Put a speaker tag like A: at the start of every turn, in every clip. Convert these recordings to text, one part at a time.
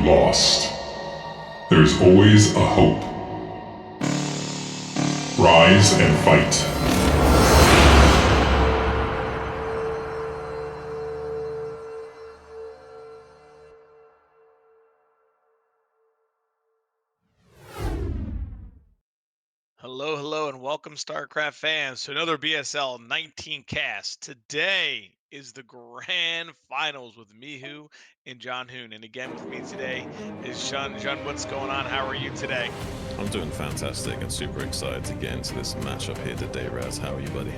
A: lost. There's always a hope. Rise and fight.
B: Hello, and welcome, StarCraft fans, to another BSL19 cast. Today is the grand finals with Mihu and Zhanhun. And again, with me today is Zhan. Zhan, what's going on? How are you today?
C: I'm doing fantastic and super excited to get into this matchup here today, Raz. How are you, buddy?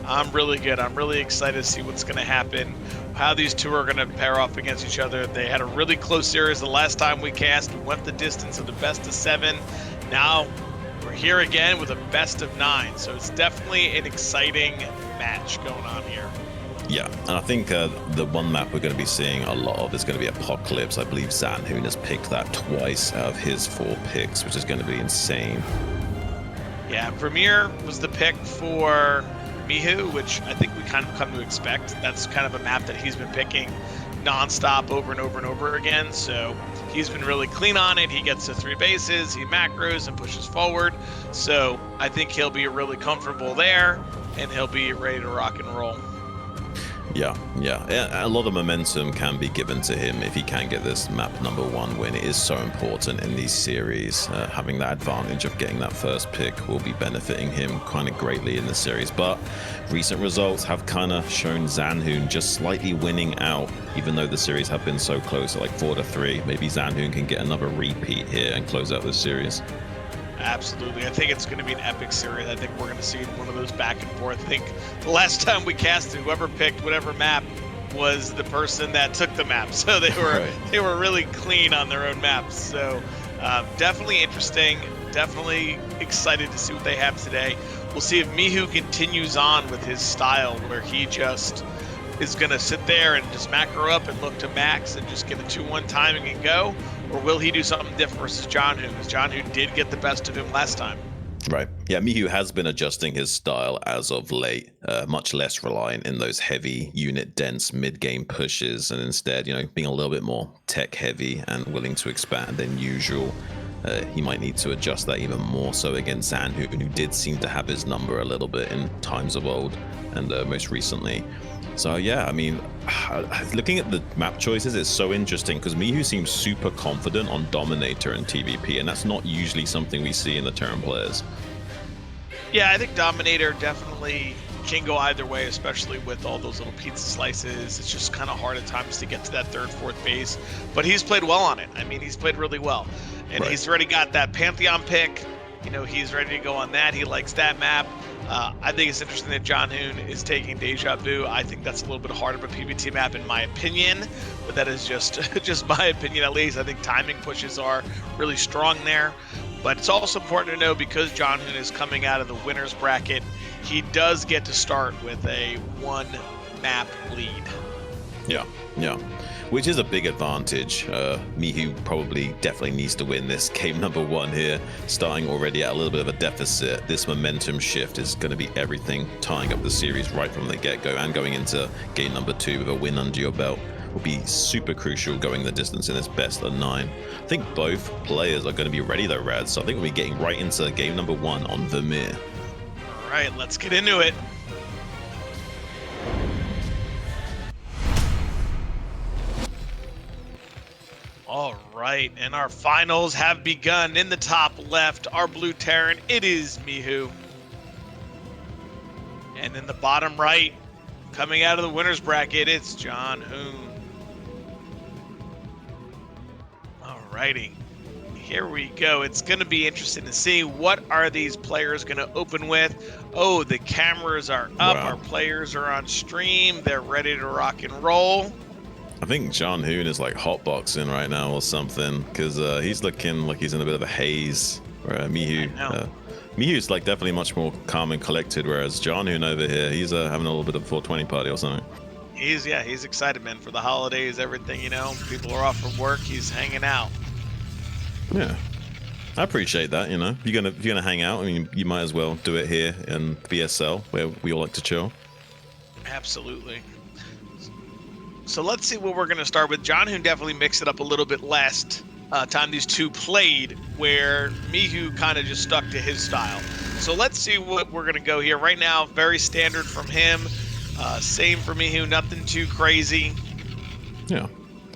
B: I'm really good. I'm really excited to see what's going to happen, how these two are going to pair off against each other. They had a really close series the last time we cast. We went the distance of the best of 7. Now we're here again with a best of 9, so it's definitely an exciting match going on here.
C: Yeah, and I think the one map we're going to be seeing a lot of is going to be Apocalypse. I believe Zhanhun has picked that twice out of his 4 picks, which is going to be insane.
B: Yeah, Vermeer was the pick for Mihu, which I think we kind of come to expect. That's kind of a map that he's been picking nonstop over and over and over again, so he's been really clean on it. He gets to 3 bases, he macros and pushes forward, so I think he'll be really comfortable there, and he'll be ready to rock and roll.
C: Yeah, a lot of momentum can be given to him if he can get this map #1 win. It is so important in these series. Having that advantage of getting that first pick will be benefiting him kind of greatly in the series, but recent results have kind of shown Zhanhun just slightly winning out, even though the series have been so close at like 4-3. Maybe Zhanhun can get another repeat here and close out this series.
B: Absolutely. I think it's going to be an epic series. I think we're going to see one of those back and forth. I think the last time we casted, whoever picked whatever map was the person that took the map. So they were really clean on their own maps. So definitely interesting. Definitely excited to see what they have today. We'll see if Mihu continues on with his style where he just is going to sit there and just macro up and look to max and just get a 2-1 timing and go, or will he do something different versus Zhanhun? Because Zhanhun did get the best of him last time.
C: Right. Yeah, Mihu has been adjusting his style as of late, much less reliant in those heavy unit dense mid-game pushes, and instead, being a little bit more tech heavy and willing to expand than usual. He might need to adjust that even more so against Zhanhun, who did seem to have his number a little bit in times of old and most recently. So yeah, I mean, looking at the map choices, it's so interesting because Mihu seems super confident on Dominator and TVP, and that's not usually something we see in the Terran players.
B: Yeah, I think Dominator definitely can go either way, especially with all those little pizza slices. It's just kind of hard at times to get to that 3rd, 4th base, but he's played well on it. I mean, he's played really well, and He's already got that Pantheon pick. He's ready to go on that. He likes that map. I think it's interesting that Zhanhun is taking Deja Vu. I think that's a little bit harder of a PvT map in my opinion, but that is just my opinion at least. I think timing pushes are really strong there, but it's also important to know because Zhanhun is coming out of the winner's bracket, he does get to start with a 1 map lead.
C: Yeah. Which is a big advantage. Mihu definitely needs to win this game #1 here, starting already at a little bit of a deficit. This momentum shift is going to be everything, tying up the series right from the get-go, and going into game #2 with a win under your belt will be super crucial going the distance in this best of 9. I think both players are going to be ready though, Rad, so I think we'll be getting right into game #1 on Vermeer.
B: All right, let's get into it. All right, and our finals have begun. In the top left, our blue Terran, it is Mihu. And in the bottom right, coming out of the winner's bracket, it's Zhanhun. All righty, here we go. It's going to be interesting to see what are these players going to open with. Oh, the cameras are up. Wow. Our players are on stream. They're ready to rock and roll.
C: I think Zhanhun is like hotboxing right now or something, because he's looking like he's in a bit of a haze. Where Mihu's like definitely much more calm and collected, whereas Zhanhun over here, he's having a little bit of a 420 party or something.
B: He's excited, man, for the holidays, everything, people are off from work, he's hanging out.
C: Yeah, I appreciate that. If you're gonna hang out, I mean, you might as well do it here in BSL where we all like to chill.
B: Absolutely. So let's see what we're going to start with. Zhanhun definitely mixed it up a little bit last time these two played, where Mihu kind of just stuck to his style. So let's see what we're going to go here. Right now, very standard from him. Same for Mihu, nothing too crazy.
C: Yeah.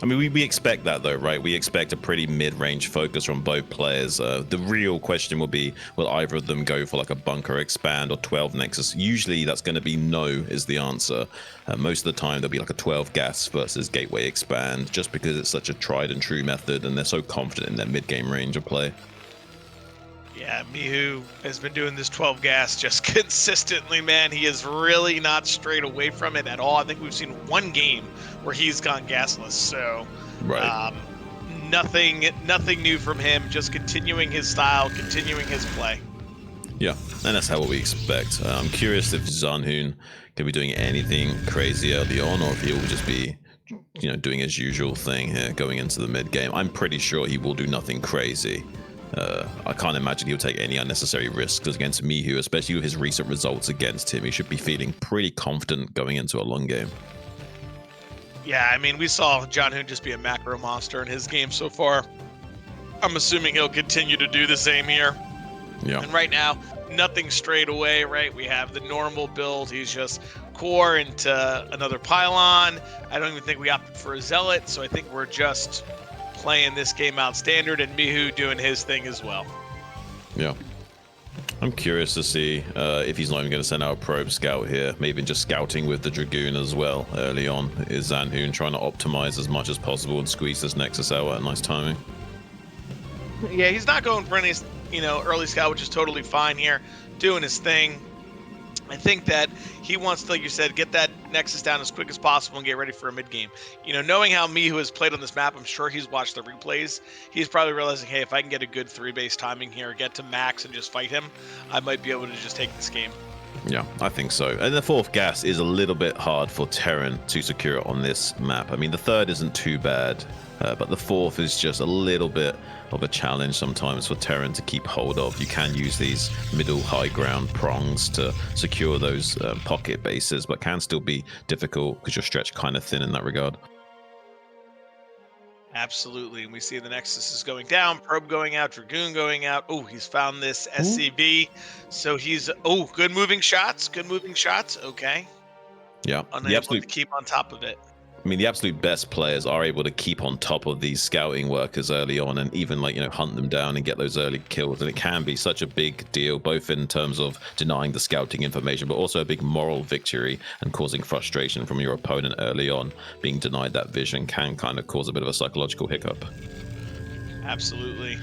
C: I mean, we expect that, though, right? We expect a pretty mid-range focus from both players. The real question will be, will either of them go for like a bunker expand or 12 nexus? Usually that's going to be no is the answer. Most of the time there'll be like a 12 gas versus gateway expand, just because it's such a tried and true method and they're so confident in their mid-game range of play.
B: Yeah, Mihu has been doing this 12 gas just consistently, man. He is really not strayed away from it at all. I think we've seen one game where he's gone gasless, so
C: right.
B: Nothing new from him, just continuing his style, continuing his play.
C: Yeah, and that's how we expect. I'm curious if Zhanhun can be doing anything crazy early on, or if he will just be, you know, doing his usual thing here going into the mid game. I'm pretty sure he will do nothing crazy. I can't imagine he'll take any unnecessary risks against Mihu, especially with his recent results against him. He should be feeling pretty confident going into a long game.
B: Yeah, I mean, we saw Zhanhun just be a macro monster in his game so far. I'm assuming he'll continue to do the same here.
C: Yeah.
B: And right now, nothing straight away, right? We have the normal build. He's just core into another pylon. I don't even think we opted for a zealot, so I think we're just playing this game out standard, and Mihu doing his thing as well.
C: Yeah. I'm curious to see if he's not even going to send out a probe scout here. Maybe just scouting with the Dragoon as well early on. Is Zhanhun trying to optimize as much as possible and squeeze this Nexus out at nice timing?
B: Yeah, he's not going for any, early scout, which is totally fine here. Doing his thing. I think that he wants to, like you said, get that Nexus down as quick as possible and get ready for a mid-game. Knowing how Mihu has played on this map, I'm sure he's watched the replays. He's probably realizing, hey, if I can get a good 3-base timing here, get to max and just fight him, I might be able to just take this game.
C: Yeah, I think so. And the fourth gas is a little bit hard for Terran to secure on this map. I mean, the third isn't too bad, but the fourth is just a little bit of a challenge sometimes for Terran to keep hold of. You can use these middle high ground prongs to secure those pocket bases, but can still be difficult because you're stretched kind of thin in that regard.
B: Absolutely, and we see the Nexus is going down, probe going out, Dragoon going out. Oh, he's found this SCB, so he's good moving shots, okay.
C: Yeah,
B: unable to keep on top of it.
C: I mean, the absolute best players are able to keep on top of these scouting workers early on and even hunt them down and get those early kills. And it can be such a big deal, both in terms of denying the scouting information, but also a big moral victory and causing frustration from your opponent early on. Being denied that vision can kind of cause a bit of a psychological hiccup.
B: Absolutely.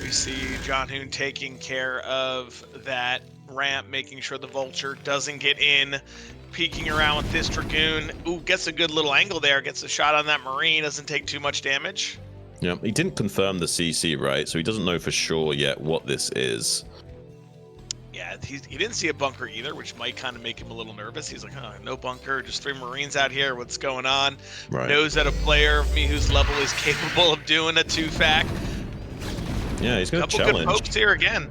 B: We see Zhanhun taking care of that ramp, making sure the Vulture doesn't get in. Peeking around with this Dragoon. Ooh, gets a good little angle there. Gets a shot on that Marine. Doesn't take too much damage.
C: Yeah, he didn't confirm the CC, right? So he doesn't know for sure yet what this is.
B: Yeah, he didn't see a bunker either, which might kind of make him a little nervous. He's like, no bunker, just 3 Marines out here. What's going on?
C: Right.
B: Knows that a player of Mihu's level is capable of doing a 2-fac.
C: Yeah, he's going to challenge.
B: Couple good pokes here again.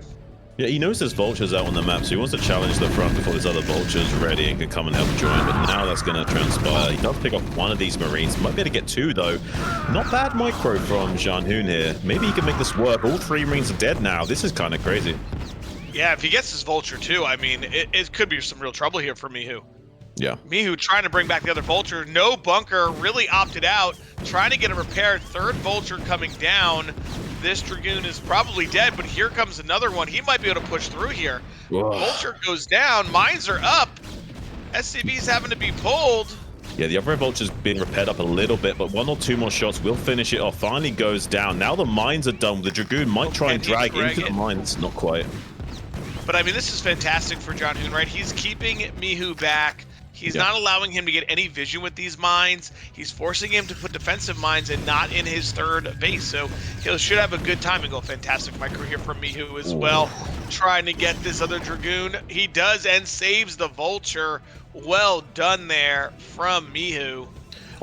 C: Yeah, he knows there's vultures out on the map, so he wants to challenge the front before there's other vultures ready and can come and help join. But now that's going to transpire. He does pick off one of these Marines. Might be able to get 2, though. Not bad micro from Zhanhun here. Maybe he can make this work. All 3 Marines are dead now. This is kind of crazy.
B: Yeah, if he gets his Vulture, too, I mean, it could be some real trouble here for Mihu.
C: Yeah.
B: Mihu trying to bring back the other Vulture. No bunker. Really opted out. Trying to get it repaired. 3rd Vulture coming down. This Dragoon is probably dead, but here comes another one. He might be able to push through here.
C: Whoa.
B: Vulture goes down. Mines are up. SCV's having to be pulled.
C: Yeah, the other Vulture's been repaired up a little bit, but 1 or 2 more shots will finish it off. Finally goes down. Now the mines are done. The Dragoon might try and drag into the mines. Not quite.
B: But I mean, this is fantastic for Zhanhun, right? He's keeping Mihu back. He's not allowing him to get any vision with these mines. He's forcing him to put defensive mines and not in his 3rd base. So he should have a good time and go. Fantastic micro here from Mihu as well. Trying to get this other Dragoon. He does and saves the Vulture. Well done there from Mihu.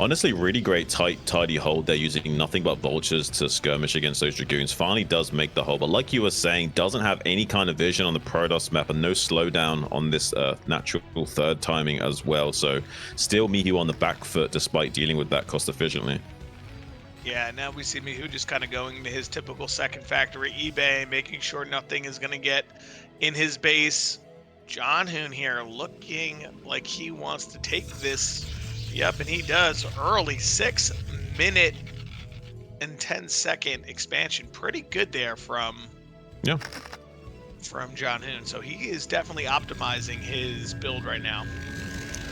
C: Honestly, really great tidy hold. They're using nothing but vultures to skirmish against those dragoons. Finally does make the hold, but like you were saying, doesn't have any kind of vision on the Protoss map and no slowdown on this natural third timing as well. So still Mihu on the back foot despite dealing with that cost efficiently.
B: Yeah, now we see Mihu just kind of going to his typical second factory eBay, making sure nothing is going to get in his base. Zhanhun here looking like he wants to take this. Yep, and he does. Early 6 minute and 10-second expansion. Pretty good there from Zhanhun. So he is definitely optimizing his build right now.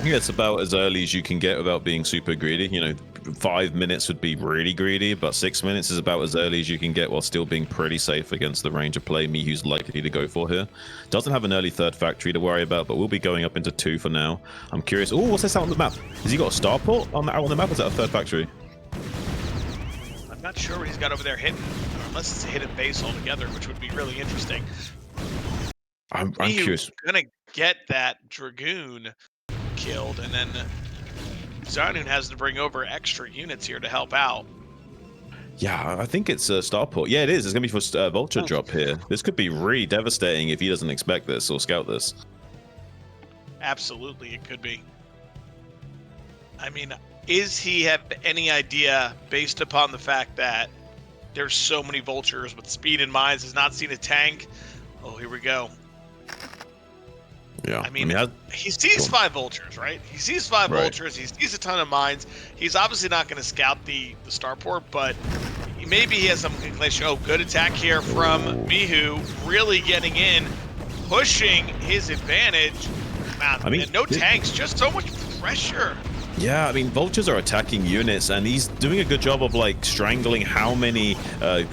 C: Yeah, it's about as early as you can get without being super greedy. You know, 5 minutes would be really greedy, but 6 minutes is about as early as you can get while still being pretty safe against the range of play Mihu's likely to go for here. Doesn't have an early third factory to worry about, but we'll be going up into 2 for now. I'm curious. Oh, what's this out on the map? Has he got a starport out on the map? Or is that a third factory?
B: I'm not sure what he's got over there hidden, unless it's a hidden base altogether, which would be really interesting.
C: I'm curious.
B: Gonna get that Dragoon killed, and then Zhanhun has to bring over extra units here to help out.
C: Yeah, I think it's a starport. Yeah, it is. It's going to be for vulture drop here. This could be really devastating if he doesn't expect this or scout this.
B: Absolutely, it could be. I mean, is he have any idea, based upon the fact that there's so many vultures with speed in minds, has not seen a tank? Oh, here we go.
C: Yeah,
B: I mean he sees 5 vultures, right? He sees 5 vultures. He sees a ton of mines. He's obviously not going to scout the starport, but maybe he has some inclination. Oh, good attack here from Mihu, really getting in, pushing his advantage. Man, I mean, no tanks, just so much pressure.
C: Yeah, I mean, vultures are attacking units, and he's doing a good job of like strangling how many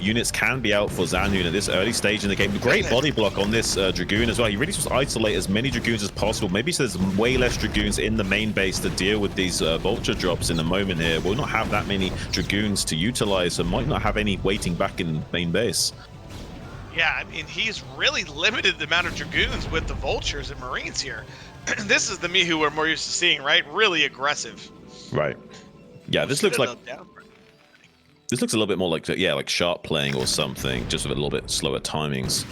C: units can be out for Zhanhun at this early stage in the game. Great body block on this Dragoon as well. He really just isolate as many Dragoons as possible. Maybe so there's way less Dragoons in the main base to deal with these vulture drops in the moment here. We'll not have that many Dragoons to utilize, so might not have any waiting back in main base.
B: Yeah, I mean, he's really limited the amount of Dragoons with the vultures and Marines here. This is the Mihu we're more used to seeing, right? Really aggressive.
C: Right. Yeah, this looks like this looks a little bit more like like sharp playing or something, just with a little bit slower timings.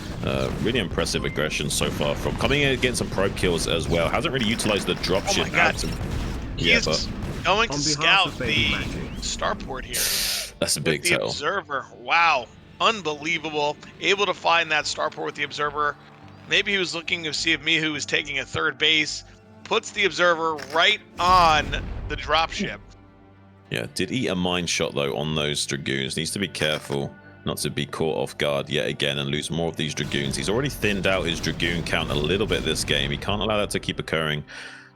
C: Really impressive aggression so far from coming in against some probe kills as well. Hasn't really utilized the dropship.
B: Oh my God. He's going to scout the starport here.
C: That's a big tell.
B: The observer. Wow. Unbelievable. Able to find that starport with the observer. Maybe he was looking to see if Mihu is taking a third base. Puts the observer right on the dropship.
C: Yeah, did eat a mine shot though on those Dragoons. Needs to be careful not to be caught off guard yet again and lose more of these Dragoons. He's already thinned out his Dragoon count a little bit this game. He can't allow that to keep occurring.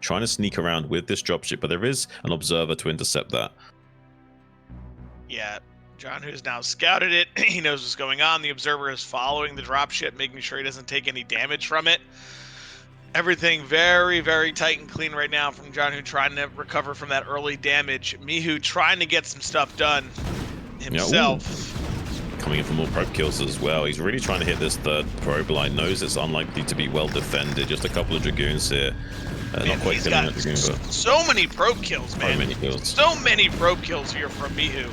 C: Trying to sneak around with this dropship, but there is an observer to intercept that.
B: Yeah. Zhanhun has now scouted it. He knows what's going on. The observer is following the dropship, making sure he doesn't take any damage from it. Everything very, very tight and clean right now from Zhanhun, trying to recover from that early damage. Mihu trying to get some stuff done himself.
C: Yeah, coming in for more probe kills as well. He's really trying to hit this third probe line. Knows it's unlikely to be well defended. Just a couple of Dragoons here. Not quite killing that Dragoon, but
B: so many probe kills, man.
C: So many kills.
B: So many probe kills here from Mihu.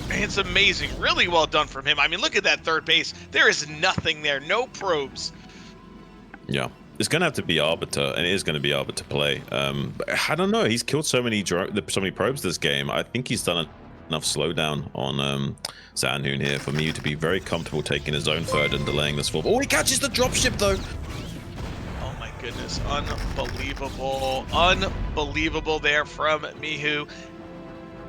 B: It's amazing. Really well done from him. I mean, look at that third base. There is nothing there. No probes.
C: Yeah. It's going to have to be Arbiter, and it is going to be Arbiter play. I don't know. He's killed so many probes this game. I think he's done enough slowdown on Zhanhun here for me to be very comfortable taking his own third and delaying this fourth. Oh, he catches the dropship, though.
B: Oh, my goodness. Unbelievable. Unbelievable there from Mihu.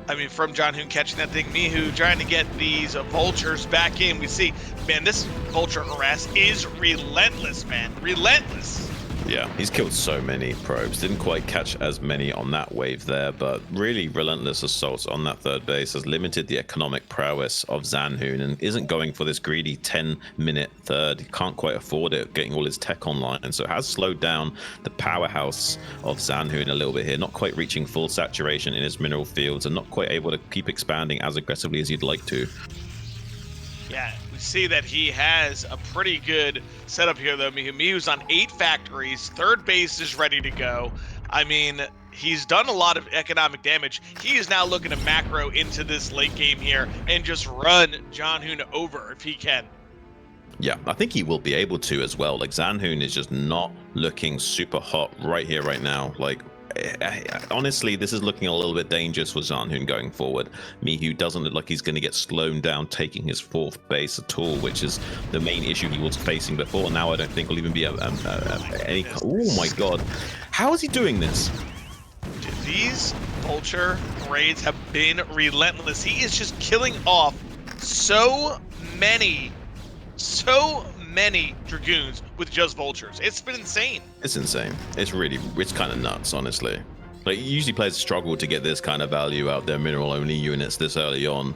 B: I mean, from Zhanhun catching that thing. Mihu trying to get these vultures back in. We see, man, this vulture harass is relentless, man. Relentless.
C: Yeah, he's killed so many probes. Didn't quite catch as many on that wave there, but really relentless assaults on that third base has limited the economic prowess of Zhanhun and isn't going for this greedy 10-minute third. He can't quite afford it, getting all his tech online, and so it has slowed down the powerhouse of Zhanhun a little bit here, not quite reaching full saturation in his mineral fields and not quite able to keep expanding as aggressively as you'd like to.
B: Yeah, we see that he has a pretty good setup here, though. Mihu's on 8 factories. Third base is ready to go. I mean, he's done a lot of economic damage. He is now looking to macro into this late game here and just run Zhanhun over if he can.
C: Yeah, I think he will be able to as well. Like, Zhanhun is just not looking super hot right here, right now. Like, honestly, this is looking a little bit dangerous for Zhanhun going forward. Mihu doesn't look like he's going to get slowed down taking his 4th base at all, which is the main issue he was facing before. Now I don't think will even be any... Oh my god. How is he doing this?
B: These vulture raids have been relentless. He is just killing off so many dragoons with just vultures. It's been insane.
C: It's insane. It's kind of nuts, honestly. Like, usually players struggle to get this kind of value out their mineral only units this early on,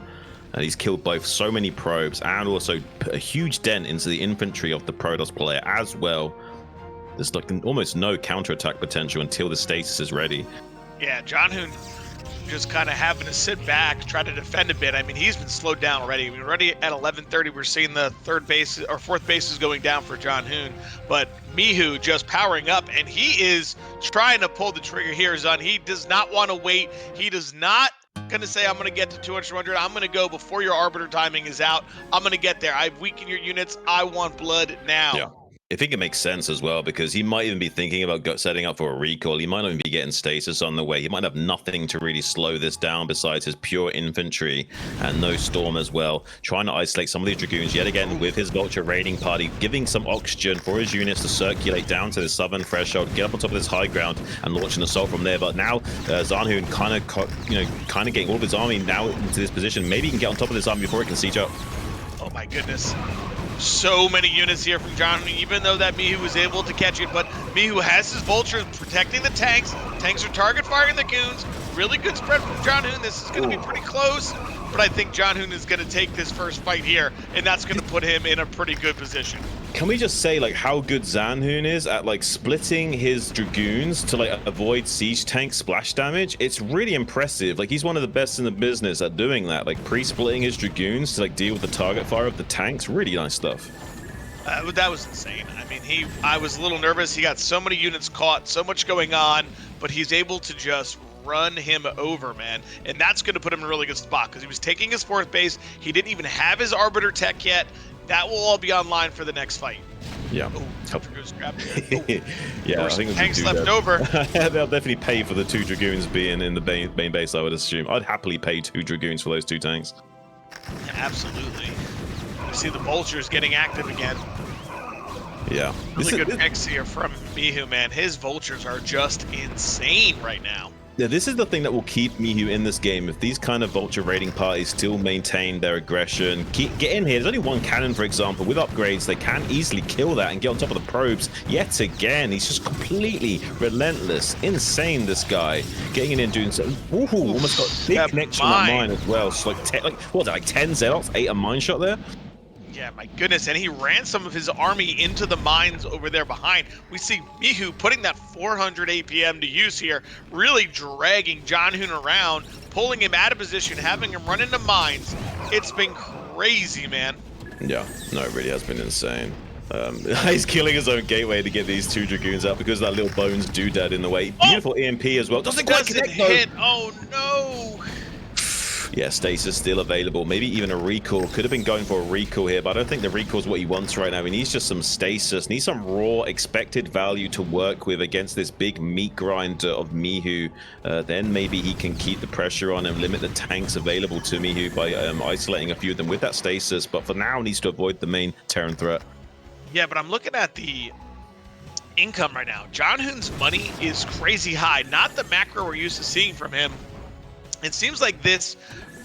C: and he's killed both so many probes and also put a huge dent into the infantry of the Protoss player as well. There's like almost no counterattack potential until the stasis is ready.
B: Yeah, Zhanhun just kind of having to sit back, try to defend a bit. I mean, he's been slowed down already. We're already at 11:30. We're seeing the 3rd base or 4th base is going down for Zhanhun, but Mihu just powering up, and he is trying to pull the trigger here, Zhan. He does not want to wait. He does not going to say, I'm going to get to 200. I'm going to go before your arbiter timing is out. I'm going to get there. I've weakened your units. I want blood now.
C: Yeah. I think it makes sense as well, because he might even be thinking about setting up for a recall. He might not even be getting stasis on the way. He might have nothing to really slow this down besides his pure infantry and no storm as well. Trying to isolate some of these dragoons yet again with his vulture raiding party, giving some oxygen for his units to circulate down to the southern threshold, get up on top of this high ground and launch an assault from there. But now Zhanhun kind of getting all of his army now into this position. Maybe he can get on top of this army before it can siege up.
B: Oh my goodness. So many units here from Zhanhun, even though that Mihu was able to catch it, but Mihu has his vultures protecting the tanks. Tanks are target firing the goons. Really good spread from Zhanhun. This is going to be pretty close, but I think Zhanhun is going to take this first fight here, and that's going to put him in a pretty good position.
C: Can we just say like how good Zhanhun is at like splitting his dragoons to like avoid siege tank splash damage? It's really impressive. Like, he's one of the best in the business at doing that, like pre-splitting his dragoons to like deal with the target fire of the tanks. Really nice stuff.
B: That was insane. I mean, I was a little nervous. He got so many units caught, so much going on, but he's able to just run him over, man. And that's going to put him in a really good spot because he was taking his 4th base. He didn't even have his arbiter tech yet. That will all be online for the next fight.
C: Yeah.
B: Yeah,
C: I think
B: tanks left over.
C: They'll definitely pay for the 2 dragoons being in the main base, I would assume. I'd happily pay 2 dragoons for those 2 tanks.
B: Absolutely. You see the vultures getting active again.
C: Yeah.
B: Really good picks here from Mihu, man. His vultures are just insane right now.
C: Yeah, this is the thing that will keep Mihu in this game. If these kind of vulture raiding parties still maintain their aggression, get in here. There's only 1 cannon, for example. With upgrades, they can easily kill that and get on top of the probes. Yet again, he's just completely relentless. Insane, this guy. Getting in and doing so. Ooh, almost got a big connection on mine as well. So like 10 zealots, 8 a mine shot there.
B: Yeah, my goodness, and he ran some of his army into the mines over there behind. We see Mihu putting that 400 APM to use here, really dragging Zhanhun around, pulling him out of position, having him run into mines. It's been crazy, man.
C: Yeah, no, it really has been insane. He's killing his own gateway to get these 2 dragoons out because of that little bones doodad in the way. Beautiful EMP as well. Doesn't quite connect,
B: hit. Oh no.
C: Yeah, stasis still available. Maybe even a recall. Could have been going for a recall here, but I don't think the recall is what he wants right now. He needs just some stasis. Needs some raw expected value to work with against this big meat grinder of Mihu. Then maybe he can keep the pressure on and limit the tanks available to Mihu by isolating a few of them with that stasis. But for now, needs to avoid the main Terran threat.
B: Yeah, but I'm looking at the income right now. Zhanhun's money is crazy high. Not the macro we're used to seeing from him. It seems like this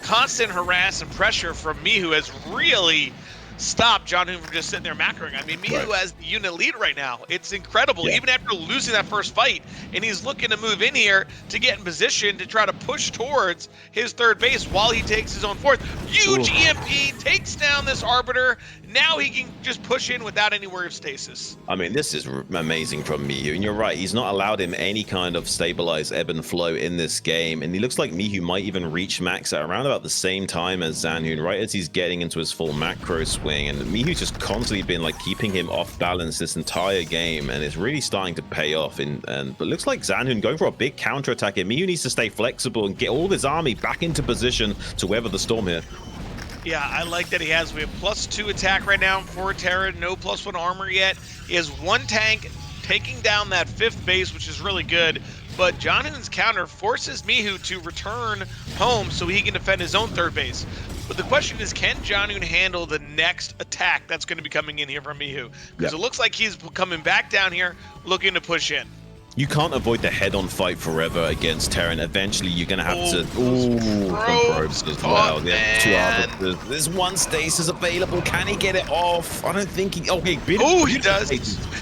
B: constant harass and pressure from Mihu has really stopped Zhanhun from just sitting there macroing. I mean, Mihu has the unit lead right now. It's incredible, even after losing that first fight. And he's looking to move in here to get in position to try to push towards his 3rd base while he takes his own 4th. Huge EMP, takes down this Arbiter. Now he can just push in without any worry of stasis.
C: I mean, this is amazing from Mihu, and you're right, he's not allowed him any kind of stabilized ebb and flow in this game, and he looks like Mihu might even reach max at around about the same time as Zhanhun, right as he's getting into his full macro swing, and Mihu's just constantly been like keeping him off balance this entire game, and it's really starting to pay off. But it looks like Zhanhun going for a big counter attack here. Mihu needs to stay flexible and get all of his army back into position to weather the storm here.
B: Yeah, I like that he has. We have +2 attack right now for Terran, no +1 armor yet. He has 1 tank taking down that 5th base, which is really good. But Zhanhun's counter forces Mihu to return home so he can defend his own 3rd base. But the question is, can Zhanhun handle the next attack that's going to be coming in here from Mihu? Because it looks like he's coming back down here looking to push in.
C: You can't avoid the head-on fight forever against Terran. Eventually, you're going to have to... Ooh, probes as well. Yeah, 2 arbiters. There's 1 stasis available. Can he get it off? I don't think he... Okay,
B: oh, he does.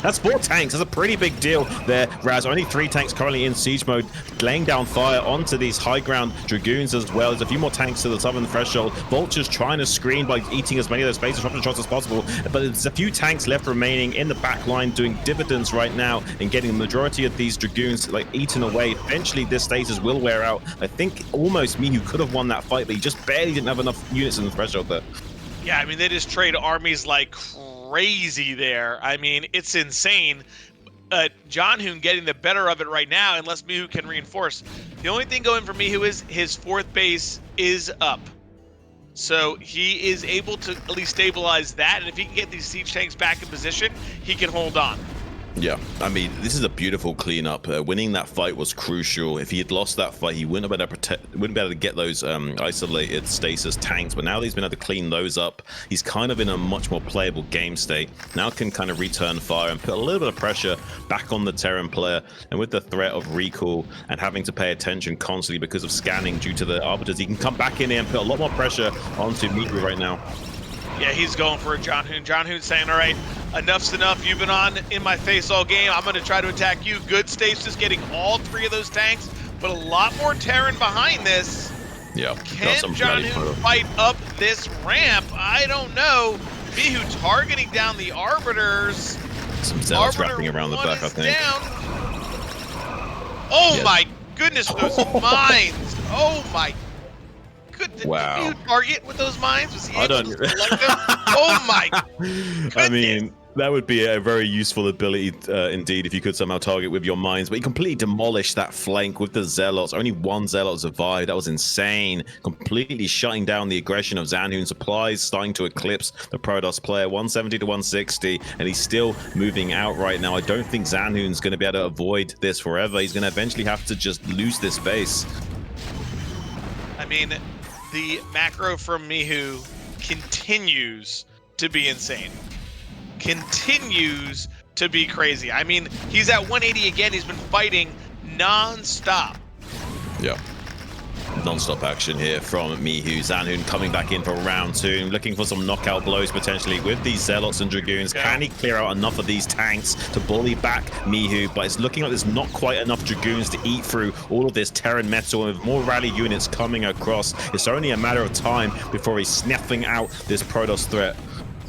C: That's 4 tanks. That's a pretty big deal there, Raz. Only 3 tanks currently in siege mode, laying down fire onto these high ground Dragoons as well. There's a few more tanks to the southern threshold. Vulture's trying to screen by eating as many of those base disruption shots as possible. But there's a few tanks left remaining in the back line doing dividends right now and getting the majority of these Dragoons like eaten away. Eventually this stasis will wear out. I think almost Mihu could have won that fight, but he just barely didn't have enough units in the threshold there.
B: Yeah, I mean, they just trade armies like crazy there. I mean, it's insane. Zhanhun getting the better of it right now unless Mihu can reinforce. The only thing going for Mihu is his 4th base is up. So he is able to at least stabilize that, and if he can get these siege tanks back in position, he can hold on.
C: Yeah, I mean, this is a beautiful cleanup. Winning that fight was crucial. If he had lost that fight, he wouldn't have been able to get those isolated stasis tanks. But now that he's been able to clean those up, he's kind of in a much more playable game state. Now can kind of return fire and put a little bit of pressure back on the Terran player. And with the threat of recall and having to pay attention constantly because of scanning due to the arbiters, he can come back in here and put a lot more pressure onto Mihu right now.
B: Yeah, he's going for a Zhanhun. Zhanhun's saying, all right, enough's enough. You've been on in my face all game. I'm going to try to attack you. Good stasis getting all 3 of those tanks, but a lot more Terran behind this.
C: Yeah.
B: Can Zhanhun fight up this ramp? I don't know. Mihu targeting down the arbiters.
C: Some zealots wrapping around the back, I think.
B: Down. Oh my goodness, those mines. Oh my.
C: Wow.
B: Did you target with those mines? Was he
C: I
B: able
C: don't.
B: to select them? Oh my goodness.
C: I mean, that would be a very useful ability indeed if you could somehow target with your mines. But he completely demolished that flank with the zealots. Only 1 zealot survived. That was insane. Completely shutting down the aggression of Zhanhun. Supplies starting to eclipse the Protoss player. 170 to 160, and he's still moving out right now. I don't think Zhanhun's going to be able to avoid this forever. He's going to eventually have to just lose this base.
B: I mean, the macro from Mihu continues to be insane. Continues to be crazy. I mean, he's at 180 again. He's been fighting non-stop.
C: Yeah. Non-stop action here from Mihu. Zhanhun coming back in for round 2, looking for some knockout blows potentially with these Zealots and Dragoons. Can he clear out enough of these tanks to bully back Mihu? But it's looking like there's not quite enough Dragoons to eat through all of this Terran metal, and with more rally units coming across, it's only a matter of time before he's snuffing out this Protoss threat.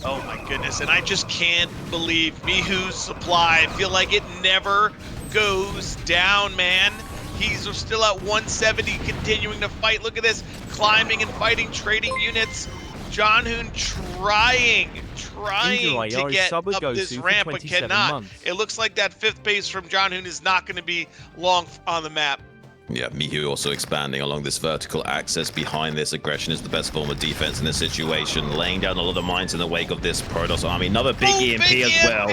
B: Oh my goodness, and I just can't believe Mihu's supply. I feel like it never goes down, man. He's still at 170, continuing to fight. Look at this, climbing and fighting, trading units. Zhanhun trying to get up this ramp, but cannot. It looks like that 5th base from Zhanhun is not going to be long on the map.
C: Yeah, Mihu also expanding along this vertical axis. Behind this, aggression is the best form of defense in this situation. Laying down a lot of mines in the wake of this Protoss army. Another big EMP as well.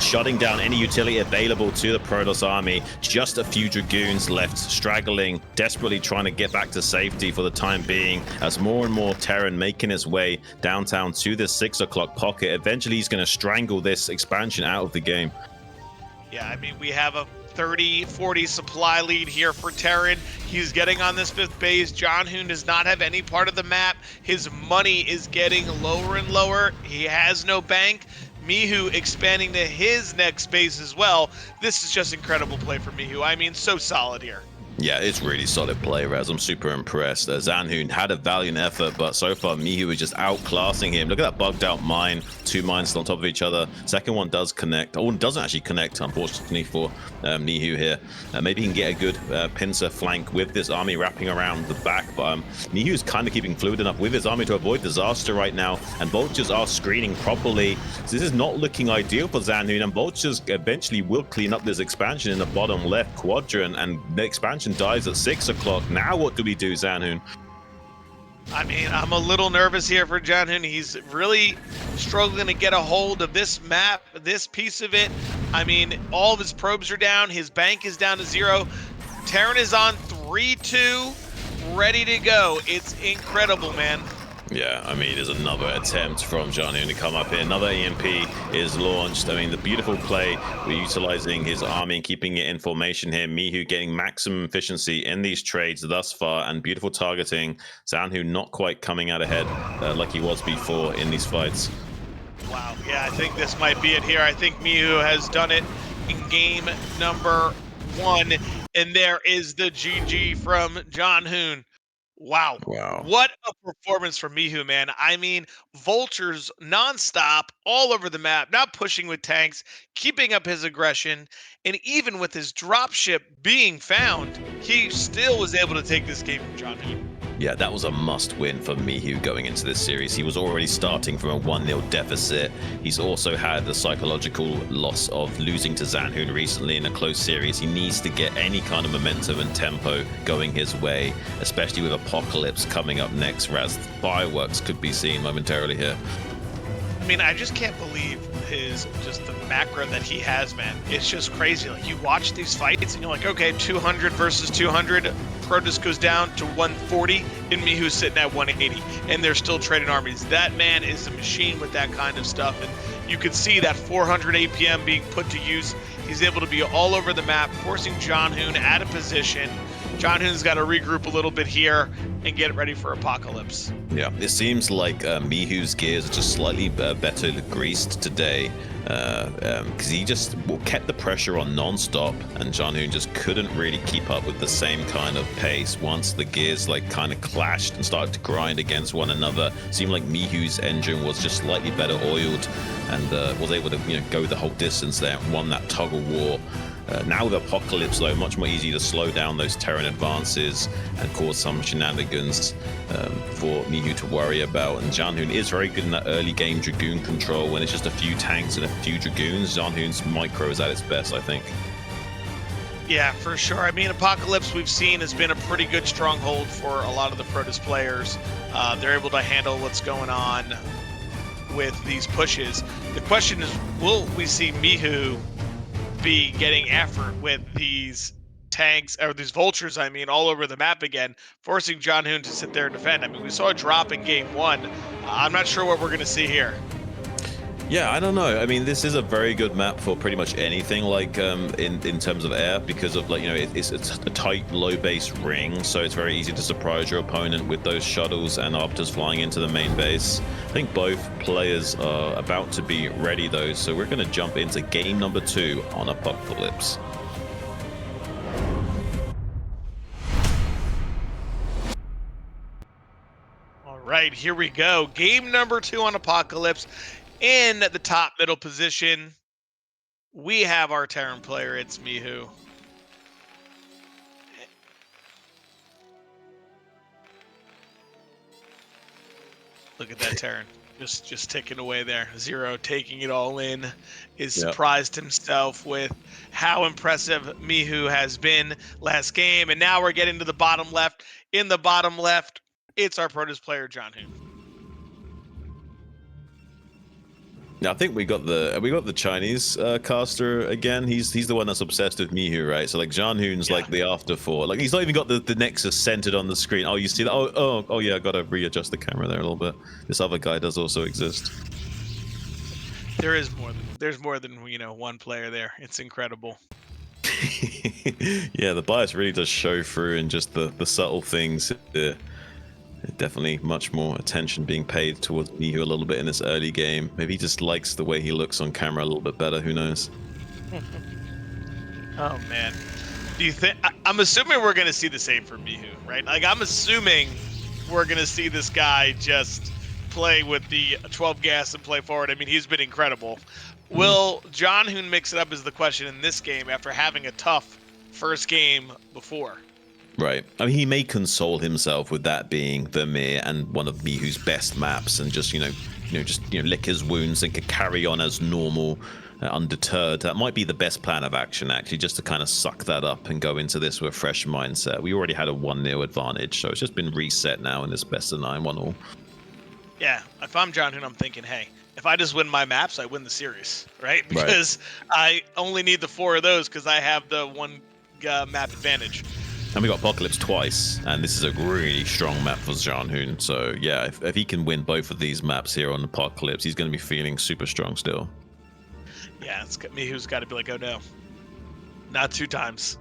C: Shutting down any utility available to the Protoss army. Just a few Dragoons left, straggling, desperately trying to get back to safety for the time being, as more and more Terran making its way downtown to this 6 o'clock pocket. Eventually, he's going to strangle this expansion out of the game.
B: Yeah, I mean, we have a 30-40 supply lead here for Terran. He's getting on this 5th base. Zhanhun does not have any part of the map. His money is getting lower and lower. He has no bank. Mihu expanding to his next base as well. This is just incredible play for Mihu. I mean, so solid here.
C: Yeah, it's really solid play, Raz. I'm super impressed. Zhanhun had a valiant effort, but so far Mihu was just outclassing him. Look at that bugged out mine. 2 mines on top of each other. Second one does connect. Oh, one doesn't actually connect, unfortunately, for Mihu here. Maybe he can get a good pincer flank with this army wrapping around the back, but Mihu is kind of keeping fluid enough with his army to avoid disaster right now, and vultures are screening properly. So this is not looking ideal for Zhanhun, and vultures eventually will clean up this expansion in the bottom left quadrant, and the expansion dies at 6 o'clock. Now what do we do, Zhanhun?
B: I mean, I'm a little nervous here for Zhanhun. He's really struggling to get a hold of this map, this piece of it. I mean, all of his probes are down. His bank is down to 0. Terran is on 3-2, ready to go. It's incredible, man.
C: Yeah, I mean, there's another attempt from Zhanhun to come up here. Another EMP is launched. I mean, the beautiful play, we're utilizing his army and keeping it in formation here. Mihu getting maximum efficiency in these trades thus far, and beautiful targeting. Zhanhun not quite coming out ahead like he was before in these fights.
B: Wow, yeah, I think this might be it here. I think Mihu has done it in game number 1, and there is the GG from Zhanhun. Wow. What a performance from Mihu, man. I mean, vultures nonstop all over the map, not pushing with tanks, keeping up his aggression, and even with his dropship being found, he still was able to take this game from Zhanhun.
C: Yeah, that was a must-win for Mihu going into this series. He was already starting from a 1-0 deficit. He's also had the psychological loss of losing to Zhanhun recently in a close series. He needs to get any kind of momentum and tempo going his way, especially with Apocalypse coming up next. Raz, fireworks could be seen momentarily here.
B: I mean, I just can't believe just the macro that he has, man. It's just crazy. Like, you watch these fights and you're like, okay, 200 versus 200. Protoss goes down to 140, and Mihu's sitting at 180, and they're still trading armies. That man is a machine with that kind of stuff, and you can see that 400 APM being put to use. He's able to be all over the map, forcing Zhanhun out of position. Zhanhun's got to regroup a little bit here and get ready for Apocalypse.
C: Yeah, it seems like Mihu's gears are just slightly better greased today, because he just kept the pressure on non-stop, and Zhanhun just couldn't really keep up with the same kind of pace. Once the gears like kind of clashed and started to grind against one another, it seemed like Mihu's engine was just slightly better oiled, and was able to go the whole distance there and won that tug of war. Now with Apocalypse, though, much more easy to slow down those Terran advances and cause some shenanigans for Mihu to worry about. And Zhanhun is very good in that early game Dragoon control. When it's just a few tanks and a few Dragoons, Zhanhun's micro is at its best, I think.
B: Yeah, for sure. I mean, Apocalypse, we've seen, has been a pretty good stronghold for a lot of the Protoss players. They're able to handle what's going on with these pushes. The question is, will we see Mihu be getting effort with these tanks, or these vultures, I mean, all over the map again, forcing Zhanhun to sit there and defend? I mean, we saw a drop in game 1. I'm not sure what we're going to see here.
C: Yeah, I don't know. I mean, this is a very good map for pretty much anything, like in terms of air, because of it's a tight low base ring, so it's very easy to surprise your opponent with those shuttles and arbiters flying into the main base. I think both players are about to be ready though, so we're going to jump into game number 2 on Apocalypse.
B: All right, here we go. Game number 2 on Apocalypse. In the top middle position, we have our Terran player. It's Mihu. Look at that Terran, just ticking away there. Zero taking it all in. Is surprised himself with how impressive Mihu has been last game, and now we're getting to the bottom left. In the bottom left, it's our Protoss player Zhanhun.
C: I think we got the Chinese caster again. He's the one that's obsessed with Mihu, right? So like Zhanhun's like the afterthought. Like he's not even got the Nexus centered on the screen. Oh, you see that? Oh yeah, I gotta readjust the camera there a little bit. This other guy does also exist.
B: There's more than one player there. It's incredible.
C: Yeah, the bias really does show through in just the subtle things. Definitely much more attention being paid towards Mihu a little bit in this early game. Maybe he just likes the way he looks on camera a little bit better. Who knows?
B: Oh man. Do you think? I'm assuming we're going to see the same from Mihu, right? Like, I'm assuming we're going to see this guy just play with the 12 gas and play forward. I mean, he's been incredible. Will Zhanhun mix it up is the question in this game after having a tough first game before.
C: Right. I mean, he may console himself with that being Vermeer and one of Mihu's best maps, and just lick his wounds and could carry on as normal, undeterred. That might be the best plan of action, actually, just to kind of suck that up and go into this with a fresh mindset. We already had a 1-0 advantage, so it's just been reset now in this best of 9 1-all.
B: Yeah, if I'm Zhanhun, I'm thinking, hey, if I just win my maps, I win the series, right? Because I only need the 4 of those because I have the 1 map advantage.
C: And we got Apocalypse twice, and this is a really strong map for Zhanhun. So yeah, if he can win both of these maps here on Apocalypse, he's going to be feeling super strong still.
B: Yeah, it's Mihu's got to be like, oh no, not 2 times.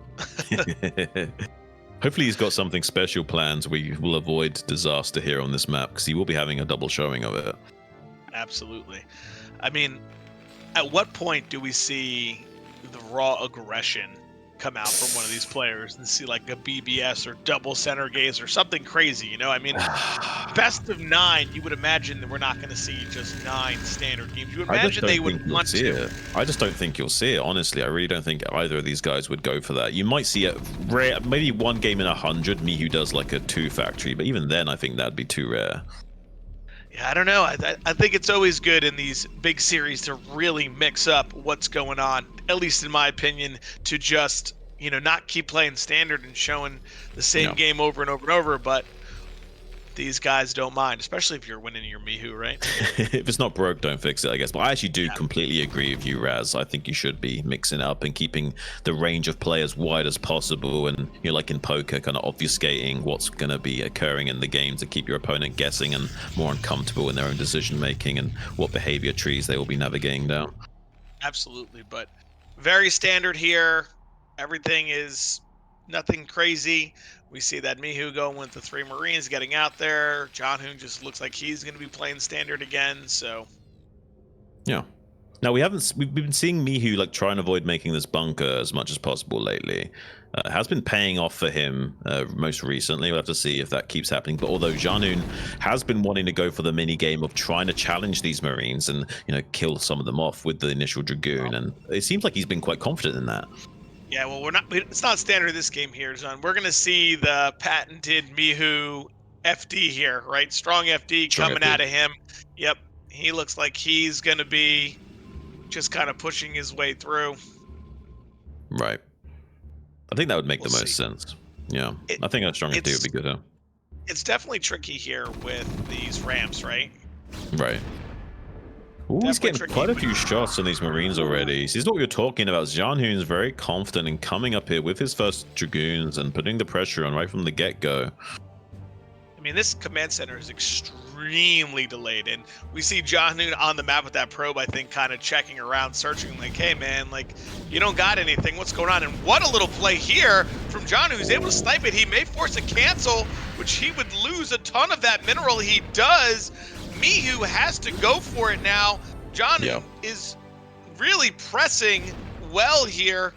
C: Hopefully he's got something special planned. We will avoid disaster here on this map because he will be having a double showing of it.
B: Absolutely. I mean, at what point do we see the raw aggression come out from one of these players and see like a BBS or double center gaze or something crazy, you know? I mean, best of 9, you would imagine that we're not going to see just 9 standard games. You would imagine they would want to.
C: I just don't think you'll see it, honestly. I really don't think either of these guys would go for that. You might see it rare, maybe 1 game in 100, Mihu does like a 2 factory, but even then I think that'd be too rare.
B: Yeah, I don't know. I think it's always good in these big series to really mix up what's going on, at least in my opinion, to just, not keep playing standard and showing the same game over and over and over, but these guys don't mind, especially if you're winning your Mihu, right?
C: If it's not broke, don't fix it, I guess. But I actually do completely agree with you, Raz. I think you should be mixing it up and keeping the range of play as wide as possible, and like in poker, kind of obfuscating what's going to be occurring in the game to keep your opponent guessing and more uncomfortable in their own decision making and what behavior trees they will be navigating down.
B: Absolutely, but very standard here. Everything is nothing crazy. We see that Mihu going with the 3 Marines, getting out there. Zhanhun just looks like he's going to be playing standard again. So,
C: yeah. Now we've been seeing Mihu like try and avoid making this bunker as much as possible lately. It has been paying off for him most recently. We'll have to see if that keeps happening. But although Zhanhun has been wanting to go for the mini game of trying to challenge these Marines and kill some of them off with the initial Dragoon, and it seems like he's been quite confident in that.
B: Yeah, well, it's not standard this game here, Zhan. We're going to see the patented Mihu FD here, right? Strong FD coming out of him. Yep. He looks like he's going to be just kind of pushing his way through.
C: Right. I think that would make the most sense. Yeah. I think a strong FD would be good, huh?
B: It's definitely tricky here with these ramps, right?
C: Right. Ooh, he's getting quite a few shots on these Marines already. See, this is what we were talking about. Zhanhun's very confident in coming up here with his first Dragoons and putting the pressure on right from the get-go.
B: I mean, this command center is extremely delayed, and we see Zhanhun on the map with that probe, I think, kind of checking around, searching, like, hey, man, like, you don't got anything. What's going on? And what a little play here from Zhanhun, who's able to snipe it. He may force a cancel, which he would lose a ton of that mineral. He does. Mihu has to go for it now. Zhanhun is really pressing well here.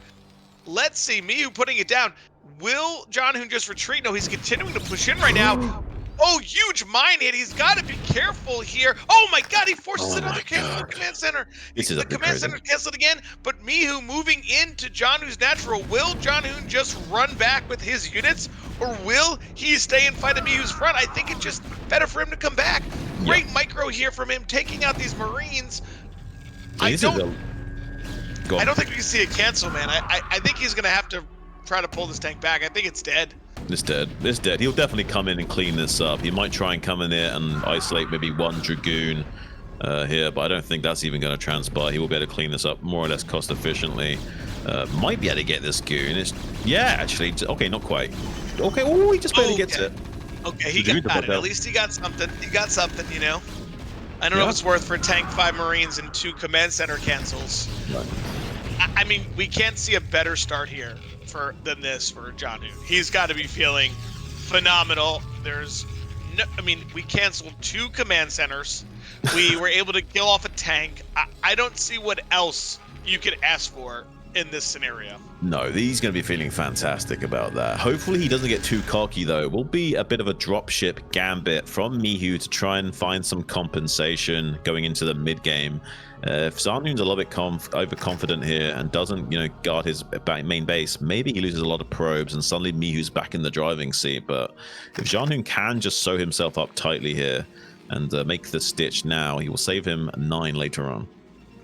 B: Let's see, Mihu putting it down. Will Zhanhun just retreat? No, he's continuing to push in right now. Oh, huge mine hit. He's got to be careful here. Oh my God, he forces another cancel to the command center. The command center canceled again, but Mihu moving into Zhanhun's natural. Will Zhanhun just run back with his units, or will he stay and fight at Mihu's front? I think it's just better for him to come back. Great micro here from him, taking out these Marines. I don't think we can see a cancel, man. I think he's going to have to try to pull this tank back. I think it's dead.
C: It's dead. He'll definitely come in and clean this up. He might try and come in there and isolate maybe 1 Dragoon here, but I don't think that's even going to transpire. He will be able to clean this up more or less cost efficiently. Might be able to get this goon. Actually, okay, not quite. Okay, oh, he just barely gets it.
B: Okay, he got it. At least he got something. He got something, I don't know if it's worth for tank 5 Marines and 2 command center cancels.
C: Right.
B: I mean, we can't see a better start here than this for Zhanhun. He's got to be feeling phenomenal. We canceled 2 command centers. We were able to kill off a tank. I don't see what else you could ask for in this scenario.
C: No, he's going to be feeling fantastic about that. Hopefully he doesn't get too cocky, though. It will be a bit of a dropship gambit from Mihu to try and find some compensation going into the mid game. If Zhanhun's a little bit overconfident here and doesn't, guard his main base, maybe he loses a lot of probes and suddenly Mihu's back in the driving seat. But if Zhanhun can just sew himself up tightly here and make the stitch now, he will save him 9 later on.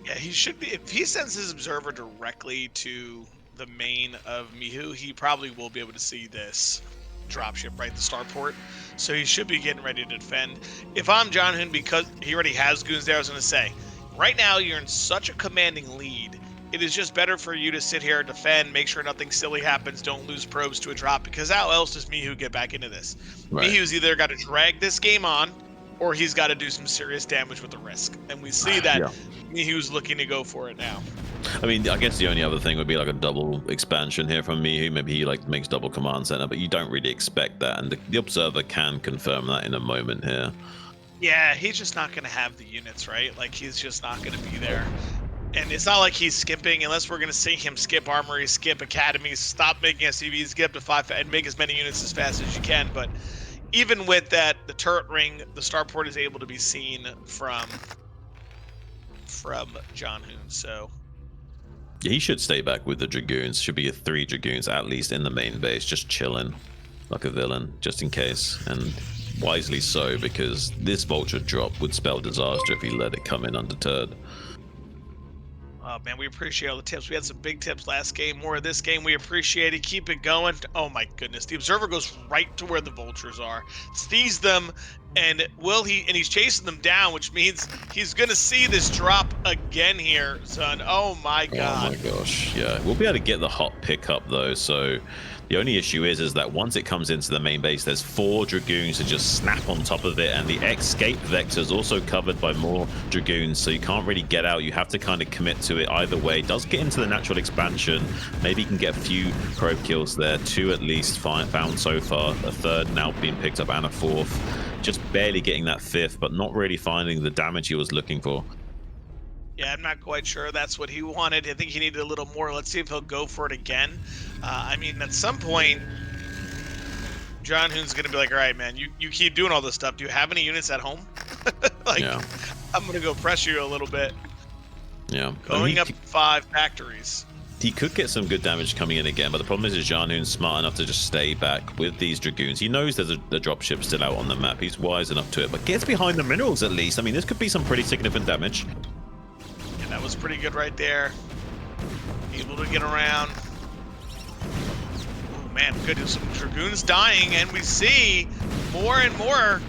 B: Yeah, he should be. If he sends his observer directly to the main of Mihu, he probably will be able to see this dropship, right? The starport. So he should be getting ready to defend. If I'm Zhanhun, because he already has goons there, I was going to say, right now you're in such a commanding lead. It is just better for you to sit here, defend, make sure nothing silly happens, don't lose probes to a drop, because how else does Mihu get back into this? Right. Mihu's either got to drag this game on, or he's got to do some serious damage with the risk. And we see that Mihu's looking to go for it now.
C: I mean, I guess the only other thing would be like a double expansion here from Mihu. Maybe he makes double command center, but you don't really expect that. And the observer can confirm that in a moment here.
B: Yeah, he's just not going to have the units, right? Like, he's just not going to be there. And it's not like he's skipping, unless we're going to see him skip armory, skip academies, stop making SCVs, get up to 5, and make as many units as fast as you can. But even with that, the turret ring, the starport is able to be seen from Zhanhun. So
C: yeah, he should stay back with the Dragoons. Should be 3 Dragoons at least in the main base, just chilling like a villain, just in case. And wisely so, because this vulture drop would spell disaster if he let it come in undeterred.
B: Oh man, we appreciate all the tips. We had some big tips last game. More of this game, we appreciate it. Keep it going. Oh my goodness, the observer goes right to where the vultures are, sees them, and he's chasing them down, which means he's gonna see this drop again here, son. Oh my god.
C: Oh my gosh, yeah. We'll be able to get the hot pickup though, so the only issue is that once it comes into the main base, there's 4 Dragoons to just snap on top of it, and the escape vector is also covered by more Dragoons, so you can't really get out. You have to kind of commit to it either way. It does get into the natural expansion. Maybe you can get a few probe kills there, 2 at least found so far, a 3rd now being picked up, and a 4th. Just barely getting that 5th, but not really finding the damage he was looking for.
B: Yeah, I'm not quite sure that's what he wanted. I think he needed a little more. Let's see if he'll go for it again. I mean, at some point, Zhanhun's going to be like, all right, man, you keep doing all this stuff. Do you have any units at home?
C: Yeah.
B: I'm going to go press you a little bit.
C: Yeah.
B: Going up 5 factories.
C: He could get some good damage coming in again, but the problem is Zhanhun's smart enough to just stay back with these Dragoons. He knows there's a dropship still out on the map. He's wise enough to it, but gets behind the minerals at least. I mean, this could be some pretty significant damage.
B: Yeah, that was pretty good right there. Able to get around. Oh man, good. Some Dragoons dying, and we see more and more.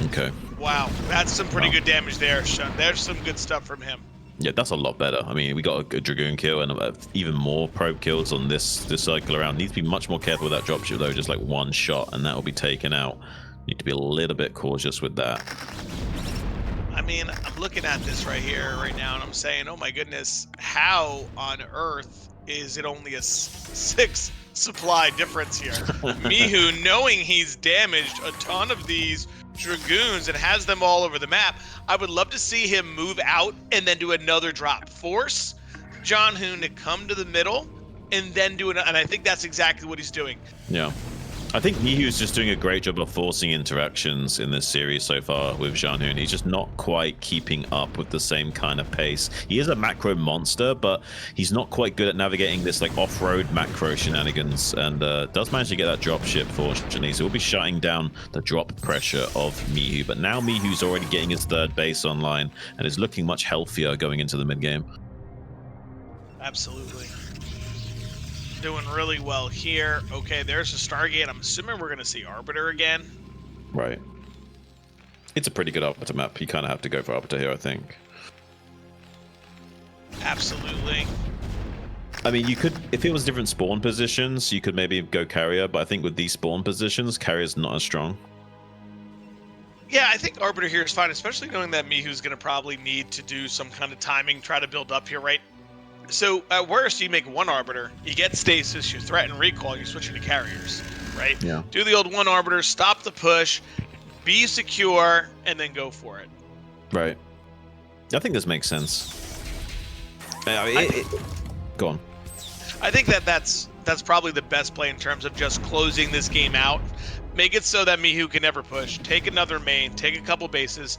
C: Okay.
B: Wow, that's some pretty good damage there, Sean. There's some good stuff from him.
C: Yeah, that's a lot better. I mean, we got a Dragoon kill and even more probe kills on this cycle around. Needs to be much more careful with that dropship though, just like 1 shot and that will be taken out. Need to be a little bit cautious with that.
B: I mean, I'm looking at this right here, right now, and I'm saying, oh my goodness, how on earth is it only a 6 supply difference here? Mihu, knowing he's damaged a ton of these Dragoons and has them all over the map, I would love to see him move out and then do another drop. Force Zhanhun to come to the middle and then do it, and I think that's exactly what he's doing.
C: Yeah. I think Mihu's just doing a great job of forcing interactions in this series so far with Zhanhun. He's just not quite keeping up with the same kind of pace. He is a macro monster, but he's not quite good at navigating this like off-road macro shenanigans, and does manage to get that drop ship, fortunately. So we'll be shutting down the drop pressure of Mihu. But now Mihu's already getting his 3rd base online and is looking much healthier going into the mid-game.
B: Absolutely. Doing really well here. Okay, there's a Stargate. I'm assuming we're going to see Arbiter again.
C: Right. It's a pretty good Arbiter map. You kind of have to go for Arbiter here, I think.
B: Absolutely.
C: I mean, you could, if it was different spawn positions, you could maybe go Carrier, but I think with these spawn positions, Carrier's not as strong.
B: Yeah, I think Arbiter here is fine, especially knowing that Mihu's going to probably need to do some kind of timing, try to build up here, right? So at worst, you make 1 Arbiter, you get stasis, you threaten recall, you switch into carriers, right?
C: Yeah.
B: Do the old 1 Arbiter, stop the push, be secure, and then go for it.
C: Right. I think this makes sense. I mean, go on.
B: I think that's probably the best play in terms of just closing this game out. Make it so that Mihu can never push. Take another main, take a couple bases.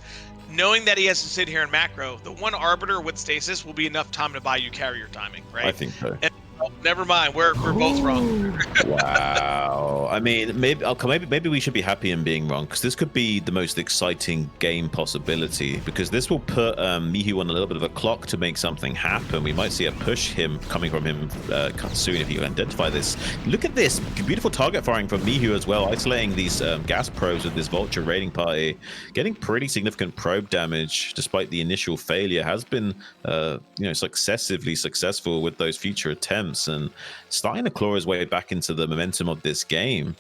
B: Knowing that he has to sit here in macro, the one Arbiter with stasis will be enough time to buy you carrier timing, right?
C: I think so.
B: And, oh, never mind, we're both wrong.
C: Wow. I mean, maybe we should be happy in being wrong, because this could be the most exciting game possibility, because this will put Mihu on a little bit of a clock to make something happen. We might see a push coming from him soon if you identify this. Look at this beautiful target firing from Mihu as well, isolating these gas probes with this Vulture raiding party, getting pretty significant probe damage despite the initial failure. Has been successively successful with those future attempts and starting to claw his way back into the momentum of this game.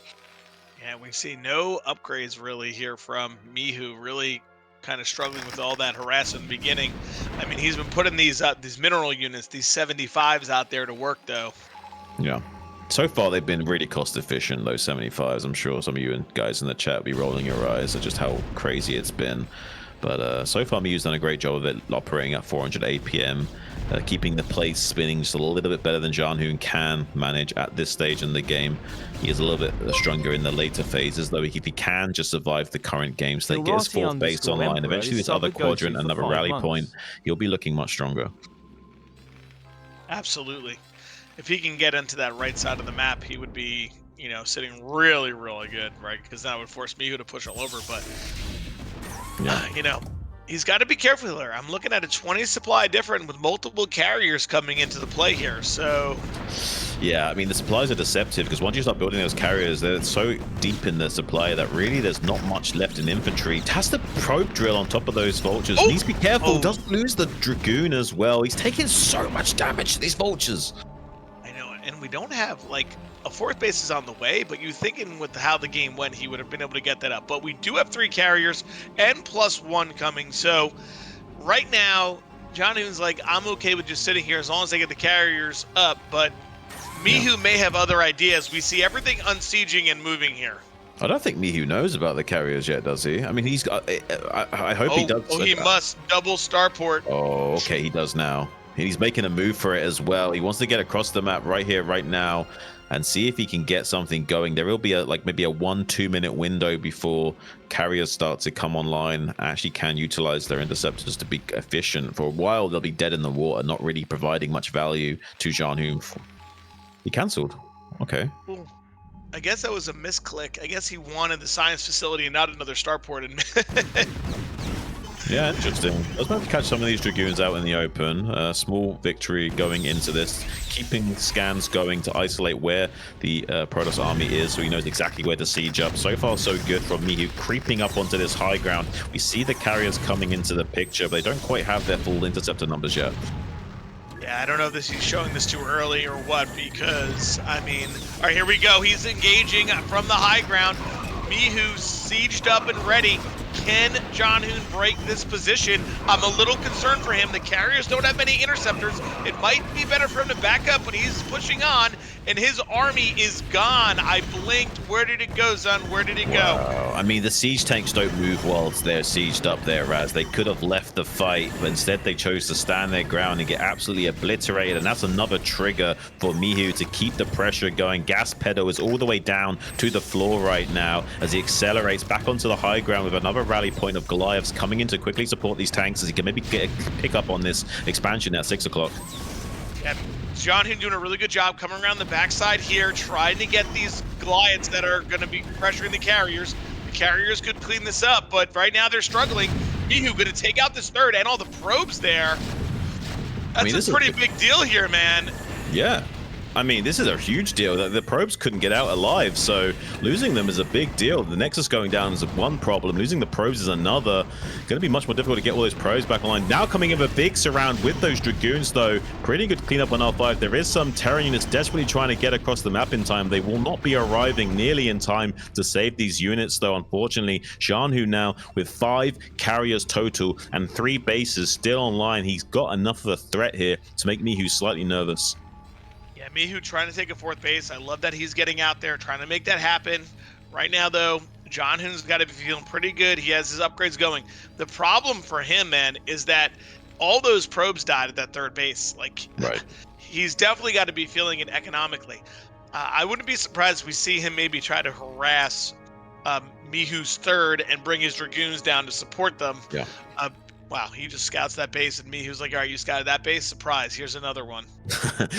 B: Yeah, we see no upgrades really here from Mihu, really kind of struggling with all that harassment in the beginning. I mean, he's been putting these mineral units, these 75s out there to work though.
C: Yeah. So far, they've been really cost efficient, those 75s. I'm sure some of you guys in the chat will be rolling your eyes at just how crazy it's been. But so far, Mihu's done a great job of it, operating at 400 APM, keeping the plates spinning just a little bit better than Zhanhun can manage at this stage in the game. He is a little bit stronger in the later phases, though if he can just survive the current game, so get his fourth base online, eventually this other quadrant, another rally point, he'll be looking much stronger.
B: Absolutely. If he can get into that right side of the map, he would be, sitting really, really good, right? Because that would force Mihu to push all over, but
C: yeah.
B: He's got to be careful here. I'm looking at a 20 supply different with multiple carriers coming into the play here. So,
C: yeah, I mean, the supplies are deceptive because once you start building those carriers, they're so deep in the supply that really there's not much left in infantry. Has the probe drill on top of those vultures. Needs to be careful. Doesn't lose the Dragoon as well. He's taking so much damage to these vultures.
B: I know, and we don't have a fourth base is on the way, but you thinking with how the game went, he would have been able to get that up. But we do have 3 carriers and +1 coming. So right now, Zhanhun's like, I'm okay with just sitting here as long as I get the carriers up. But Mihu may have other ideas. We see everything unsieging and moving here.
C: I don't think Mihu knows about the carriers yet, does he? I mean, he's got. I hope he does.
B: Oh, he must double starport.
C: Oh, okay, he does now. He's making a move for it as well. He wants to get across the map right here, right now, and see if he can get something going. There will be maybe a 1-2 minute window before carriers start to come online, actually can utilize their interceptors to be efficient. For a while, they'll be dead in the water, not really providing much value to Zhanhun. He cancelled. Okay.
B: Ooh. I guess that was a misclick. I guess he wanted the science facility and not another starport.
C: Yeah, interesting. I was about to catch some of these Dragoons out in the open. Small victory going into this, keeping scans going to isolate where the Protoss army is, so he knows exactly where to siege up. So far, so good from Mihu, creeping up onto this high ground. We see the carriers coming into the picture, but they don't quite have their full interceptor numbers yet.
B: Yeah, I don't know if he's showing this too early or what, because, I mean, all right, here we go. He's engaging from the high ground. Mihu sieged up and ready. Can Zhanhun break this position? I'm a little concerned for him. The carriers don't have many interceptors. It might be better for him to back up, but he's pushing on, and his army is gone. I blinked. Where did it go, Zhan? Where did it go?
C: Wow. I mean, the siege tanks don't move whilst they're sieged up there, Raz. They could have left the fight, but instead they chose to stand their ground and get absolutely obliterated, and that's another trigger for Mihu to keep the pressure going. Gas pedal is all the way down to the floor right now as he accelerates back onto the high ground with another rally point of Goliaths coming in to quickly support these tanks as he can maybe pick up on this expansion at 6 o'clock.
B: Yeah, Zhanhun doing a really good job coming around the backside here, trying to get these Goliaths that are going to be pressuring the carriers. The carriers could clean this up, but right now they're struggling. Mihu going to take out this third and all the probes there. That's a pretty big deal here, man.
C: Yeah. I mean, this is a huge deal. The probes couldn't get out alive, so losing them is a big deal. The Nexus going down is one problem. Losing the probes is another. Going to be much more difficult to get all those probes back online. Now coming in with a big surround with those Dragoons, though. Pretty good cleanup on R5. There is some Terran units desperately trying to get across the map in time. They will not be arriving nearly in time to save these units, though, unfortunately. Zhanhun now with 5 carriers total and 3 bases still online. He's got enough of a threat here to make Mihu slightly nervous.
B: Yeah, Mihu trying to take a 4th base. I love that he's getting out there, trying to make that happen. Right now, though, Zhanhun's got to be feeling pretty good. He has his upgrades going. The problem for him, man, is that all those probes died at that 3rd base.
C: Right.
B: he's definitely got to be feeling it economically. I wouldn't be surprised if we see him maybe try to harass Mihu's third and bring his Dragoons down to support them.
C: Yeah.
B: Wow, he just scouts that base, and Mihu's like, all right, you scouted that base? Surprise, here's another one.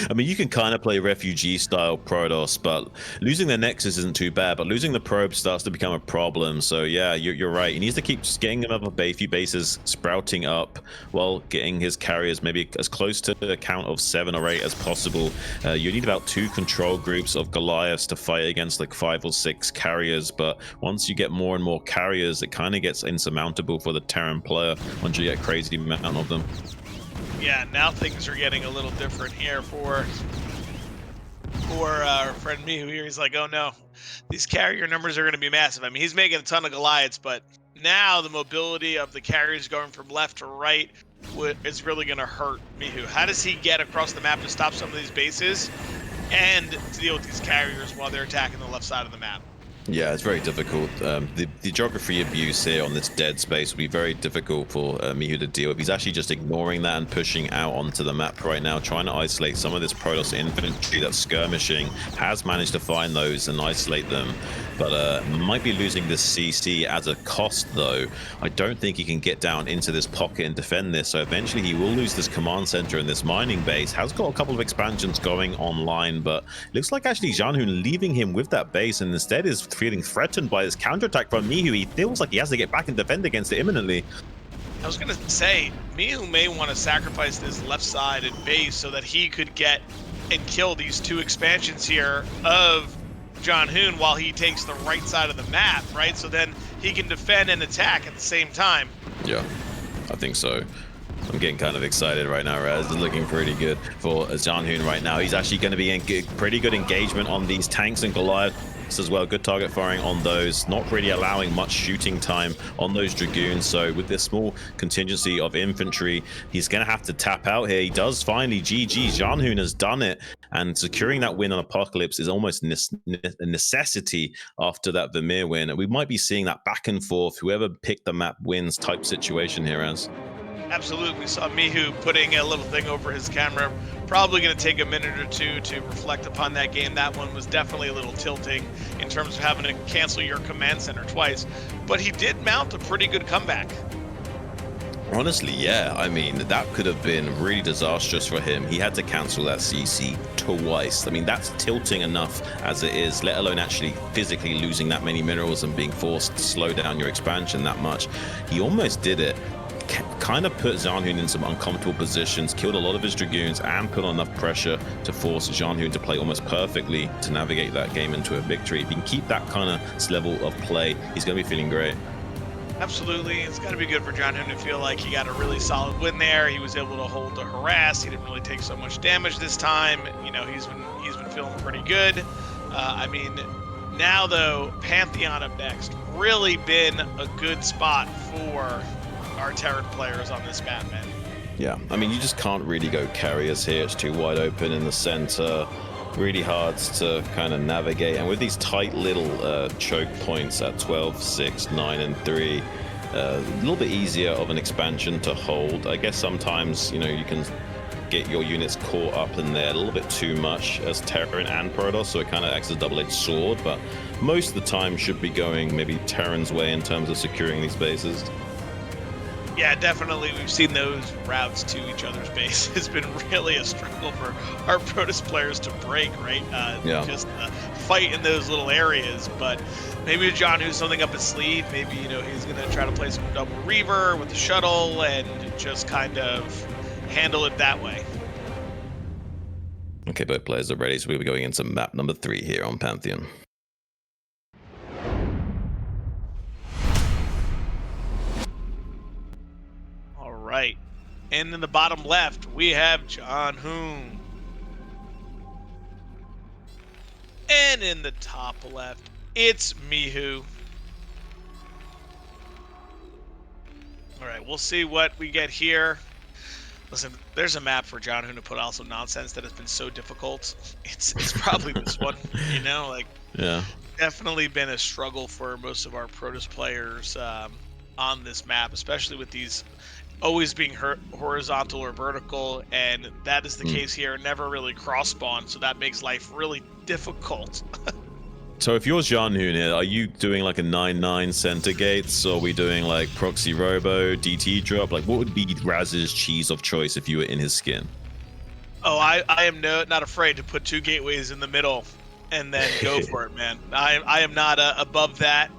C: I mean, you can kind of play refugee-style Protoss, but losing the Nexus isn't too bad, but losing the Probe starts to become a problem. So yeah, you're right. He needs to keep just getting another few bases sprouting up while getting his carriers maybe as close to a count of 7 or 8 as possible. You need about 2 control groups of Goliaths to fight against like 5 or 6 carriers, but once you get more and more carriers, it kind of gets insurmountable for the Terran player once you get a crazy amount of them.
B: Yeah, now things are getting a little different here for our friend Mihu here. He's like, oh no, these carrier numbers are going to be massive. I mean, he's making a ton of Goliaths, but now the mobility of the carriers going from left to right is really going to hurt Mihu. How does he get across the map to stop some of these bases and to deal with these carriers while they're attacking the left side of the map?
C: Yeah, it's very difficult. The geography abuse here on this dead space will be very difficult for Mihu to deal with. He's actually just ignoring that and pushing out onto the map right now, trying to isolate some of this Protoss infantry that's skirmishing. Has managed to find those and isolate them, but might be losing this CC as a cost, though. I don't think he can get down into this pocket and defend this, so eventually he will lose this command center and this mining base. Has got a couple of expansions going online, but looks like actually Zhanhun leaving him with that base and instead is feeling threatened by this counterattack from Mihu. He feels like he has to get back and defend against it imminently.
B: I was going to say, Mihu may want to sacrifice this left side and base so that he could get and kill these 2 expansions here of Zhanhun while he takes the right side of the map, right? So then he can defend and attack at the same time.
C: Yeah, I think so. I'm getting kind of excited right now, Raz. It's looking pretty good for Zhanhun right now. He's actually going to be in pretty good engagement on these tanks and Goliaths as well. Good target firing on those, not really allowing much shooting time on those Dragoons. So with this small contingency of infantry, he's going to have to tap out here. He does finally GG. Zhanhun has done it, and securing that win on Apocalypse is almost a necessity after that Vermeer win. And we might be seeing that back and forth, whoever picked the map wins type situation here, Raz.
B: Absolutely. We saw Mihu putting a little thing over his camera. Probably going to take a minute or two to reflect upon that game. That one was definitely a little tilting in terms of having to cancel your command center twice. But he did mount a pretty good comeback.
C: Honestly, yeah. I mean, that could have been really disastrous for him. He had to cancel that CC twice. I mean, that's tilting enough as it is, let alone actually physically losing that many minerals and being forced to slow down your expansion that much. He almost did it. Kind of put Zhanhun in some uncomfortable positions, killed a lot of his Dragoons, and put on enough pressure to force Zhanhun to play almost perfectly to navigate that game into a victory. If he can keep that kind of level of play, he's going to be feeling great.
B: Absolutely. It's got to be good for Zhanhun to feel like he got a really solid win there. He was able to hold the harass. He didn't really take so much damage this time. You know, he's been feeling pretty good. I mean, now though, Pantheon up next, really been a good spot for our Terran players on this map, man.
C: Yeah, I mean, you just can't really go carriers here. It's too wide open in the center. Really hard to kind of navigate. And with these tight little choke points at 12, 6, 9, and 3, a little bit easier of an expansion to hold. I guess sometimes, you know, you can get your units caught up in there a little bit too much as Terran and Protoss, so it kind of acts as a double-edged sword. But most of the time should be going maybe Terran's way in terms of securing these bases.
B: Yeah, definitely. We've seen those routes to each other's base. It's been really a struggle for our Protoss players to break, right? Just fight in those little areas. But maybe Zhanhun's something up his sleeve. Maybe, you know, he's going to try to play some double Reaver with the shuttle and just kind of handle it that way.
C: Okay, both players are ready, so we'll be going into map number 3 here on Pantheon.
B: Right. And in the bottom left, we have Zhanhun. And in the top left, it's Mihu. All right, we'll see what we get here. Listen, there's a map for Zhanhun to put also nonsense that has been so difficult. It's probably this one, you know, like,
C: yeah,
B: definitely been a struggle for most of our Protoss players on this map, especially with these always being horizontal or vertical, and that is the case here. Never really cross spawn, so that makes life really difficult.
C: So if you're Zhanhun here, are you doing like a 9-9 center gates, or are we doing like proxy robo, DT drop? Like, what would be Raz's cheese of choice if you were in his skin?
B: Oh, I am not afraid to put 2 gateways in the middle and then go for it, man. I am not above that.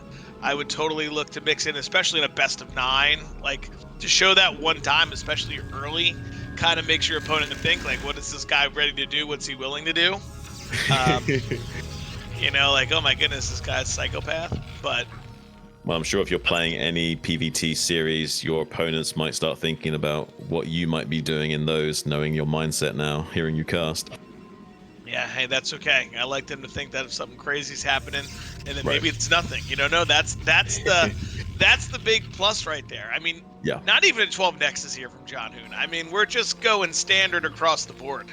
B: I would totally look to mix in, especially in a best of 9. Like, to show that one time, especially early, kind of makes your opponent think, like, what is this guy ready to do? What's he willing to do? You know, like, oh my goodness, this guy's a psychopath. But
C: well, I'm sure if you're playing any PvT series, your opponents might start thinking about what you might be doing in those, knowing your mindset now, hearing you cast.
B: yeah, hey, that's okay. I like them to think that if something crazy's happening, and then maybe it's nothing. You don't know. That's the big plus right there. I mean,
C: yeah,
B: not even a 12 Nexus here from Zhanhun. I mean, we're just going standard across the board.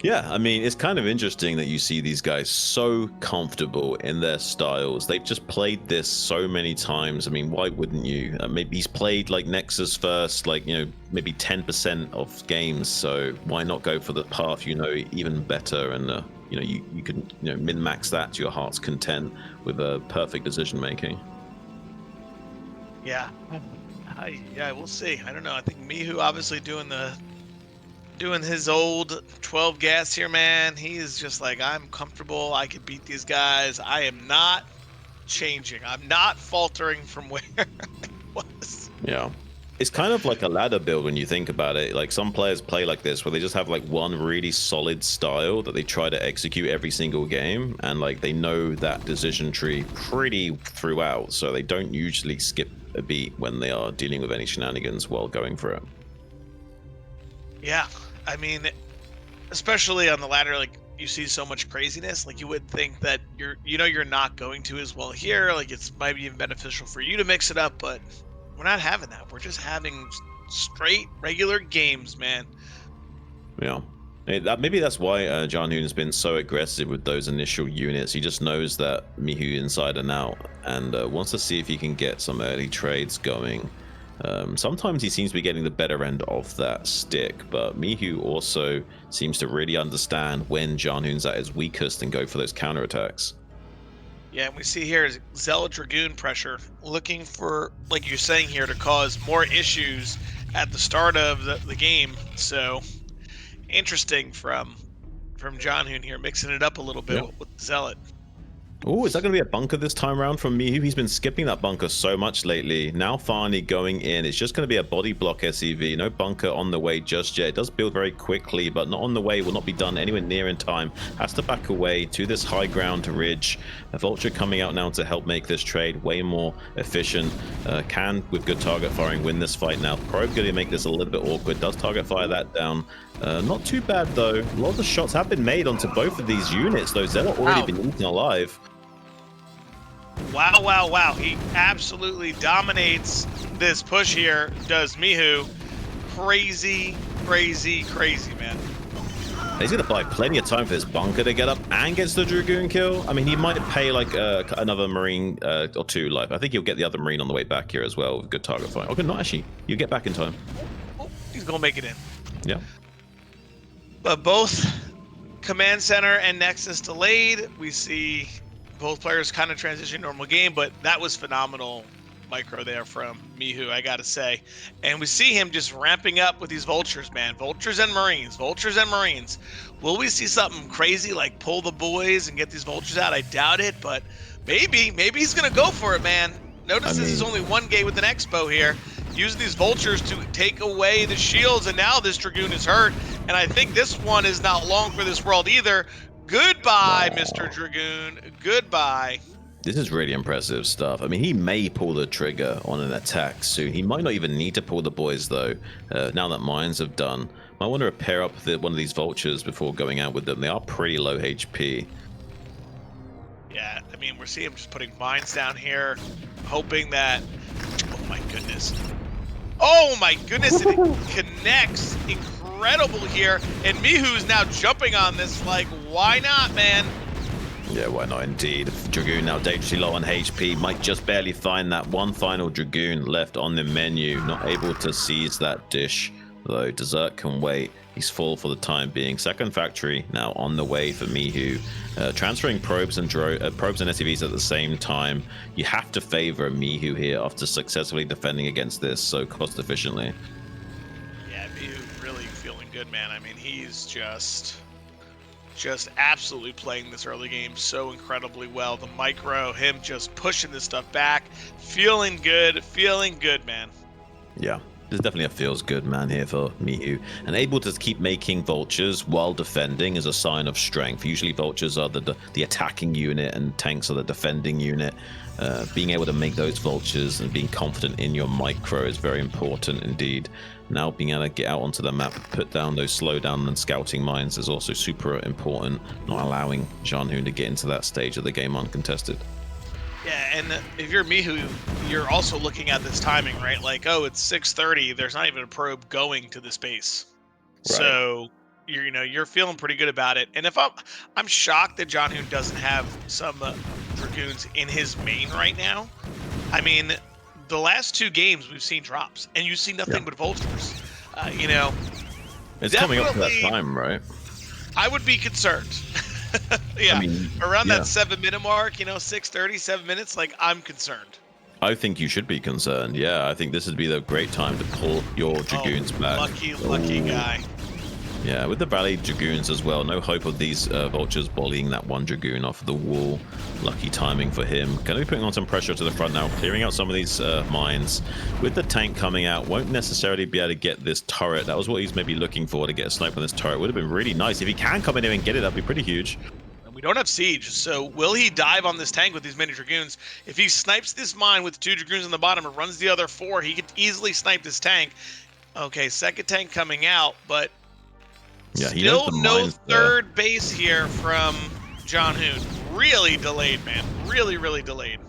C: Yeah, I mean, it's kind of interesting that you see these guys so comfortable in their styles. They've just played this so many times. I mean, why wouldn't you? Maybe he's played like Nexus first, like, you know, maybe 10% of games. So why not go for the path, you know, even better? And, you know, you can, you know, min-max that to your heart's content with a perfect decision making.
B: Yeah. Yeah, we'll see. I don't know. I think Mihu obviously doing his old 12 gas here, man. He is just like, I'm comfortable. I can beat these guys. I am not changing. I'm not faltering from where I was.
C: Yeah. It's kind of like a ladder build when you think about it. Like, some players play like this, where they just have like one really solid style that they try to execute every single game, and like they know that decision tree pretty throughout, so they don't usually skip a beat when they are dealing with any shenanigans while going for it.
B: Yeah, I mean, especially on the ladder, like, you see so much craziness. Like, you would think that you're not going to as well here. Like, it's might be even beneficial for you to mix it up, but we're not having that. We're just having straight regular games, man.
C: Yeah. Maybe that's why Zhanhun has been so aggressive with those initial units. He just knows that Mihu inside and out, and wants to see if he can get some early trades going. Sometimes he seems to be getting the better end of that stick, but Mihu also seems to really understand when Zhanhun's at his weakest and go for those counterattacks.
B: Yeah, and we see here is Zealot Dragoon pressure, looking for, like you're saying here, to cause more issues at the start of the game. So interesting from Zhanhun here, mixing it up a little bit with Zealot.
C: Oh, is that going to be a bunker this time around from Mihu? He's been skipping that bunker so much lately. Now finally going in. It's just going to be a body block SEV. No bunker on the way just yet. It does build very quickly, but not on the way. Will not be done anywhere near in time. Has to back away to this high ground ridge. A Vulture coming out now to help make this trade way more efficient. Can, with good target firing, win this fight now. Probe going to make this a little bit awkward. Does target fire that down. Not too bad, though. A lot of the shots have been made onto both of these units, though. Zealot already been eaten alive.
B: Wow, wow, wow. He absolutely dominates this push here, does Mihu. Crazy, crazy, crazy, man.
C: He's going to buy plenty of time for this bunker to get up and gets the Dragoon kill. I mean, he might pay like another Marine or 2 life. I think he'll get the other Marine on the way back here as well with good target fire. Okay, not actually. You get back in time.
B: Oh, he's going to make it in.
C: Yeah.
B: But both Command Center and Nexus delayed. We see both players kind of transition normal game, but that was phenomenal micro there from Mihu, I gotta say. And we see him just ramping up with these Vultures, man. Vultures and Marines, Vultures and Marines. Will we see something crazy like pull the boys and get these Vultures out? I doubt it, but maybe he's gonna go for it, man. Notice this is only one gate with an Expo here. Using these Vultures to take away the shields, and now this Dragoon is hurt. And I think this one is not long for this world either. Goodbye, Mr. Dragoon. Goodbye.
C: This is really impressive stuff. I mean, he may pull the trigger on an attack soon. He might not even need to pull the boys, though, now that mines have done. I want to pair up one of these Vultures before going out with them. They are pretty low HP.
B: Yeah, I mean, we're seeing him just putting mines down here, hoping that... Oh, my goodness. Oh, my goodness. It connects. Incredible here. And Mihu's now jumping on this like, why not, man?
C: Yeah, why not indeed. Dragoon now dangerously low on HP, might just barely find that one final Dragoon left on the menu, not able to seize that dish, though Dessert can wait. He's full for the time being. Second factory now on the way for Mihu. Transferring probes and SCVs at the same time. You have to favor Mihu here after successfully defending against this so cost efficiently.
B: Yeah, Mihu really feeling good, man. I mean, he's just absolutely playing this early game so incredibly well. The micro, him just pushing this stuff back, feeling good, man. Yeah.
C: There's definitely a feels good man here for Mihu, and able to keep making vultures while defending is a sign of strength. Usually vultures are the attacking unit and tanks are the defending unit. Being able to make those vultures and being confident in your micro is very important indeed. Now being able to get out onto the map, put down those slow down and scouting mines is also super important, not allowing Zhanhun to get into that stage of the game uncontested.
B: Yeah, and if you're Mihu, you're also looking at this timing, right? Like, oh, it's 6:30. There's not even a probe going to this base, right. So you're feeling pretty good about it. And if I'm shocked that Zhanhun doesn't have some Dragoons in his main right now. I mean, the last 2 games we've seen drops, and you see nothing but vultures.
C: It's coming up to that time, right?
B: I would be concerned. Yeah, I mean, around that 7-minute mark, 6:30, 7 minutes, like, I'm concerned.
C: I think you should be concerned. Yeah, I think this would be the great time to pull your Dragoons back.
B: Lucky guy.
C: Yeah, with the Valley Dragoons as well. No hope of these vultures bullying that one Dragoon off the wall. Lucky timing for him. Going to be putting on some pressure to the front now, clearing out some of these mines. With the tank coming out, won't necessarily be able to get this turret. That was what he's maybe looking for, to get a snipe on this turret. Would have been really nice. If he can come in here and get it, that'd be pretty huge.
B: We don't have siege, so will he dive on this tank with these many Dragoons? If he snipes this mine with 2 Dragoons on the bottom and runs the other 4, he could easily snipe this tank. Okay, second tank coming out, but
C: yeah,
B: still no third base here from Zhanhun. Really delayed, man. Really delayed.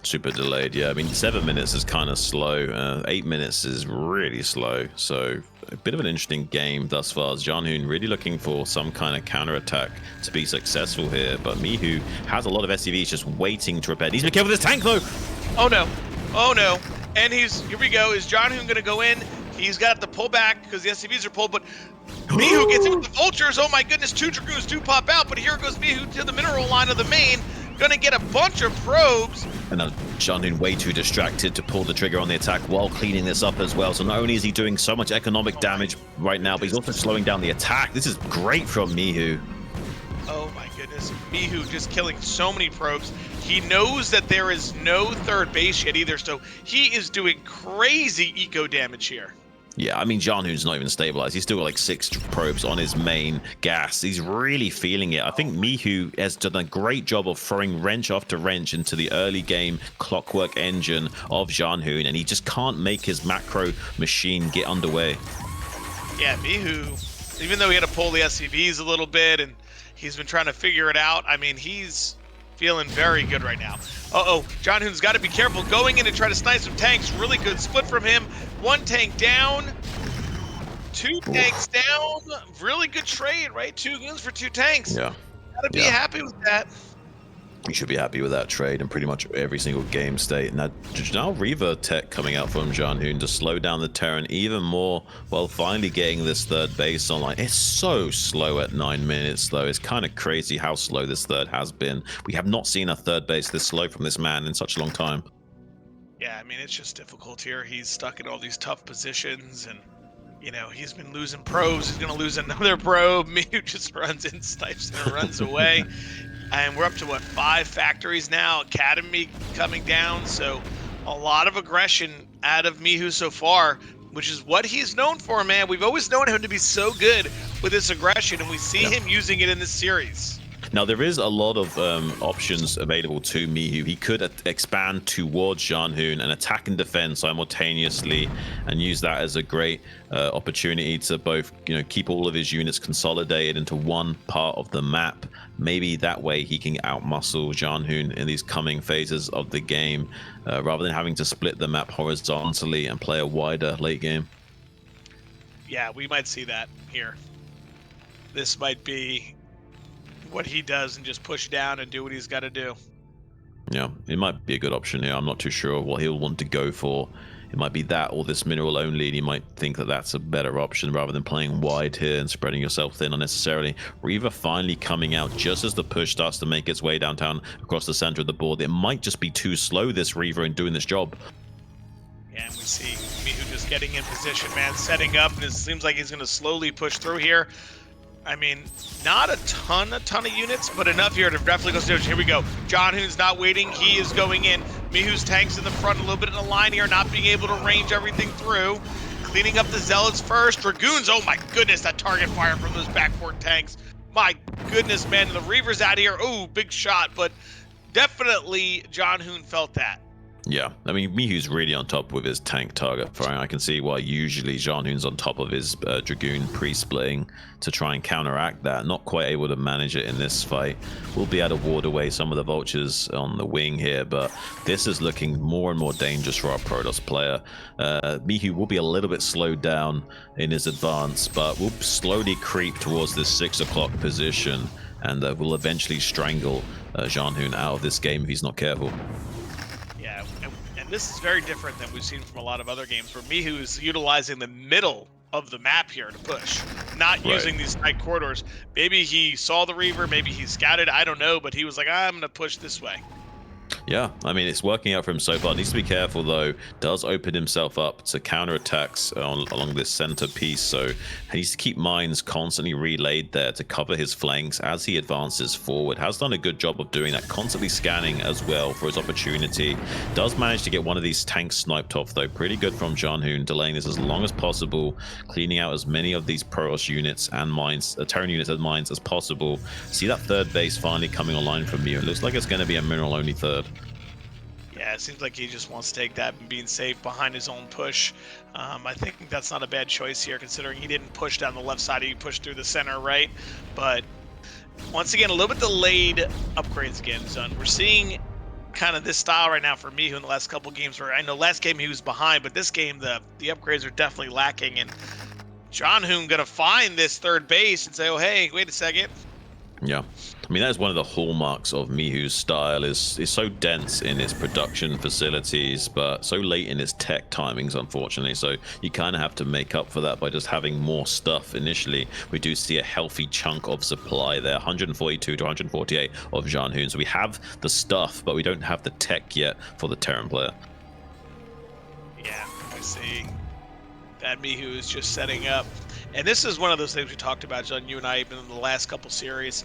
C: Super delayed, yeah. I mean, 7 minutes is kind of slow. 8 minutes is really slow. So a bit of an interesting game thus far. Zhanhun really looking for some kind of counterattack to be successful here. But Mihu has a lot of SCVs just waiting to repair. He's been careful with this tank, though.
B: Oh, no. And here we go. Is Zhanhun going to go in? He's got to pull back because the SCVs are pulled, but Mihu gets in with the vultures. Oh my goodness, 2 Dragoons do pop out, but here goes Mihu to the mineral line of the main. Gonna get a bunch of probes.
C: And now Zhanhun way too distracted to pull the trigger on the attack while cleaning this up as well. So not only is he doing so much economic damage right now, but he's also slowing down the attack. This is great from Mihu.
B: Oh my goodness, Mihu just killing so many probes. He knows that there is no third base yet either, so he is doing crazy eco damage here.
C: Yeah, I mean, Zhanhun's not even stabilized. He's still got like 6 probes on his main gas. He's really feeling it. I think Mihu has done a great job of throwing wrench after wrench into the early game clockwork engine of Zhanhun, and he just can't make his macro machine get underway.
B: Yeah, Mihu, even though he had to pull the SCVs a little bit, and he's been trying to figure it out, I mean, he's feeling very good right now. Zhanhun's got to be careful going in and try to snipe some tanks. Really good split from him. 1 tank down, 2 tanks down. Really good trade, right? 2 goons for 2 tanks.
C: Yeah.
B: Gotta be happy with that.
C: You should be happy with that trade in pretty much every single game state. Now Reaver tech coming out from Zhanhun to slow down the Terran even more while finally getting this third base online. It's so slow at 9 minutes though. It's kind of crazy how slow this third has been. We have not seen a third base this slow from this man in such a long time.
B: Yeah, I mean, it's just difficult here. He's stuck in all these tough positions, and he's been losing probes. He's gonna lose another probe. Mihu just runs in, snipes, and runs away. And we're up to, what, 5 factories now? Academy coming down, so a lot of aggression out of Mihu so far, which is what he's known for, man. We've always known him to be so good with this aggression, and we see him using it in this series.
C: Now, there is a lot of options available to Mihu. He could expand towards Zhanhun and attack and defend simultaneously and use that as a great opportunity to both, keep all of his units consolidated into one part of the map. Maybe that way he can outmuscle Zhanhun in these coming phases of the game, rather than having to split the map horizontally and play a wider late game.
B: Yeah, we might see that here. This might be what he does and just push down and do what he's got to do.
C: Yeah, it might be a good option here. I'm not too sure what he'll want to go for. It might be that or this mineral only, and you might think that that's a better option rather than playing wide here and spreading yourself thin unnecessarily. Reaver finally coming out just as the push starts to make its way downtown across the center of the board. It might just be too slow, this Reaver, in doing this job.
B: Yeah, and we see Mihu just getting in position, man, setting up, and it seems like he's going to slowly push through here. I mean, not a ton of units, but enough here to definitely go stage. Here we go. Zhanhun's not waiting. He is going in. Mihu's tanks in the front, a little bit in the line here, not being able to range everything through. Cleaning up the Zealots first. Dragoons, oh my goodness, that target fire from those backboard tanks. My goodness, man, the Reaver's out here. Oh, big shot, but definitely Zhanhun felt that.
C: Yeah, I mean, Mihu's really on top with his tank target firing. I can see why usually Zhanhun's on top of his Dragoon pre-splitting to try and counteract that. Not quite able to manage it in this fight. We'll be able to ward away some of the vultures on the wing here, but this is looking more and more dangerous for our Protoss player. Mihu will be a little bit slowed down in his advance, but we'll slowly creep towards this 6 o'clock position, and we'll eventually strangle Zhanhun out of this game if he's not careful.
B: Yeah, and this is very different than we've seen from a lot of other games where Mihu is utilizing the middle of the map here to push, not using these tight corridors. Maybe he saw the Reaver, maybe he scouted, I don't know, but he was like, I'm going to push this way.
C: Yeah, I mean, it's working out for him so far. Needs to be careful, though. Does open himself up to counterattacks along this center piece, so he needs to keep mines constantly relayed there to cover his flanks as he advances forward. Has done a good job of doing that, constantly scanning as well for his opportunity. Does manage to get one of these tanks sniped off, though. Pretty good from Zhanhun, delaying this as long as possible, cleaning out as many of these Protoss units and mines, Terran units and mines as possible. See that third base finally coming online from Mihu. It looks like it's going to be a mineral-only third.
B: Yeah, it seems like he just wants to take that and being safe behind his own push. I think that's not a bad choice here, considering he didn't push down the left side, he pushed through the center, right? But once again, a little bit delayed upgrades again, Zun. We're seeing kind of this style right now for Mihu in the last couple games, where I know last game he was behind, but this game the upgrades are definitely lacking, and Zhanhun gonna find this third base and say, oh hey, wait a second.
C: Yeah, I mean, that is one of the hallmarks of Mihu's style, is so dense in its production facilities, but so late in its tech timings, unfortunately. So you kind of have to make up for that by just having more stuff initially. We do see a healthy chunk of supply there, 142 to 148 of Zhanhun. So we have the stuff, but we don't have the tech yet for the Terran player.
B: Yeah, I see that Mihu is just setting up. And this is one of those things we talked about, John, you and I, even in the last couple series.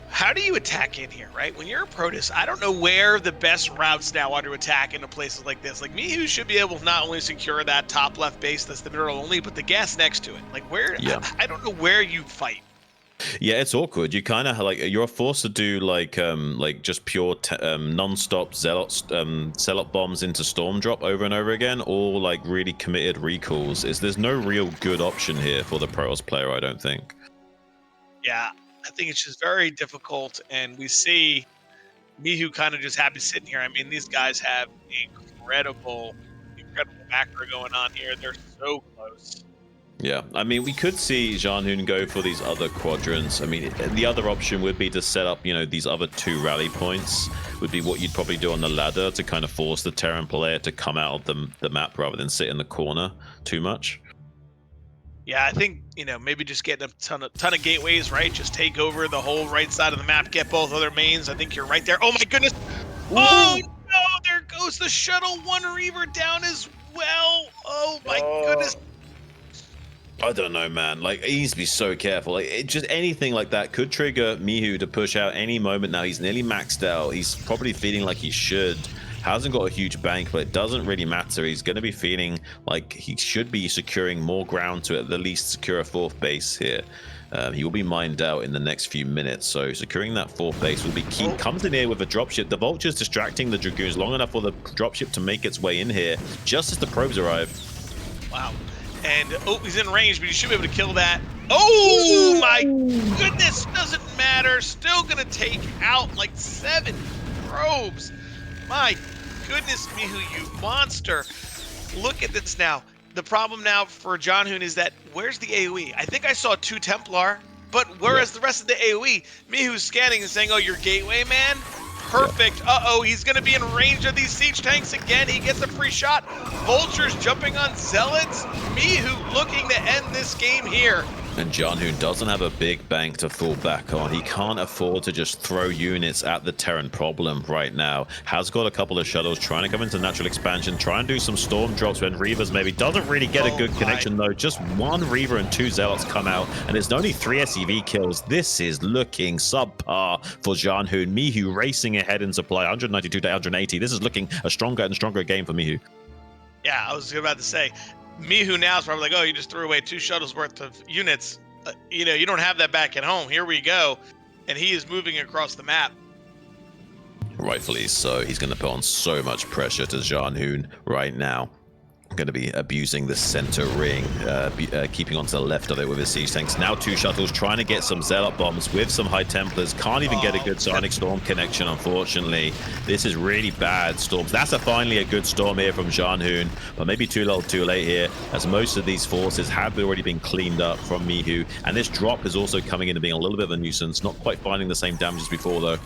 B: How do you attack in here, right? When you're a Protoss, I don't know where the best routes now are to attack into places like this. Like, Mihu should be able to not only secure that top left base that's the mineral only, but the gas next to it. Like, where? Yeah. I don't know where you fight.
C: Yeah, it's awkward. You kind of like, you're forced to do like just pure non-stop zealot bombs into storm drop over and over again, or like really committed recalls. There's no real good option here for the Protoss player, I don't think.
B: Yeah, I think it's just very difficult, and we see Mihu kind of just happy sitting here. I mean, these guys have incredible macro going on here. They're so close.
C: Yeah, I mean, we could see Zhanhun go for these other quadrants. I mean, the other option would be to set up, you know, these other 2 rally points would be what you'd probably do on the ladder to kind of force the Terran player to come out of the map rather than sit in the corner too much.
B: Yeah, I think, you know, maybe just getting a ton of gateways, right? Just take over the whole right side of the map, get both other mains. I think you're right there. Oh my goodness! Ooh. Oh no, there goes the shuttle, 1 Reaver down as well. Oh my goodness.
C: I don't know, man. Like, he needs to be so careful. Like, just anything like that could trigger Mihu to push out any moment now. He's nearly maxed out. He's probably feeling like he should. Hasn't got a huge bank, but it doesn't really matter. He's going to be feeling like he should be securing more ground to at the least secure a 4th base here. He will be mined out in the next few minutes, so securing that 4th base will be key. Comes in here with a dropship. The Vulture's distracting the Dragoons long enough for the dropship to make its way in here, just as the probes arrive.
B: Wow. And, oh, he's in range, but he should be able to kill that. Oh, my goodness, doesn't matter. Still going to take out like 7 probes. My goodness, Mihu, you monster. Look at this now. The problem now for Zhanhun is that, where's the AoE? I think I saw 2 Templar But whereas the rest of the AoE, Mihu's scanning and saying, oh, your gateway, man? Perfect. Uh-oh, he's going to be in range of these siege tanks again. He gets a free shot. Vultures jumping on Zealots. Mihu looking to end this game here.
C: And Zhanhun doesn't have a big bank to fall back on. He can't afford to just throw units at the Terran problem right now. Has got a couple of shuttles trying to come into natural expansion, try and do some storm drops when Reavers maybe doesn't really get a good connection though. Just one Reaver and 2 Zealots come out, and it's only 3 SCV kills. This is looking subpar for Zhanhun. Mihu racing ahead in supply, 192 to 180. This is looking a stronger and stronger game for Mihu.
B: Yeah, I was about to say, Mihu now is probably like, oh, you just threw away 2 shuttles worth of units. You know, you don't have that back at home. Here we go. And he is moving across the map.
C: Rightfully so. He's going to put on so much pressure to Zhanhun right now. Going to be abusing the center ring, keeping onto the left of it with his siege tanks. Now 2 shuttles trying to get some Zealot bombs with some High Templars. Can't even get a good Sonic Storm connection, unfortunately. This is really bad storms. That's finally a good storm here from Zhanhun, but maybe too little too late here, as most of these forces have already been cleaned up from Mihu. And this drop is also coming in and being a little bit of a nuisance. Not quite finding the same damage as before, though.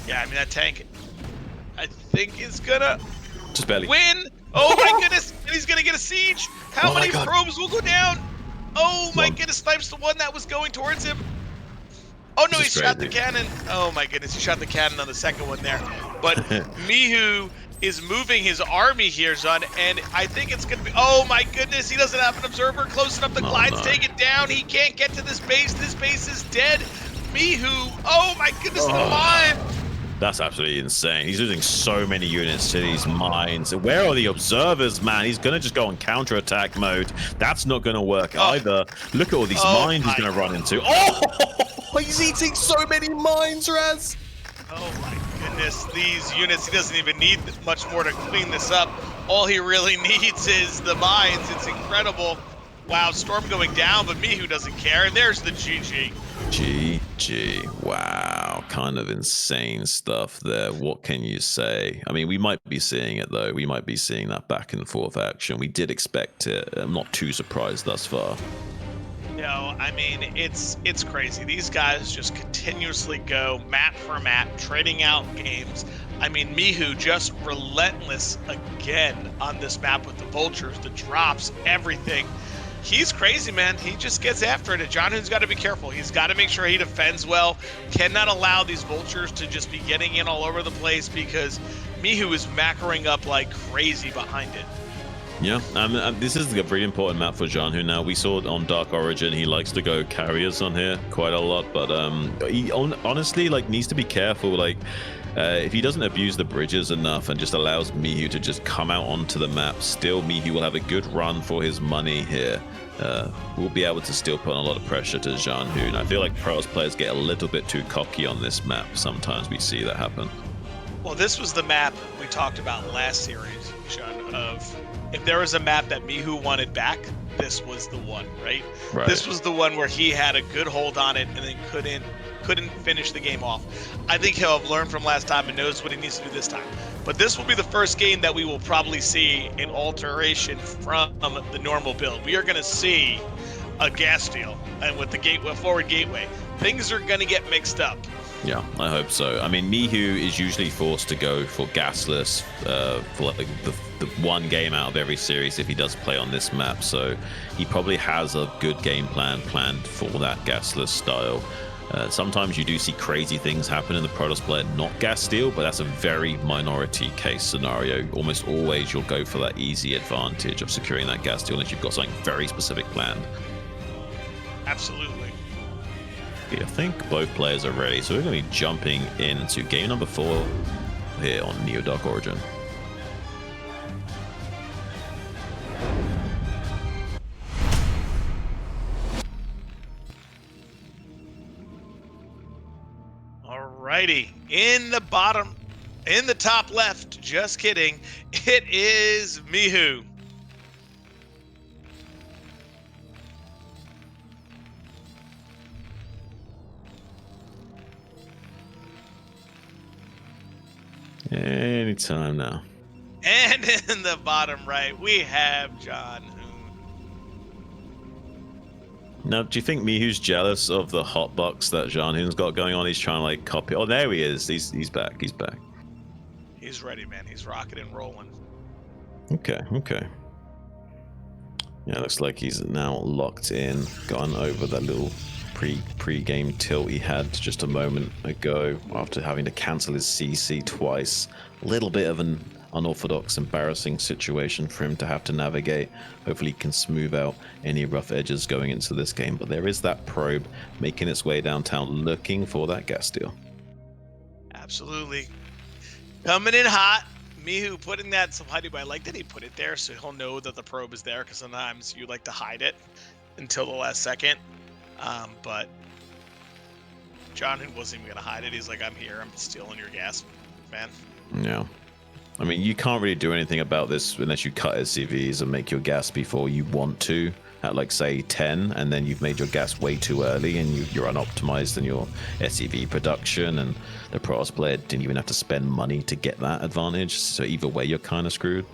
B: Yeah, I mean, that tank, I think, is gonna
C: just barely
B: win. Oh my goodness, and he's gonna get a siege. How many probes will go down? Oh my goodness, snipes the one that was going towards him. Oh no, he shot the cannon. Oh my goodness, he shot the cannon on the second one there. But Mihu is moving his army here, Zhan, and I think it's gonna be, oh my goodness, he doesn't have an observer close enough. The glides take it down. He can't get to this base. This base is dead. Mihu, oh my goodness, the mine.
C: That's absolutely insane. He's losing so many units to these mines. Where are the observers, man? He's going to just go on counterattack mode. That's not going to work either. Look at all these mines he's going to run into. Oh, he's eating so many mines, Raz.
B: Oh my goodness, these units, he doesn't even need much more to clean this up. All he really needs is the mines. It's incredible. Wow, Storm going down, but Mihu doesn't care. And there's the GG.
C: GG. Wow. Kind of insane stuff there. What can you say? I mean, we might be seeing it, though. We might be seeing that back and forth action. We did expect it. I'm not too surprised thus far.
B: No, I mean, it's crazy. These guys just continuously go map for map, trading out games. I mean, Mihu just relentless again on this map with the vultures, the drops, everything. He's crazy, man. He just gets after it. And Zhanhun's got to be careful. He's got to make sure he defends well. Cannot allow these vultures to just be getting in all over the place, because Mihu is macroing up like crazy behind it.
C: Yeah, this is a pretty important map for Zhanhun now. We saw it on Dark Origin. He likes to go carriers on here quite a lot, but he honestly needs to be careful. If he doesn't abuse the bridges enough and just allows Mihu to just come out onto the map, still Mihu will have a good run for his money here. We'll be able to still put on a lot of pressure to Zhanhun. I feel like Protoss players get a little bit too cocky on this map. Sometimes we see that happen.
B: Well, this was the map we talked about last series, Sean, of if there was a map that Mihu wanted back, this was the one, right? This was the one where he had a good hold on it and then couldn't finish the game off. I think he'll have learned from last time and knows what he needs to do this time. But this will be the first game that we will probably see an alteration from the normal build. We are going to see a gas steal, and with the gateway, forward gateway, things are going to get mixed up.
C: Yeah, I hope so. I mean, Mihu is usually forced to go for gasless for the one game out of every series if he does play on this map. So he probably has a good game plan planned for that gasless style. Sometimes you do see crazy things happen in the Protoss player not gas steal, but that's a very minority case scenario. Almost always you'll go for that easy advantage of securing that gas steal unless you've got something very specific planned.
B: Absolutely.
C: I think both players are ready, so we're going to be jumping into game number 4 here on Neo Dark Origin.
B: Alrighty, in the top left, just kidding, it is Mihu.
C: Anytime now.
B: And in the bottom right, we have Zhanhun.
C: Now, do you think Mihu's jealous of the hotbox that Zhanhun's got going on? He's trying to like copy. Oh, there he is. He's back. He's back.
B: He's ready, man. He's rocking and rolling.
C: Okay. Okay. Yeah, looks like he's now locked in. Gone over that little pre-game tilt he had just a moment ago after having to cancel his CC twice. A little bit of an unorthodox, embarrassing situation for him to have to navigate. Hopefully he can smooth out any rough edges going into this game. But there is that probe making its way downtown looking for that gas deal.
B: Absolutely. Coming in hot. Mihu putting that some hiding, but I like that he put it there so he'll know that the probe is there, because sometimes you like to hide it until the last second. But Zhanhun wasn't even going to hide it. He's like, I'm here. I'm stealing your gas, man.
C: Yeah. I mean, you can't really do anything about this unless you cut SCVs and make your gas before you want to at, like, say 10, and then you've made your gas way too early and you're unoptimized in your SCV production, and the Protoss player didn't even have to spend money to get that advantage. So either way, you're kind of screwed.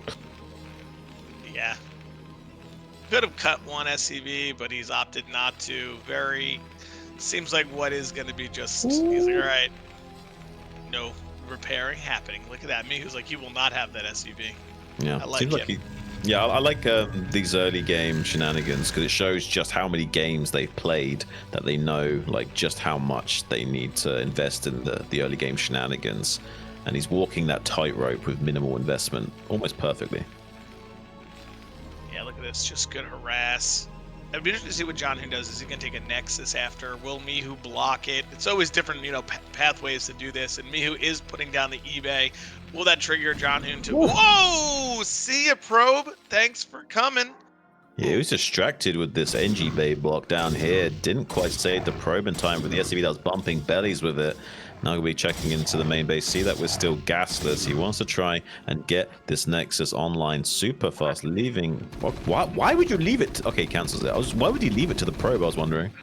B: Yeah. Could have cut one SCV, but he's opted not to. Seems like what is going to be just, he's like, all right, no repairing happening. Look at that. Mihu's like, you will not have that SCV.
C: Yeah,
B: I like it.
C: Yeah, I like these early game shenanigans because it shows just how many games they've played, that they know like just how much they need to invest in the early game shenanigans, and he's walking that tightrope with minimal investment almost perfectly.
B: Yeah, look at this, just good harass. It'd be interesting to see what Zhanhun does. Is he going to take a Nexus after? Will Mihu block it? It's always different, pathways to do this, and Mihu is putting down the eBay. Will that trigger Zhanhun to... Whoa! See ya, probe. Thanks for coming.
C: Yeah, he was distracted with this NG Bay block down here. Didn't quite save the probe in time for the SCV that was bumping bellies with it. Now we'll be checking into the main base. See that we're still gasless. He wants to try and get this Nexus online super fast. Leaving... Why would you leave it? Okay, cancels it. Why would he leave it to the probe? I was wondering.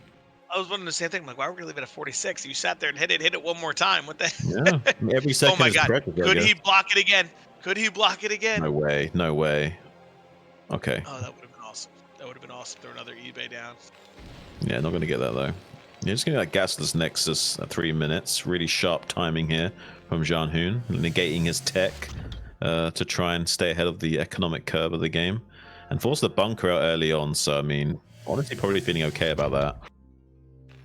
B: I was wondering the same thing. I'm like, why were we going to leave it at 46? You sat there and hit it one more time. What the...
C: Yeah, every second.
B: Oh my God.
C: Precious,
B: Could he block it again? Could he block it again?
C: No way. No way. Okay.
B: Oh, that would have been awesome. That would have been awesome. Throw another eBay down.
C: Yeah, not going to get that, though. You're just going to get that gasless Nexus at 3 minutes. Really sharp timing here from Zhanhun, negating his tech to try and stay ahead of the economic curve of the game. And force the bunker out early on, so, I mean, honestly, probably feeling okay about that.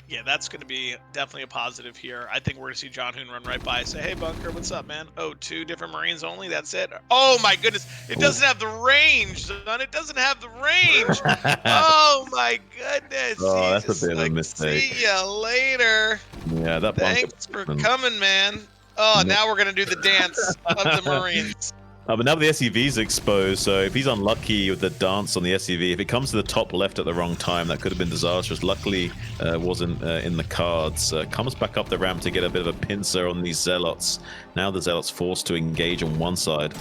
B: Yeah, that's going to be definitely a positive here. I think we're going to see Zhanhun run right by and say, hey, bunker, what's up, man? Oh, 2 different Marines only? That's it? Oh, my goodness. It doesn't have the range, son. It doesn't have the range. Oh, my goodness.
C: Oh, that's a bit of a mistake.
B: See ya later.
C: Yeah, that bunker.
B: Thanks for coming, man. Oh, now we're going to do the dance of the Marines.
C: But now the SCV's exposed, so if he's unlucky with the dance on the SCV, if it comes to the top left at the wrong time, that could have been disastrous. Luckily, wasn't in the cards. Comes back up the ramp to get a bit of a pincer on these Zealots. Now the Zealots forced to engage on one side.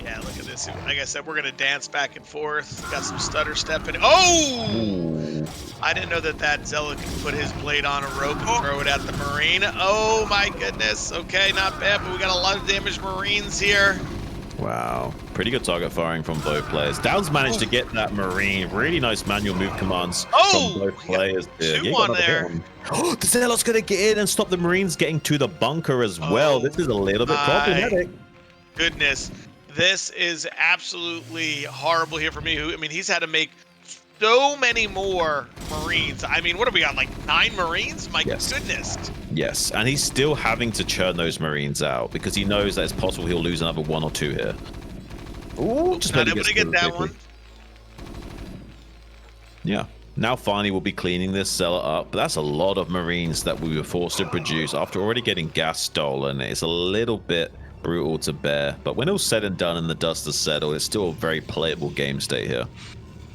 B: Yeah, look at this. Like I said, we're going to dance back and forth. Got some stutter stepping. Oh! Ooh. I didn't know that Zealot could put his blade on a rope and throw it at the Marine. Oh my goodness. Okay, not bad, but we got a lot of damaged Marines here.
C: Wow. Pretty good target firing from both players. Downs managed to get that Marine. Really nice manual move commands from both players.
B: Two on there.
C: Oh, the Zealot's going to get in and stop the Marines getting to the bunker as well. This is a little bit problematic.
B: Goodness. This is absolutely horrible here for Mihu. I mean, he's had to make so many more Marines. I mean, what have we got, like 9 Marines? My goodness.
C: Yes, and he's still having to churn those Marines out because he knows that it's possible he'll lose another 1 or 2 here. Ooh, just
B: not able to get that one.
C: Yeah. Now finally we'll be cleaning this Zealot up. But that's a lot of Marines that we were forced to produce after already getting gas stolen. It's a little bit brutal to bear, but when all's said and done and the dust has settled, it's still a very playable game state here.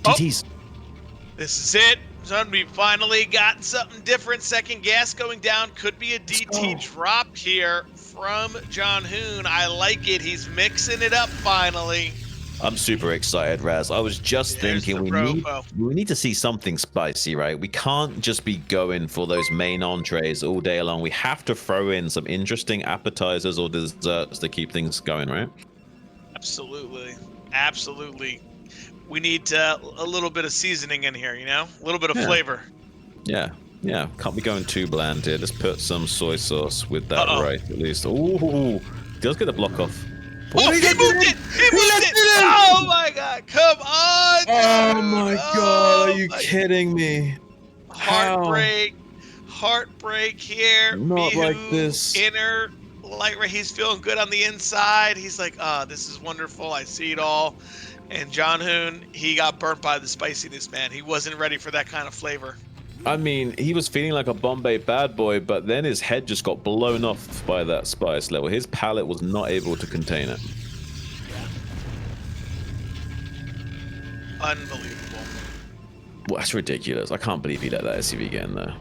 C: DTs.
B: This is it. Son, we finally got something different. Second gas going down. Could be a DT drop here from Zhanhun. I like it. He's mixing it up finally.
C: I'm super excited, Raz. I was just thinking we need to see something spicy, right? We can't just be going for those main entrees all day long. We have to throw in some interesting appetizers or desserts to keep things going, right?
B: Absolutely. Absolutely. We need a little bit of seasoning in here, you know? A little bit of flavor.
C: Yeah, yeah. Can't be going too bland here. Let's put some soy sauce with that right, at least. Ooh, does get the block off.
B: Oh, he moved it! He moved it! Oh my god, come on, dude!
C: Oh my god, are you kidding me?
B: Heartbreak. Heartbreak here.
C: Not
B: Mihu,
C: like this.
B: Inner light, right? He's feeling good on the inside. He's like, this is wonderful. I see it all. And Zhanhun, he got burnt by the spiciness, man. He wasn't ready for that kind of flavor.
C: I mean, he was feeling like a Bombay bad boy, but then his head just got blown off by that spice level. His palate was not able to contain it.
B: Unbelievable.
C: Well, that's ridiculous. I can't believe he let that SCV get in there.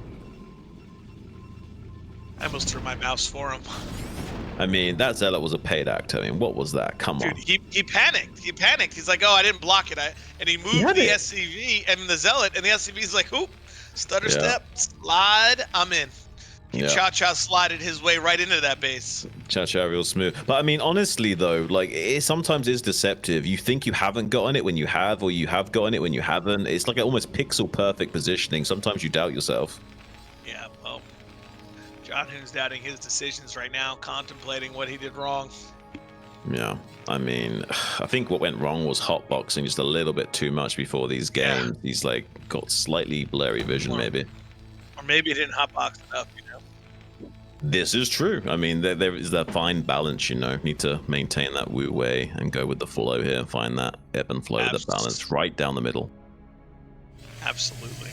B: I almost threw my mouse for him.
C: I mean, that Zealot was a paid act. I mean, what was that? Come on.
B: Dude, he panicked. He panicked. He's like, oh, I didn't block it. And he moved the SCV and the Zealot, and the SCV's like, oop, stutter step, slide, I'm in. Cha-Cha slided his way right into that base.
C: Cha-Cha real smooth. But I mean, honestly though, like, it sometimes is deceptive. You think you haven't gotten it when you have, or you have gotten it when you haven't. It's like almost pixel perfect positioning. Sometimes you doubt yourself.
B: Yeah, well, Zhanhun's doubting his decisions right now, contemplating what he did wrong.
C: Yeah, I mean, I think what went wrong was hotboxing just a little bit too much before these games. He's like got slightly blurry vision, maybe.
B: Or maybe he didn't hotbox enough, you know?
C: This is true. I mean, there is that fine balance, you know. Need to maintain that Wu Wei and go with the flow here and find that ebb and flow, the balance right down the middle.
B: Absolutely.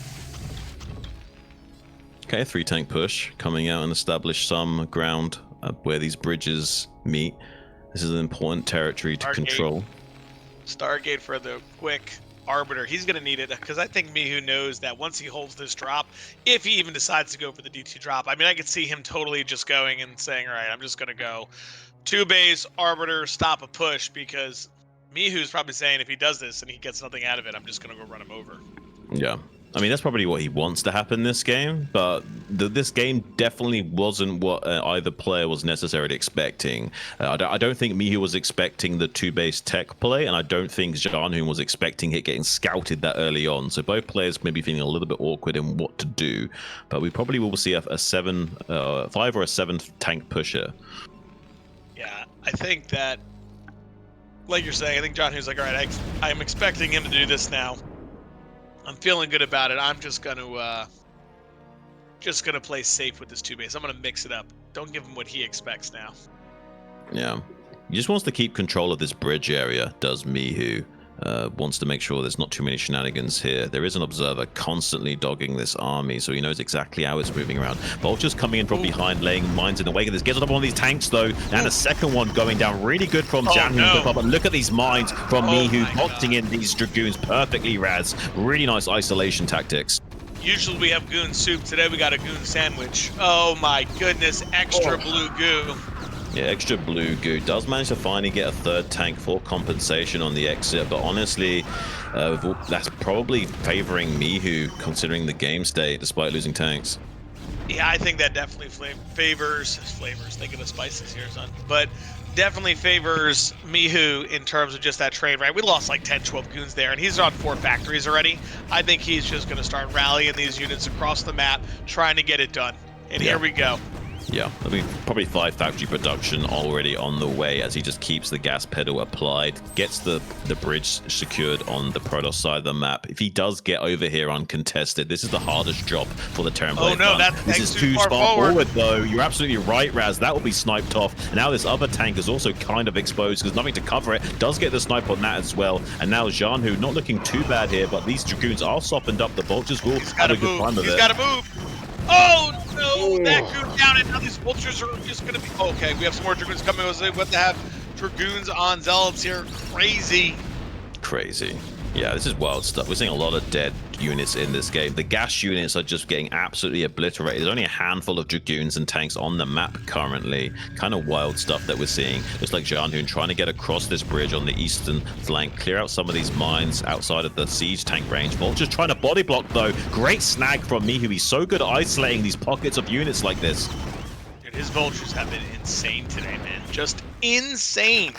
C: Okay, 3-tank push coming out and establish some ground where these bridges meet. This is an important territory to control.
B: Stargate for the quick Arbiter. He's going to need it because I think Mihu knows that once he holds this drop, if he even decides to go for the D2 drop, I mean, I could see him totally just going and saying, all right, I'm just going to go 2 base, Arbiter, stop a push, because Mihu's probably saying if he does this and he gets nothing out of it, I'm just going to go run him over.
C: Yeah. I mean, that's probably what he wants to happen this game, but this game definitely wasn't what either player was necessarily expecting. I don't think Mihu was expecting the 2-base tech play, and I don't think Zhanhun was expecting it getting scouted that early on. So both players may be feeling a little bit awkward in what to do, but we probably will see a 5 or a 7 tank pusher.
B: Yeah, I think that, like you're saying, I think Zhanhun's like, all right, I'm expecting him to do this now. I'm feeling good about it. I'm just gonna play safe with this 2-base. I'm gonna mix it up. Don't give him what he expects now.
C: Yeah, he just wants to keep control of this bridge area. Does Mihu wants to make sure there's not too many shenanigans here. There is an observer constantly dogging this army, so he knows exactly how it's moving around. Vulture's coming in from behind, laying mines in the wake of this. Gets on top of one of these tanks though, and a second one going down. Really good from Zhanhun. But look at these mines from Mihu, boxing in these Dragoons perfectly, Raz. Really nice isolation tactics.
B: Usually we have goon soup. Today we got a goon sandwich. Oh my goodness, extra blue goo.
C: Yeah, extra blue goo. Does manage to finally get a 3rd tank for compensation on the exit, but honestly, that's probably favoring Mihu considering the game state despite losing tanks.
B: Yeah, I think that definitely favors thinking of spices here, son. But definitely favors Mihu in terms of just that trade, right? We lost like 10, 12 goons there, and he's on 4 factories already. I think he's just going to start rallying these units across the map, trying to get it done. And here we go.
C: Yeah, I mean, probably 5 factory production already on the way as he just keeps the gas pedal applied, gets the bridge secured on the Protoss side of the map. If he does get over here uncontested, this is the hardest job for the Terran Blade.
B: Oh no,
C: this is too far forward though. You're absolutely right, Raz. That will be sniped off. And now this other tank is also kind of exposed because nothing to cover it. Does get the snipe on that as well. And now Zhanhun not looking too bad here, but these Dragoons are softened up. The Vultures will have a good time with it.
B: He's got to move. Oh no, that goon down, and now these vultures are just gonna be okay. We have some more Dragoons coming. What to have Dragoons on Zealots here? Crazy. Yeah, this is wild stuff. We're seeing a lot of dead units in this game. The gas units are just getting absolutely obliterated. There's only a handful of Dragoons and tanks on the map currently. Kind of wild stuff that we're seeing. Looks like Zhanhun trying to get across this bridge on the eastern flank, clear out some of these mines outside of the siege tank range. Vulture's trying to body block though. Great snag from Mihu. He's so good at isolating these pockets of units like this. Dude, his Vultures have been insane today, man. Just insane.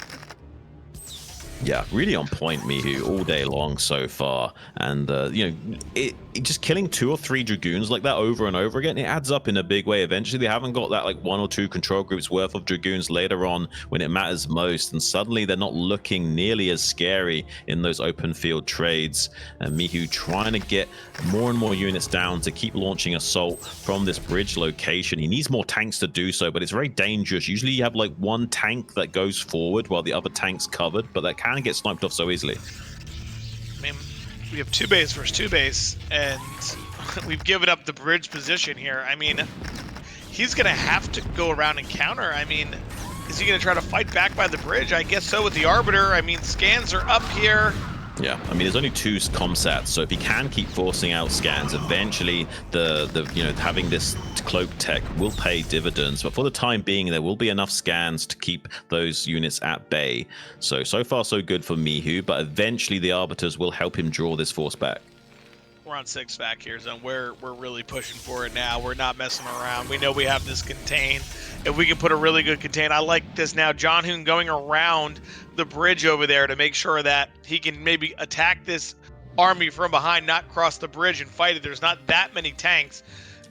C: Yeah, really on point, Mihu, all day long so far. And, you know, it just killing 2 or 3 Dragoons like that over and over again, it adds up in a big way. Eventually, they haven't got that, like, 1 or 2 control groups worth of Dragoons later on when it matters most. And suddenly, they're not looking nearly as scary in those open field trades. And Mihu trying to get more and more units down to keep launching assault from this bridge location. He needs more tanks to do so, but it's very dangerous. Usually, you have, like, 1 tank that goes forward while the other tank's covered, but that can get sniped off so easily.
B: I mean, we have 2 base versus 2 base, and we've given up the bridge position here. I mean, he's going to have to go around and counter. I mean, is he going to try to fight back by the bridge? I guess so with the Arbiter. I mean, scans are up here.
C: Yeah, I mean, there's only 2 comsats, so if he can keep forcing out scans, eventually the you know, having this cloak tech will pay dividends. But for the time being, there will be enough scans to keep those units at bay. So far so good for Mihu, but eventually the Arbiters will help him draw this force back.
B: We're on 6 back here, so we're really pushing for it now. We're not messing around. We know we have this contain. If we can put a really good contain, I like this now. Zhanhun going around the bridge over there to make sure that he can maybe attack this army from behind, not cross the bridge and fight it. There's not that many tanks.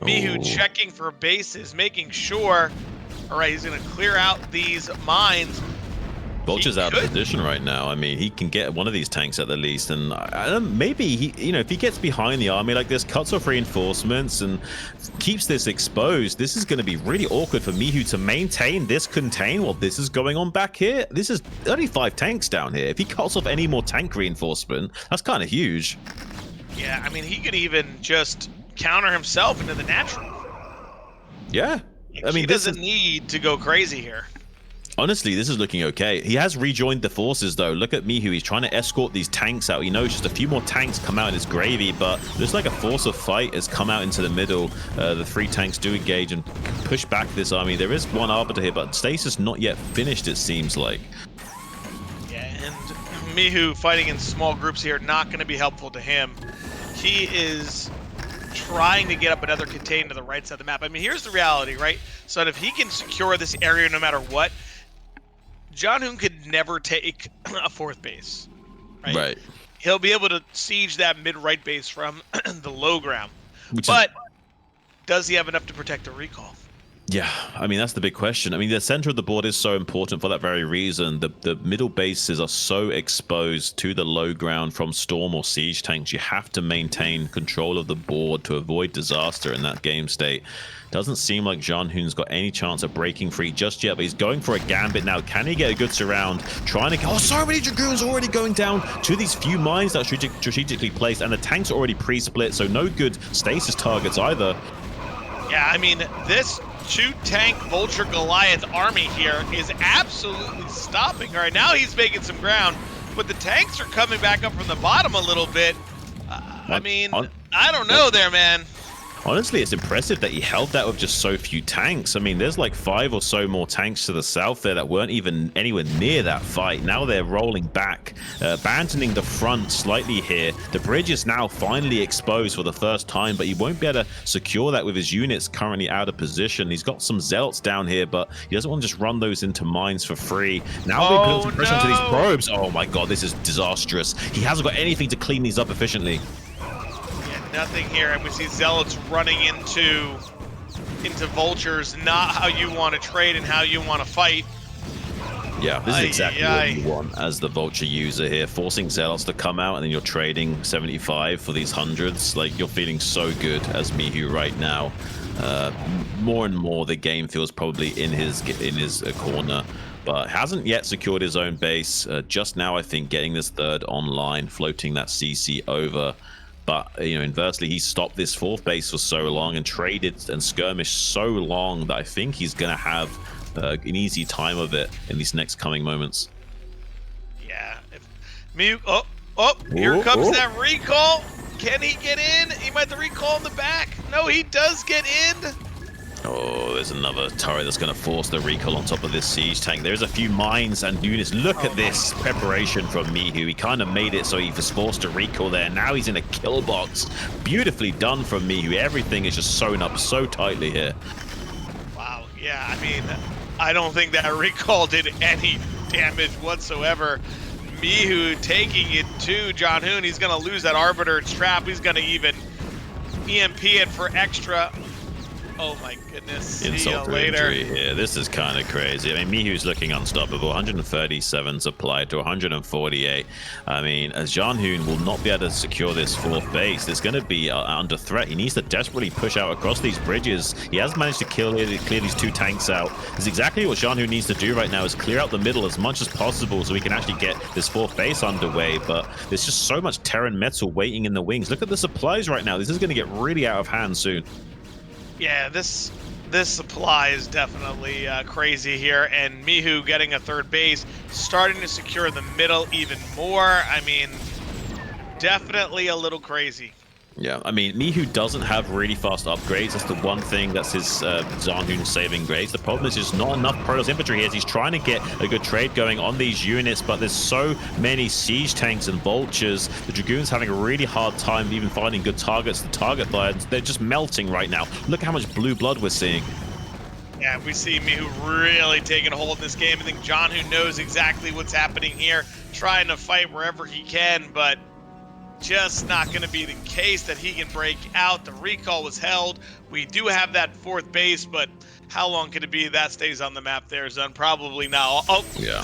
B: Mihu checking for bases, making sure. All right, he's going to clear out these mines.
C: Vulture's out of position right now. I mean, he can get one of these tanks at the least, and maybe he, you know, if he gets behind the army like this, cuts off reinforcements and keeps this exposed, this is going to be really awkward for Mihu to maintain this contain while this is going on back here. This is only 5 tanks down here. If he cuts off any more tank reinforcement, that's kind of huge.
B: Yeah, I mean, he could even just counter himself into the natural.
C: Yeah, I mean,
B: he doesn't need to go crazy here.
C: Honestly, this is looking okay. He has rejoined the forces, though. Look at Mihu. He's trying to escort these tanks out. He knows just a few more tanks come out in his gravy, but there's like a force of fight has come out into the middle. The 3 tanks do engage and push back this army. There is 1 Arbiter here, but stasis not yet finished, it seems like.
B: Yeah, and Mihu fighting in small groups here, not going to be helpful to him. He is trying to get up another contain to the right side of the map. I mean, here's the reality, right? So if he can secure this area no matter what, Zhanhun could never take a 4th base, right? He'll be able to siege that mid-right base from the low ground. But does he have enough to protect a recall?
C: Yeah, I mean, that's the big question. I mean, the center of the board is so important for that very reason. The middle bases are so exposed to the low ground from storm or siege tanks. You have to maintain control of the board to avoid disaster in that game state. Doesn't seem like Zhanhun's got any chance of breaking free just yet, but he's going for a gambit now. Can he get a good surround? Trying to... Oh, so many Dragoons already going down to these few mines that are strategically placed, and the tanks are already pre-split, so no good stasis targets either.
B: Yeah, I mean, this 2-tank Vulture Goliath army here is absolutely stopping. All right, now he's making some ground, but the tanks are coming back up from the bottom a little bit. I mean, I don't know there, man.
C: Honestly, it's impressive that he held that with just so few tanks. I mean, there's like 5 or so more tanks to the south there that weren't even anywhere near that fight. Now they're rolling back, abandoning the front slightly here. The bridge is now finally exposed for the first time, but he won't be able to secure that with his units currently out of position. He's got some zealots down here, but he doesn't want to just run those into mines for free. Now they put some pressure onto these probes. Oh my god, this is disastrous. He hasn't got anything to clean these up efficiently.
B: Nothing here, and we see zealots running into vultures. Not how you want to trade and how you want to fight.
C: Yeah, this is exactly what you want as the vulture user here, forcing zealots to come out, and then you're trading 75 for these hundreds. Like, you're feeling so good as Mihu right now. More and more, the game feels probably in his corner, but hasn't yet secured his own base. Just now, I think, getting this 3rd online, floating that CC over. But, you know, inversely, he stopped this 4th base for so long and traded and skirmished so long that I think he's going to have an easy time of it in these next coming moments.
B: Yeah. Here comes that recall. Can he get in? He might have the recall in the back. No, he does get in.
C: Oh, there's another turret that's going to force the recall on top of this siege tank. There's a few mines and units. Look at this preparation from Mihu. He kind of made it so he was forced to recall there. Now he's in a kill box. Beautifully done from Mihu. Everything is just sewn up so tightly here.
B: Wow. Yeah, I mean, I don't think that recall did any damage whatsoever. Mihu taking it to Zhanhun. He's going to lose that Arbiter trap. He's going to even EMP it for extra. Oh my goodness. See you later.
C: Here. This is kind of crazy. I mean, Mihu's looking unstoppable. 137 supplied to 148. I mean, as Zhanhun will not be able to secure this fourth base. It's going to be under threat. He needs to desperately push out across these bridges. He has managed to clear these two tanks out. This is exactly what Zhanhun needs to do right now, is clear out the middle as much as possible so we can actually get this fourth base underway. But there's just so much Terran metal waiting in the wings. Look at the supplies right now. This is going to get really out of hand soon.
B: Yeah, this supply is definitely crazy here, and Mihu getting a third base, starting to secure the middle even more. I mean, definitely a little crazy.
C: Yeah, I mean, Mihu doesn't have really fast upgrades. That's the one thing that's his Zhanhun saving grace. The problem is just not enough Protoss infantry here. He's trying to get a good trade going on these units, but there's so many siege tanks and vultures. The Dragoons having a really hard time even finding good targets to target by. They're just melting right now. Look how much blue blood we're seeing.
B: Yeah, we see Mihu really taking a hold in this game. I think Zhanhun knows exactly what's happening here, trying to fight wherever he can, but just not going to be the case that he can break out. The recall was held. We do have that fourth base, but how long can it be that stays on the map there, Zun? Probably now. Oh, yeah.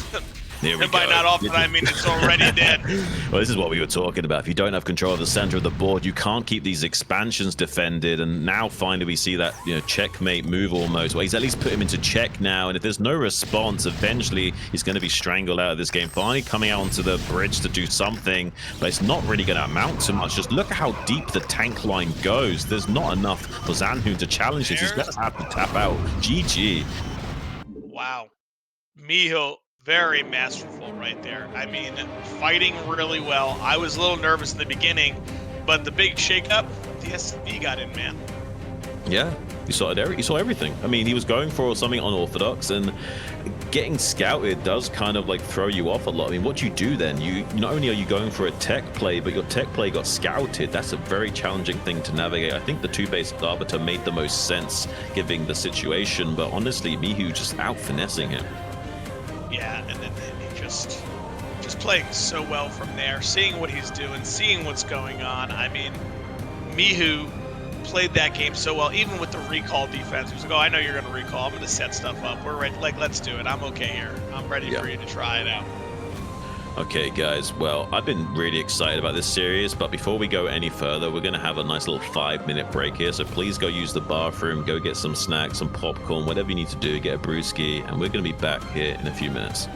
B: And by not often, I mean it's already dead.
C: Well, this is what we were talking about. If you don't have control of the center of the board, you can't keep these expansions defended. And now finally we see that, checkmate move almost. Well, he's at least put him into check now. And if there's no response, eventually he's going to be strangled out of this game. Finally coming out onto the bridge to do something, but it's not really going to amount to much. Just look at how deep the tank line goes. There's not enough for Zhanhun to challenge this. He's going to have to tap out. GG.
B: Wow. Mihu, very masterful right there. I mean, fighting really well. I was a little nervous in the beginning, but the big shakeup, the SCV got in, man.
C: Yeah, you saw it. You saw everything. I mean, he was going for something unorthodox, and getting scouted does kind of like throw you off a lot. I mean, what do you do then? You not only are you going for a tech play, but your tech play got scouted. That's a very challenging thing to navigate. I think the two-base Arbiter made the most sense given the situation, but honestly, Mihu just out finessing him.
B: Yeah, and then he just playing so well from there, seeing what he's doing, seeing what's going on. I mean, Mihu played that game so well, even with the recall defense. He was like, oh, I know you're going to recall. I'm going to set stuff up. We're ready. Like, let's do it. I'm okay here. I'm ready for you to try it out.
C: Okay, guys. Well, I've been really excited about this series, but before we go any further, we're going to have a nice little 5-minute break here. So please go use the bathroom, go get some snacks, some popcorn, whatever you need to do, get a brewski, and we're going to be back here in a few minutes.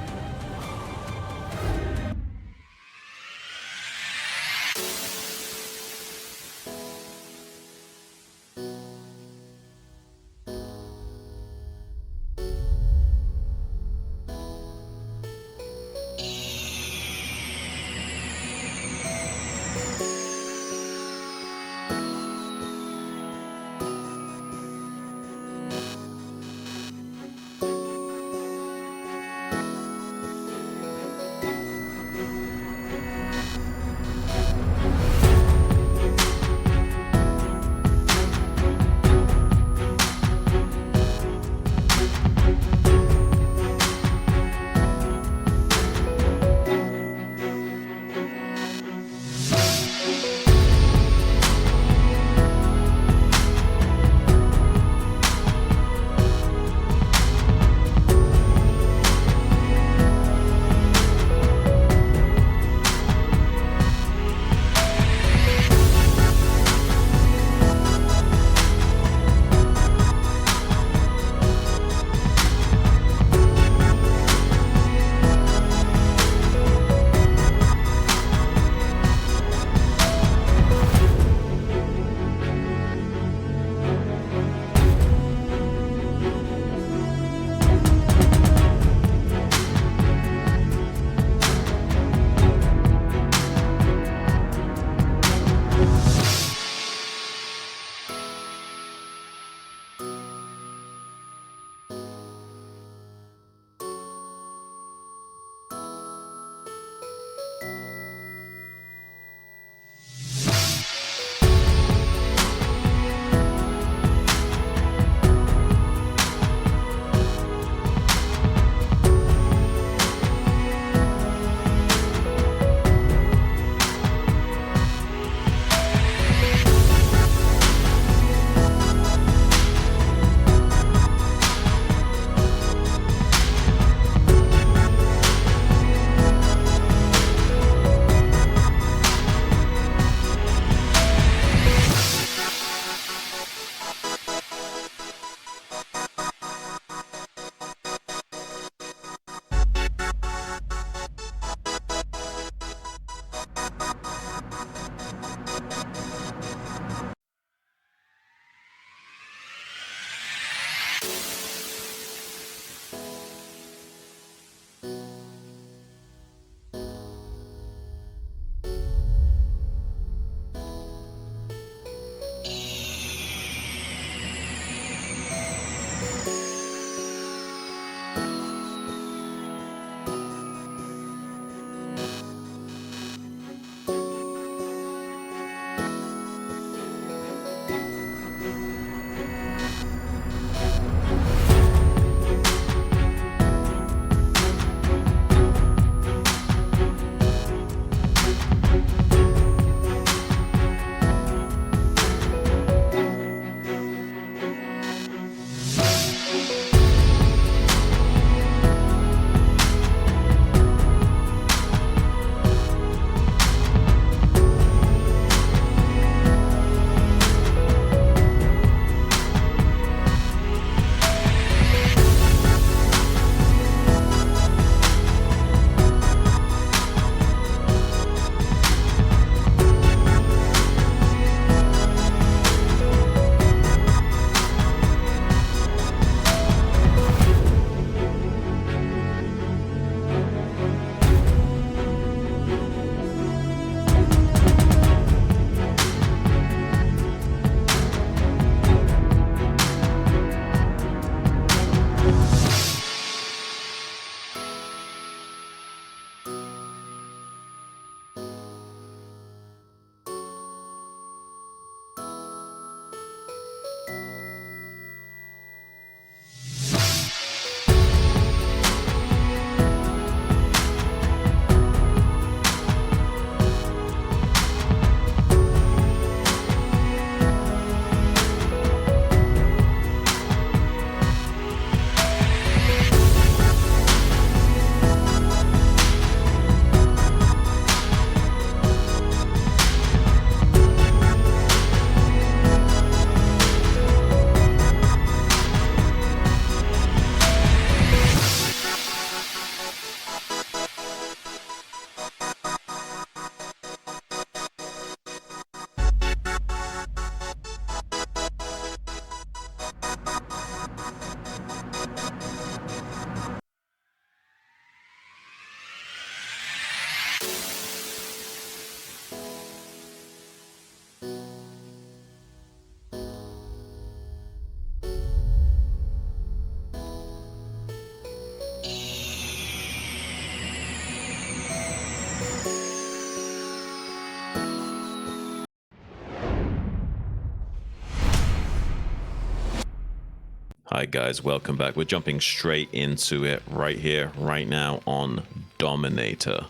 C: Hi guys, welcome back. We're jumping straight into it right here, right now on Dominator.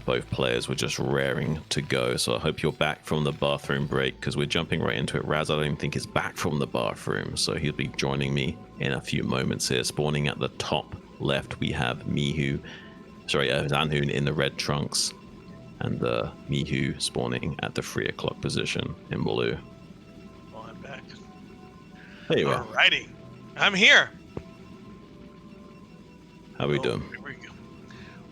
C: Both players were just raring to go, so I hope you're back from the bathroom break because we're jumping right into it. Raz, I don't even think is back from the bathroom, so he'll be joining me in a few moments here. Spawning at the top left, we have Zhanhun in the red trunks, and Mihu spawning at the 3 o'clock position in blue.
B: Well, I'm back.
C: There you are.
B: Alrighty, I'm here.
C: How we doing?
B: Here we go.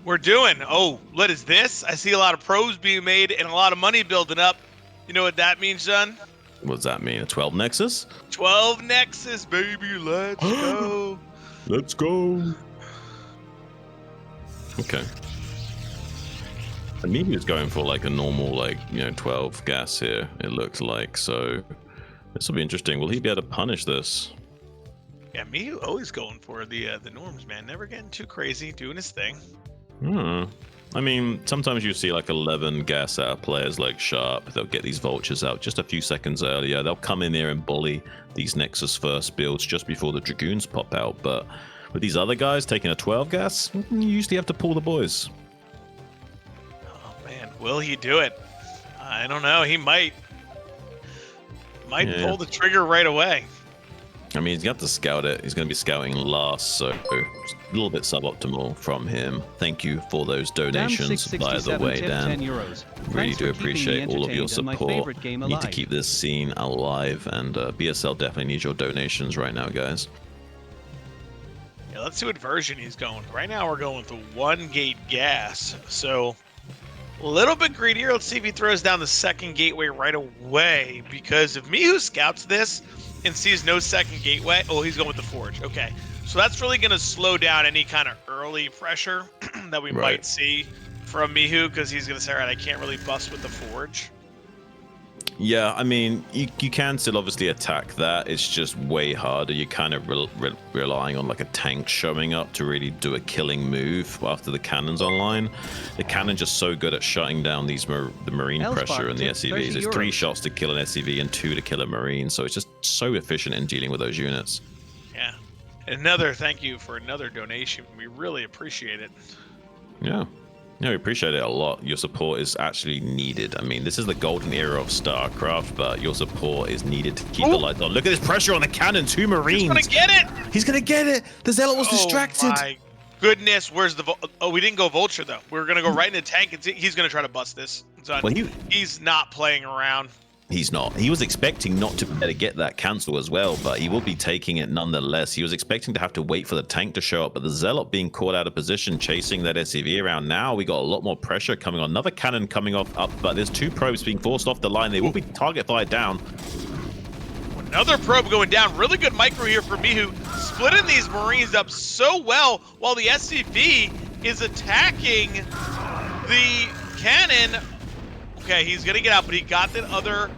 B: We're doing. Oh, what is this? I see a lot of probes being made and a lot of money building up. You know what that means, son?
C: What does that mean? A 12 Nexus?
B: 12 Nexus, baby. Let's go.
C: Let's go. Okay. And Mihu's going for like a normal, 12 gas here, it looks like. So this will be interesting. Will he be able to punish this?
B: Yeah, Mihu always going for the norms, man. Never getting too crazy, doing his thing.
C: I mean, sometimes you see like 11 gas out players like Sharp. They'll get these vultures out just a few seconds earlier. They'll come in there and bully these Nexus first builds just before the Dragoons pop out. But with these other guys taking a 12 gas, you usually have to pull the boys.
B: Oh man, will he do it? I don't know. He might pull the trigger right away.
C: I mean, he's got to scout it. He's going to be scouting last, so a little bit suboptimal from him. Thank you for those donations, by the way, Dan. Really do appreciate all of your support. We need to keep this scene alive, and BSL definitely needs your donations right now, guys.
B: Yeah, let's see what version he's going. Right now, we're going with the 1 gate gas, so a little bit greedier. Let's see if he throws down the 2nd gateway right away, because if Mihu scouts this and sees no 2nd gateway, oh, he's going with the forge. Okay, so that's really going to slow down any kind of early pressure that we might see from Mihu, because he's going to say, all right, I can't really bust with the forge.
C: Yeah, I mean, you can still obviously attack that. It's just way harder. You're kind of relying on like a tank showing up to really do a killing move after the cannon's online. The cannon just so good at shutting down these the marine pressure and the SCVs. It's 3 shots to kill an SCV and 2 to kill a marine, so it's just so efficient in dealing with those units.
B: Yeah. Another thank you for another donation. We really appreciate it.
C: Yeah. Yeah, we appreciate it a lot. Your support is actually needed. I mean, this is the golden era of StarCraft, but your support is needed to keep the lights on. Look at this pressure on the cannon. 2 Marines. He's
B: gonna get it.
C: He's gonna get it. The Zealot was distracted.
B: Oh my goodness. Where's the oh, we didn't go Vulture though. We were gonna go right in the tank, and he's gonna try to bust this. So well, he's not playing around.
C: He's not. He was expecting not to be able to get that cancel as well, but he will be taking it nonetheless. He was expecting to have to wait for the tank to show up, but the Zealot being caught out of position, chasing that SCV around. Now we got a lot more pressure coming on. Another cannon coming off up, but there's 2 probes being forced off the line. They will be target fired down.
B: Another probe going down. Really good micro here for Mihu, splitting these Marines up so well while the SCV is attacking the cannon. Okay, he's gonna get out, but he got the other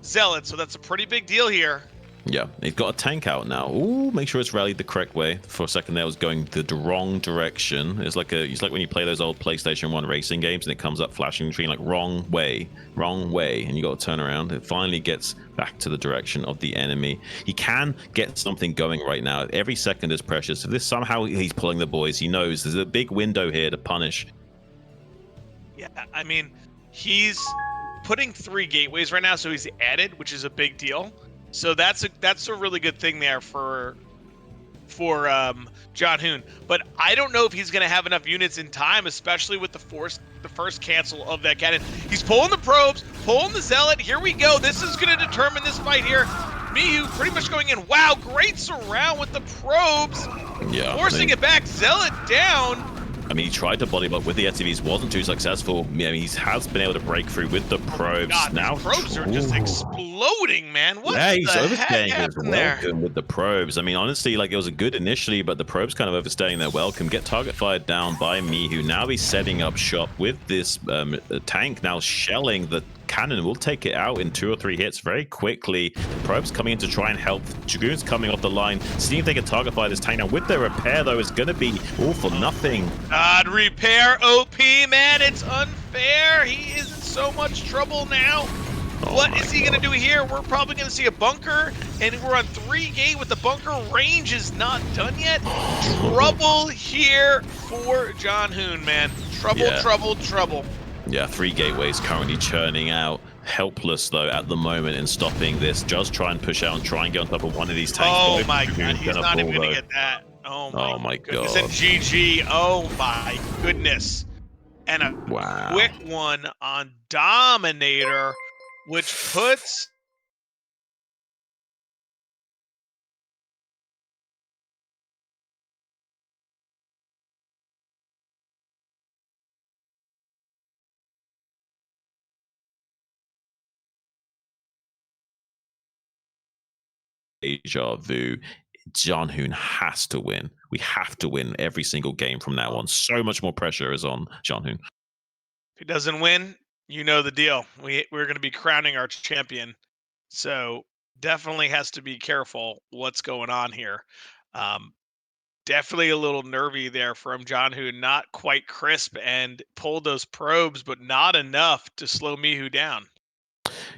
B: Zealot, so that's a pretty big deal here.
C: Yeah, he's got a tank out now. Ooh, make sure it's rallied the correct way. For a second there, it was going the wrong direction. It's like when you play those old PlayStation 1 racing games and it comes up flashing between like wrong way, and you got to turn around. It finally gets back to the direction of the enemy. He can get something going right now. Every second is precious. If this somehow he's pulling the boys, he knows there's a big window here to punish.
B: Yeah, I mean, he's putting 3 gateways right now, so he's added, which is a big deal. So that's a really good thing there for Zhanhun. But I don't know if he's going to have enough units in time, especially with the first cancel of that cannon. He's pulling the probes, pulling the Zealot. Here we go. This is going to determine this fight here. Mihu pretty much going in. Wow, great surround with the probes.
C: Yeah,
B: forcing it back. Zealot down.
C: I mean, he tried to body block with the SCVs, wasn't too successful. Yeah, he has been able to break through with the probes.
B: God,
C: now
B: probes are just exploding, man. What
C: he's
B: the
C: overstaying
B: heck
C: his
B: happened there?
C: welcome with the probes. I mean, honestly, like it was a good initially, but the probes kind of overstaying their welcome. Get target fired down by Mihu. Now he's setting up shop with this tank now shelling the cannon. Will take it out in 2 or 3 hits very quickly. Probes coming in to try and help. Dragoons coming off the line, seeing if they can target fire this tank. Now with their repair though, it's going to be all for nothing.
B: God, repair OP, man, it's unfair. He is in so much trouble now. What is he going to do here? We're probably going to see a bunker, and we're on 3-gate with the bunker. Range is not done yet. Trouble here for Zhanhun, man. Trouble.
C: Yeah, 3 gateways currently churning out. Helpless, though, at the moment in stopping this. Just try and push out and try and get on top of one of these tanks.
B: Oh my god, he's not even going to get that. Oh my goodness.
C: god.
B: And GG. Oh my goodness. And a
C: Wow.
B: quick one on Dominator, which puts
C: Deja Vu. Zhanhun has to win. We have to win every single game from now on. So much more pressure is on Zhanhun.
B: if he doesn't win, you know the deal. We're going to be crowning our champion. So definitely has to be careful what's going on here. Definitely a little nervy there from Zhanhun, not quite crisp, and pulled those probes, but not enough to slow Mihu down.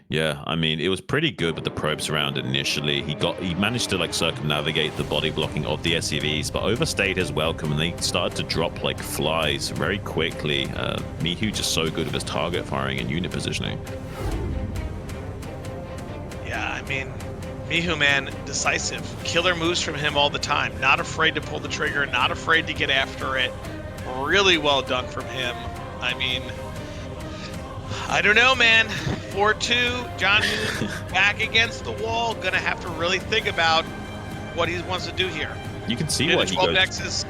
C: Yeah, I mean, it was pretty good with the probes around initially. He managed to like circumnavigate the body blocking of the SCVs, but overstayed his welcome, and they started to drop like flies very quickly. Mihu just so good with his target firing and unit positioning.
B: Yeah, I mean, Mihu, man, decisive. Killer moves from him all the time. Not afraid to pull the trigger, not afraid to get after it. Really well done from him. I mean, I don't know, man. 4-2, Zhanhun back against the wall. Gonna have to really think about what he wants to do here.
C: You can see why he
B: 12
C: goes.
B: Nexus.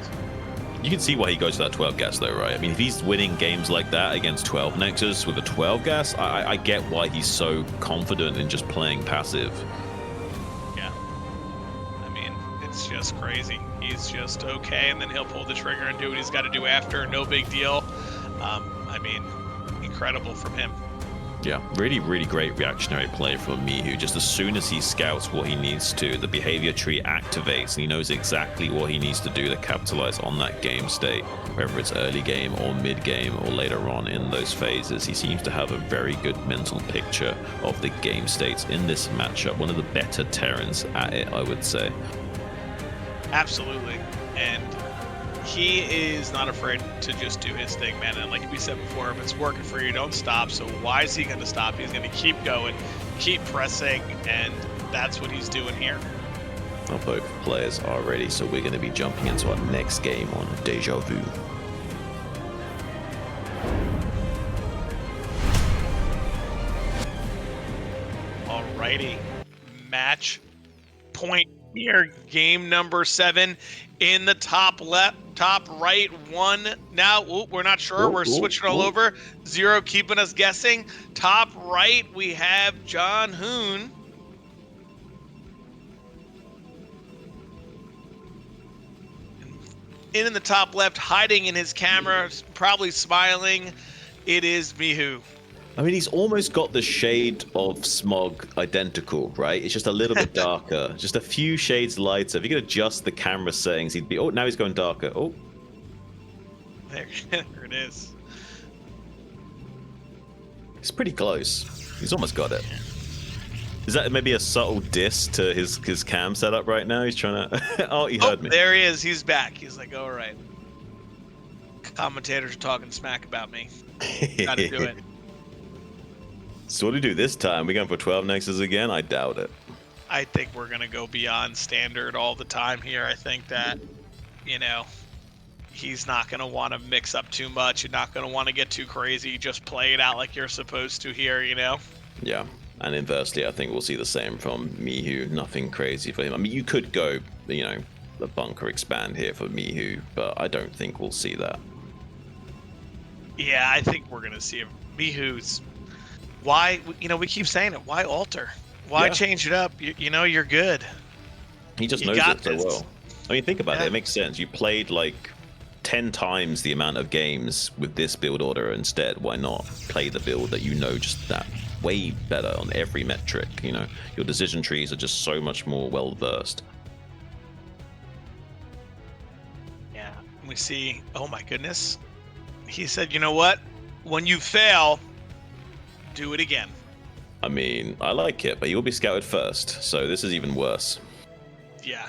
C: You can see why he goes to that 12 gas, though, right? I mean, if he's winning games like that against 12 Nexus with a 12 gas, I get why he's so confident in just playing passive.
B: Yeah. I mean, it's just crazy. He's just okay, and then he'll pull the trigger and do what he's got to do after. No big deal. I mean, incredible from him.
C: Yeah, really, really great reactionary play from Mihu. Just as soon as he scouts what he needs to, the behavior tree activates, and he knows exactly what he needs to do to capitalize on that game state, whether it's early game or mid game or later on in those phases. He seems to have a very good mental picture of the game states in this matchup. One of the better Terrans at it, I would say.
B: Absolutely. And he is not afraid to just do his thing, man. And like we said before, if it's working for you, don't stop. So why is he going to stop? He's going to keep going, keep pressing, and that's what he's doing here.
C: Well, both players are ready, so we're going to be jumping into our next game on Deja Vu.
B: Alrighty. Match point here, game number 7 in the top left, top right one. Now, we're not sure. We're switching all over. Zero keeping us guessing. Top right, we have Zhanhun. In the top left, hiding in his camera, probably smiling, it is Mihu.
C: I mean, he's almost got the shade of Smog identical, right? It's just a little bit darker, just a few shades lighter. If you could adjust the camera settings, he'd be, oh, now he's going darker. Oh.
B: There it is.
C: It's pretty close. He's almost got it. Is that maybe a subtle diss to his cam setup right now? He's trying to... oh, he heard me.
B: There he is. He's back. He's like, all right. Commentators are talking smack about me. Gotta do it.
C: So what do we do this time? We going for 12 Nexus again? I doubt it.
B: I think we're going to go beyond standard all the time here. I think that, you know, he's not going to want to mix up too much. You're not going to want to get too crazy. Just play it out like you're supposed to here, you know?
C: Yeah. And inversely, I think we'll see the same from Mihu. Nothing crazy for him. I mean, you could go, you know, the bunker expand here for Mihu, but I don't think we'll see that.
B: Yeah, I think we're going to see him. Mihu's... Why, you know, we keep saying it. Why alter? Why change it up? You know, you're good.
C: He just knows it so well. I mean, think about it. It makes sense. You played like 10 times the amount of games with this build order instead. Why not play the build that you know just that way better on every metric? You know, your decision trees are just so much more well versed.
B: Yeah, we see. Oh my goodness. He said, you know what? When you fail, do it again.
C: I mean, I like it, but he will be scouted first, so this is even worse.
B: Yeah.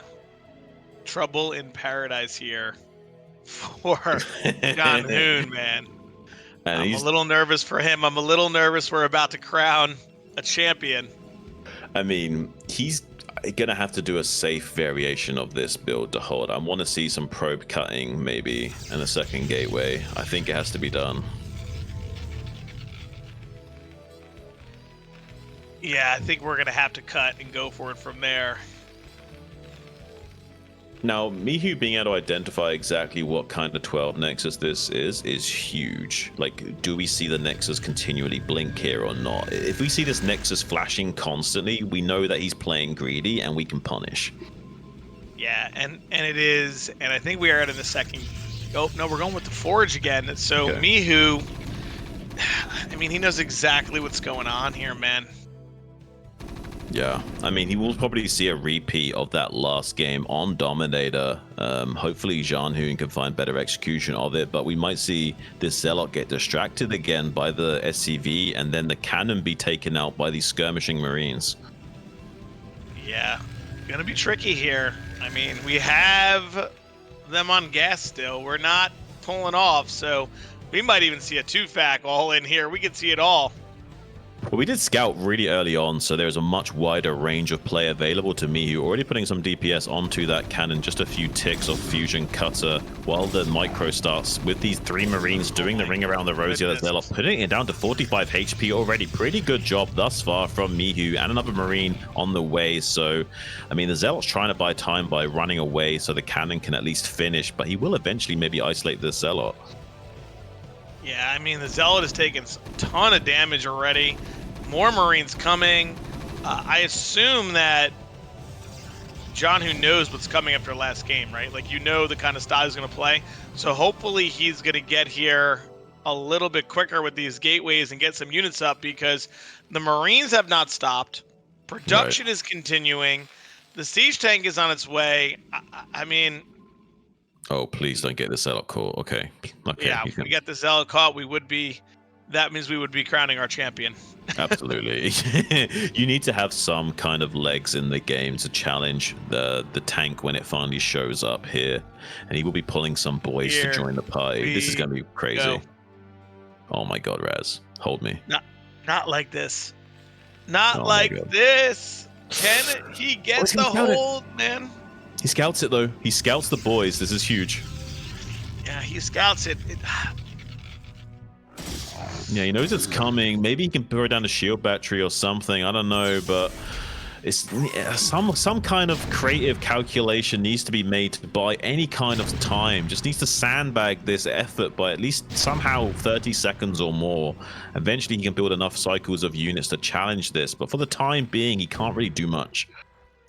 B: Trouble in paradise here for Zhanhun, man.
C: And
B: I'm a little nervous for him. I'm a little nervous we're about to crown a champion.
C: I mean, he's gonna have to do a safe variation of this build to hold. I want to see some probe cutting maybe and a second gateway. I think it has to be done.
B: Yeah, I think we're gonna have to cut and go for it from there.
C: Now, Mihu being able to identify exactly what kind of 12 Nexus this is huge. Like, do we see the Nexus continually blink here or not? If we see this Nexus flashing constantly, we know that he's playing greedy and we can punish.
B: Yeah, and it is, and I think we are in the second. Oh, no, we're going with the Forge again. So
C: Okay.
B: Mihu, I mean, he knows exactly what's going on here, man.
C: Yeah, I mean, he will probably see a repeat of that last game on Dominator. Hopefully Zhanhun can find better execution of it, but we might see this Zealot get distracted again by the SCV and then the cannon be taken out by these skirmishing Marines.
B: Yeah, gonna be tricky here. I mean, we have them on gas still. We're not pulling off, so we might even see a 2-fac all in here. We could see it all.
C: Well, we did scout really early on, so there's a much wider range of play available to Mihu. Already putting some DPS onto that cannon, just a few ticks of Fusion Cutter, while the micro starts with these 3 Marines doing the ring around the Rosy as Zealot, putting it down to 45 HP already. Pretty good job thus far from Mihu, and another Marine on the way. So, I mean, the Zealot's trying to buy time by running away so the cannon can at least finish, but he will eventually maybe isolate the Zealot.
B: Yeah, I mean, the Zealot has taken a ton of damage already. More Marines coming. I assume that Zhanhun knows what's coming after last game, right? Like, you know the kind of style he's going to play. So hopefully he's going to get here a little bit quicker with these gateways and get some units up, because the Marines have not stopped. Production is continuing. The siege tank is on its way. I mean...
C: Oh, please don't get the Zealot caught. Okay.
B: Yeah, if we get the Zealot caught, that means we would be crowning our champion.
C: Absolutely. You need to have some kind of legs in the game to challenge the tank when it finally shows up here. And he will be pulling some boys to join the party. This is going to be crazy.
B: Go.
C: Oh my god, Raz. Hold me.
B: Not like this. Not like this. Can he get the hold, man?
C: He scouts it, though. He scouts the boys. This is huge.
B: Yeah, he scouts it.
C: Yeah, he knows it's coming. Maybe he can throw down a shield battery or something. I don't know, but it's some kind of creative calculation needs to be made to buy any kind of time. Just needs to sandbag this effort by at least somehow 30 seconds or more. Eventually, he can build enough cycles of units to challenge this. But for the time being, he can't really do much.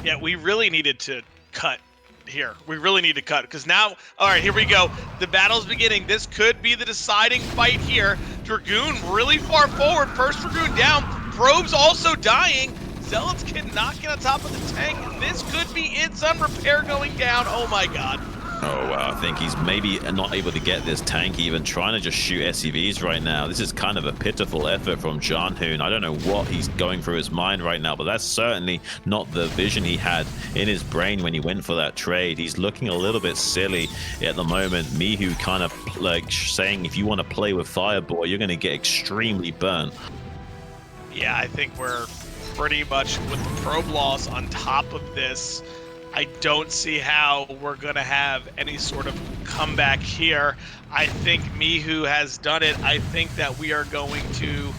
B: Yeah, we really needed to cut here. We really need to cut, because now, all right, here we go. The battle's beginning. This could be the deciding fight here. Dragoon really far forward. First Dragoon down. Probe's also dying. Zealots cannot get on top of the tank. This could be it. Sun repair going down. Oh my god.
C: Oh wow, I think he's maybe not able to get this tank even, trying to just shoot SCVs right now. This is kind of a pitiful effort from Zhanhun. I don't know what he's going through his mind right now, but that's certainly not the vision he had in his brain when he went for that trade. He's looking a little bit silly at the moment. Mihu kind of like saying, if you want to play with Fireboy, you're going to get extremely burnt.
B: Yeah, I think we're pretty much with the probe loss on top of this. I don't see how we're going to have any sort of comeback here. I think Mihu has done it. I think that we are going to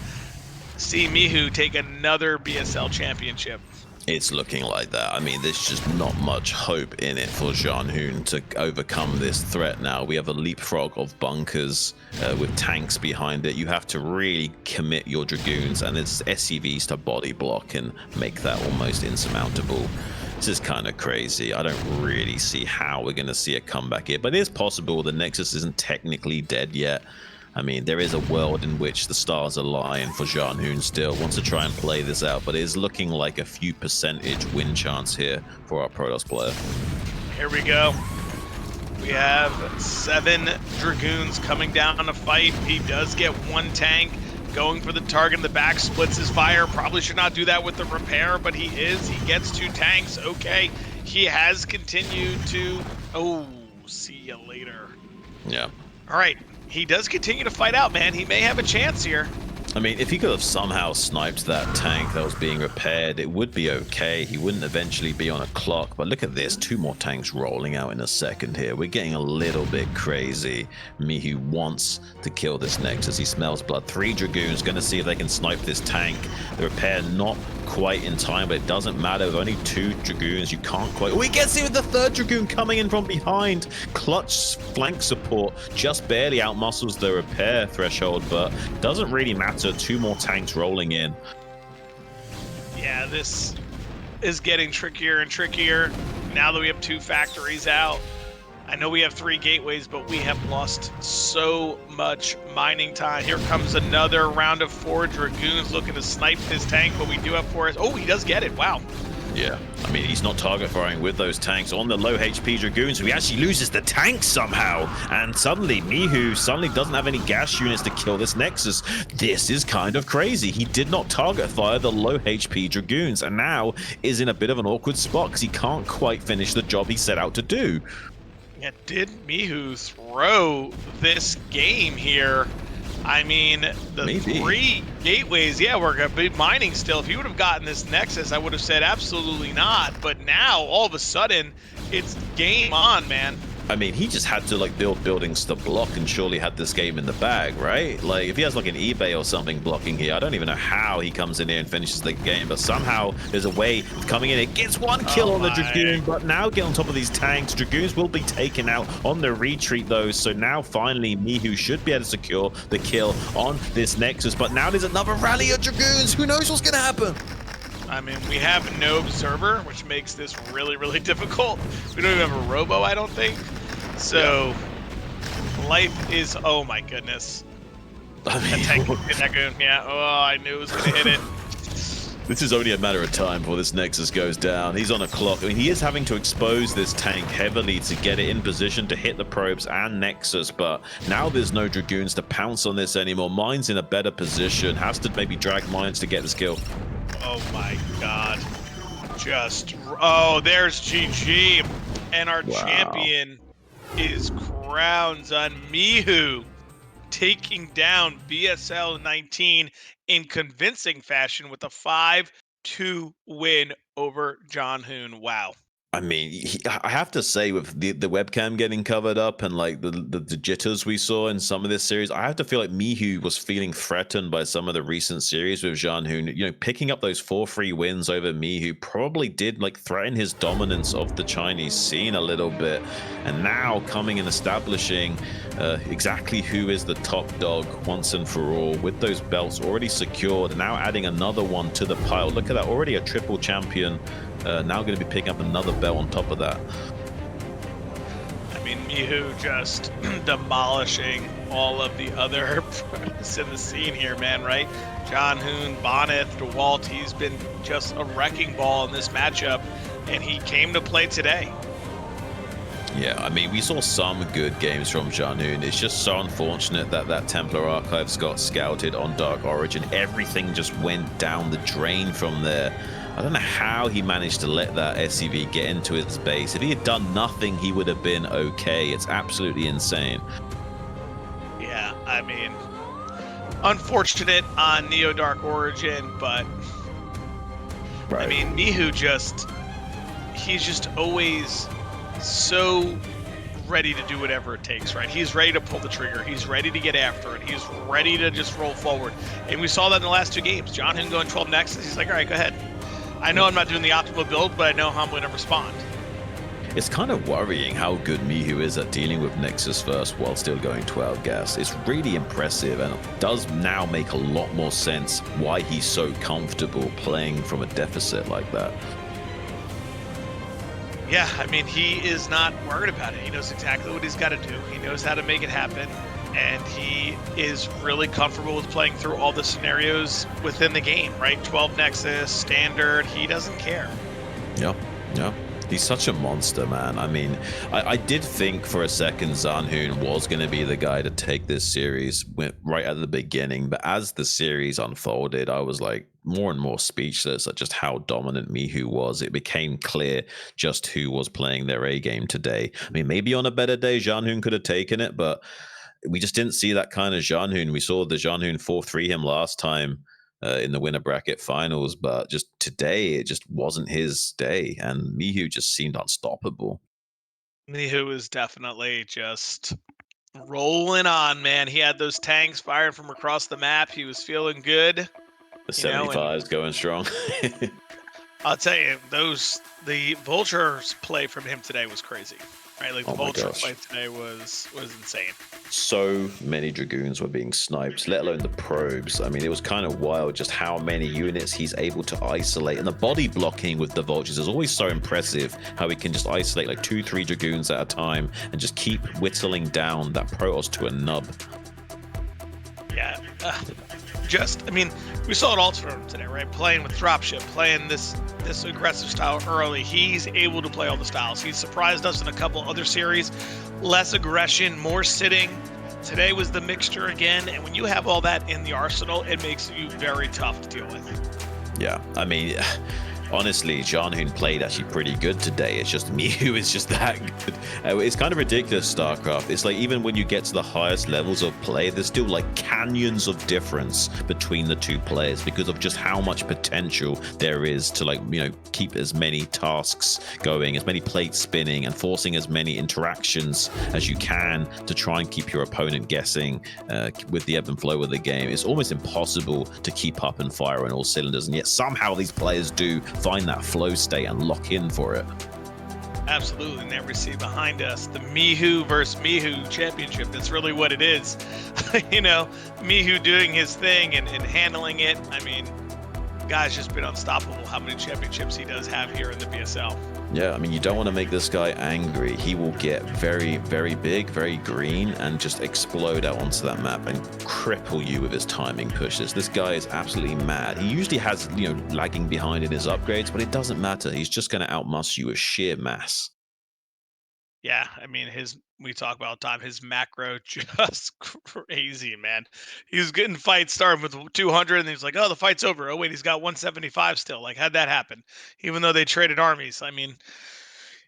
B: see Mihu take another BSL championship.
C: It's looking like that. I mean, there's just not much hope in it for Zhanhun to overcome this threat now. We have a leapfrog of bunkers with tanks behind it. You have to really commit your Dragoons and its SCVs to body block and make that almost insurmountable. This is kind of crazy. I don't really see how we're going to see a comeback here, but it is possible. The Nexus isn't technically dead yet. I mean, there is a world in which the stars align for Zhanhun still. Wants to try and play this out, but it is looking like a few percentage win chance here for our Protoss player.
B: Here we go. We have 7 Dragoons coming down to fight. He does get 1 tank. Going for the target in the back, splits his fire. Probably should not do that with the repair, but he is. He gets 2 tanks. Okay, he has continued to. Oh, see you later.
C: Yeah.
B: All right, he does continue to fight out, man. He may have a chance here.
C: I mean, if he could have somehow sniped that tank that was being repaired, it would be okay. He wouldn't eventually be on a clock. But look at this, 2 more tanks rolling out in a second here. We're getting a little bit crazy. Mihu wants to kill this Nexus. He smells blood. 3 Dragoons, going to see if they can snipe this tank. The repair not quite in time, but it doesn't matter. With only 2 Dragoons, you can't quite... Oh, he gets it with the 3rd Dragoon coming in from behind. Clutch flank support just barely outmuscles the repair threshold, but doesn't really matter. 2 more tanks rolling in.
B: Yeah, this is getting trickier and trickier now that we have 2 factories out. I know we have 3 gateways, but we have lost so much mining time. Here comes another round of 4 Dragoons looking to snipe this tank, but we do have 4. Oh, he does get it. Wow.
C: Yeah, I mean, he's not target firing with those tanks on the low HP Dragoons, so he actually loses the tank somehow. And suddenly, Mihu suddenly doesn't have any gas units to kill this Nexus. This is kind of crazy. He did not target fire the low HP Dragoons, and now is in a bit of an awkward spot because he can't quite finish the job he set out to do.
B: Yeah, did Mihu throw this game here? I mean, the
C: Maybe.
B: 3 gateways, yeah, we're going to be mining still. If he would have gotten this Nexus, I would have said absolutely not. But now, all of a sudden, it's game on, man.
C: I mean, he just had to like build buildings to block and surely had this game in the bag, right? Like if he has like an eBay or something blocking here, I don't even know how he comes in here and finishes the game, but somehow there's a way of coming in. It gets 1 kill on the Dragoon, but now get on top of these tanks. Dragoons will be taken out on the retreat though, so now finally Mihu should be able to secure the kill on this Nexus, but now there's another rally of Dragoons. Who knows what's gonna happen?
B: I mean, we have no observer, which makes this really, really difficult. We don't even have a robo, I don't think. So, life is, oh my goodness.
C: I
B: That tank hit that goon, yeah. Oh, I knew it was gonna hit it.
C: This is only a matter of time before this Nexus goes down. He's on a clock. I mean, he is having to expose this tank heavily to get it in position to hit the probes and Nexus, but now there's no Dragoons to pounce on this anymore. Mine's in a better position. Has to maybe drag Mines to get this kill.
B: Oh my god. Just, oh, there's GG. And our champion is crowned on Mihu, taking down BSL19 in convincing fashion with a 5-2 win over Zhanhun. Wow.
C: I mean, I have to say, with the webcam getting covered up and like the jitters we saw in some of this series, I have to feel like Mihu was feeling threatened by some of the recent series with Zhanhun. You know, picking up those 4-3 wins over Mihu probably did like threaten his dominance of the Chinese scene a little bit. And now coming and establishing exactly who is the top dog once and for all, with those belts already secured, and now adding another one to the pile. Look at that, already a triple champion. Now going to be picking up another belt on top of that.
B: I mean, Mihu just demolishing all of the other pros in the scene here, man, right? Zhanhun, Boneth, DeWalt, he's been just a wrecking ball in this matchup, and he came to play today.
C: Yeah, I mean, we saw some good games from Zhanhun. It's just so unfortunate that that Templar Archives got scouted on Dark Origin. Everything just went down the drain from there. I don't know how he managed to let that SCV get into his base. If he had done nothing, he would have been okay. It's absolutely insane.
B: Yeah, I mean, unfortunate on Neo Dark Origin, but
C: Right.
B: I mean, Mihu he's just always so ready to do whatever it takes, right? He's ready to pull the trigger. He's ready to get after it. He's ready to just roll forward. And we saw that in the last 2 games. Zhanhun going 12 Nexus. He's like, all right, go ahead. I know I'm not doing the optimal build, but I know how I'm going to respond.
C: It's kind of worrying how good Mihu is at dealing with Nexus first while still going 12 gas. It's really impressive, and it does now make a lot more sense why he's so comfortable playing from a deficit like that.
B: Yeah, I mean, he is not worried about it. He knows exactly what he's got to do. He knows how to make it happen, and he is really comfortable with playing through all the scenarios within the game, right? 12 Nexus, standard, he doesn't care.
C: Yeah. He's such a monster, man. I mean, I did think for a second Zhanhun was going to be the guy to take this series right at the beginning, but as the series unfolded, I was like, more and more speechless at just how dominant Mihu was. It became clear just who was playing their A game today. I mean, maybe on a better day, Zhanhun could have taken it, but we just didn't see that kind of Zhanhun. We saw the Zhanhun 4-3 him last time in the winner bracket finals, but just today, it just wasn't his day, and Mihu just seemed unstoppable.
B: Mihu is definitely just rolling on, man. He had those tanks firing from across the map. He was feeling good,
C: The
B: you know, and
C: 75s going strong.
B: I'll tell you, the Vultures play from him today was crazy, right? Like the
C: Oh my
B: Vulture
C: gosh.
B: play today was insane.
C: So many Dragoons were being sniped, let alone the probes. I mean, it was kind of wild just how many units he's able to isolate. And the body blocking with the Vultures is always so impressive, how he can just isolate like 2-3 Dragoons at a time and just keep whittling down that Protoss to a nub.
B: Yeah. I mean, we saw it all from him today, right? Playing with dropship, playing this aggressive style early. He's able to play all the styles. He's surprised us in a couple other series. Less aggression, more sitting. Today was the mixture again, and when you have all that in the arsenal, it makes you very tough to deal with.
C: Yeah, I mean, honestly, Zhanhun played actually pretty good today. It's just Mihu is just that good. It's kind of ridiculous, StarCraft. It's like even when you get to the highest levels of play, there's still like canyons of difference between the two players because of just how much potential there is to, like, you know, keep as many tasks going, as many plates spinning, and forcing as many interactions as you can to try and keep your opponent guessing with the ebb and flow of the game. It's almost impossible to keep up and fire on all cylinders, and yet somehow these players do find that flow state and lock in for it.
B: Absolutely. And then we see behind us the Mihu versus Mihu championship. That's really what it is. You know, Mihu doing his thing and handling it. I mean, guy's just been unstoppable how many championships he does have here in the BSL.
C: Yeah, I mean, you don't want to make this guy angry. He will get very, very big, very green, and just explode out onto that map and cripple you with his timing pushes. This guy is absolutely mad. He usually has, you know, lagging behind in his upgrades, but it doesn't matter. He's just going to outmuscle you with sheer mass.
B: Yeah, I mean, we talk about time, his macro just crazy, man. He was getting fights starting with 200, and he's like, oh, the fight's over. Oh, wait, he's got 175 still. Like, how'd that happen? Even though they traded armies. I mean,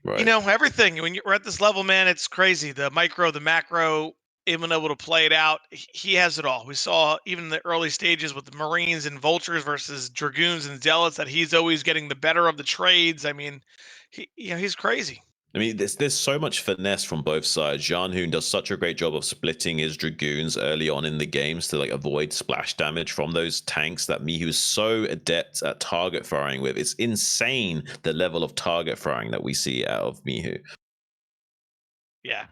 C: Right.
B: you know, everything. When you're at this level, man, it's crazy. The micro, the macro, even able to play it out. He has it all. We saw even in the early stages with the Marines and Vultures versus Dragoons and Zealots that he's always getting the better of the trades. I mean, he's crazy.
C: I mean, there's so much finesse from both sides. Zhanhun does such a great job of splitting his Dragoons early on in the games to like avoid splash damage from those tanks that Mihu is so adept at target firing with. It's insane the level of target firing that we see out of Mihu.
B: Yeah,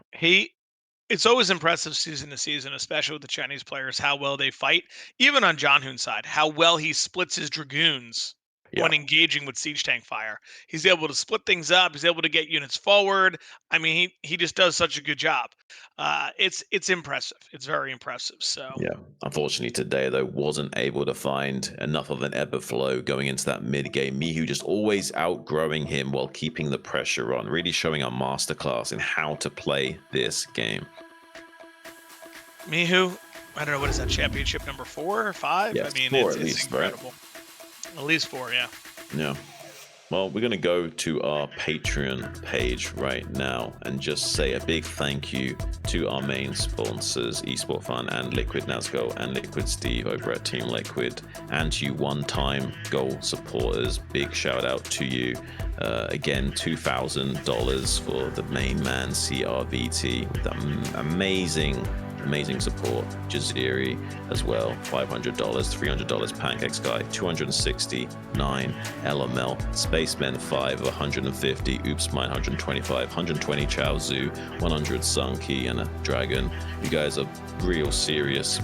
B: it's always impressive season to season, especially with the Chinese players, how well they fight. Even on Zhanhun's side, how well he splits his Dragoons
C: Yeah.
B: when engaging with siege tank fire. He's able to split things up. He's able to get units forward. I mean, he just does such a good job. It's impressive. It's very impressive. So
C: Yeah, unfortunately today though wasn't able to find enough of an ebb of flow going into that mid game. Mihu just always outgrowing him while keeping the pressure on, really showing a masterclass in how to play this game.
B: Mihu, I don't know, what is that, championship number 4 or 5?
C: Yeah,
B: I mean,
C: 4
B: it's
C: at least, right?
B: incredible. At least 4, yeah.
C: Yeah. Well, we're going to go to our Patreon page right now and just say a big thank you to our main sponsors, Esport Fun and Liquid Nazgo and Liquid Steve over at Team Liquid, and to you one-time gold supporters. Big shout out to you. Again, $2,000 for the main man CRVT with that amazing support. Jaziri as well, $500, $300 Pancake Sky, 269 LML, Spacemen 5 of 150, Oops Mine 125, 120 Chao Zu, 100 Sunky, and a Dragon. You guys are real serious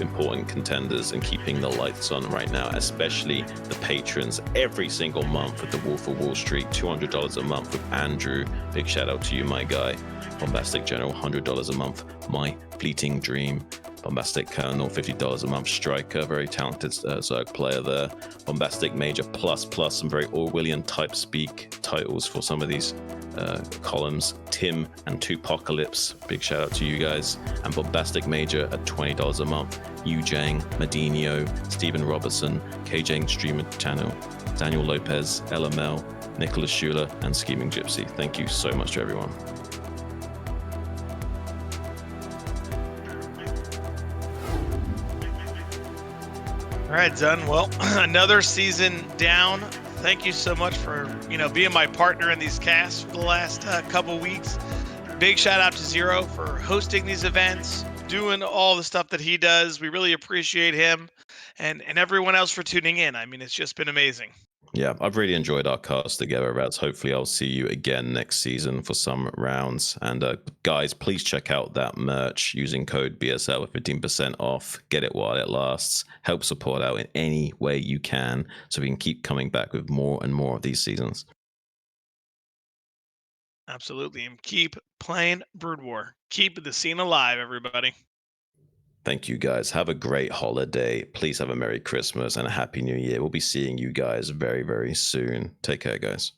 C: important contenders and keeping the lights on right now, especially the patrons every single month with the Wolf of Wall Street, $200 a month with Andrew. Big shout out to you, my guy. Bombastic General, $100 a month. My Fleeting Dream, Bombastic Colonel, $50 a month striker, very talented Zerg player there. Bombastic Major plus, some very Orwellian type speak titles for some of these columns. Tim and Tupocalypse, big shout out to you guys. And Bombastic Major at $20 a month. Yu-Jang, Medinio, Stephen Robertson, KJ Streamer Channel, Daniel Lopez, LML, Nicholas Schuler, and Scheming Gypsy. Thank you so much to everyone.
B: All right, Zhan. Well, another season down. Thank you so much for being my partner in these casts for the last couple weeks. Big shout out to Zero for hosting these events, doing all the stuff that he does. We really appreciate him, and everyone else for tuning in. I mean, it's just been amazing.
C: Yeah, I've really enjoyed our cast together, Rats. Hopefully I'll see you again next season for some rounds. And guys, please check out that merch using code BSL with 15% off. Get it while it lasts. Help support out in any way you can so we can keep coming back with more and more of these seasons.
B: Absolutely. And keep playing Broodwar. Keep the scene alive, everybody.
C: Thank you, guys. Have a great holiday. Please have a Merry Christmas and a Happy New Year. We'll be seeing you guys very, very soon. Take care, guys.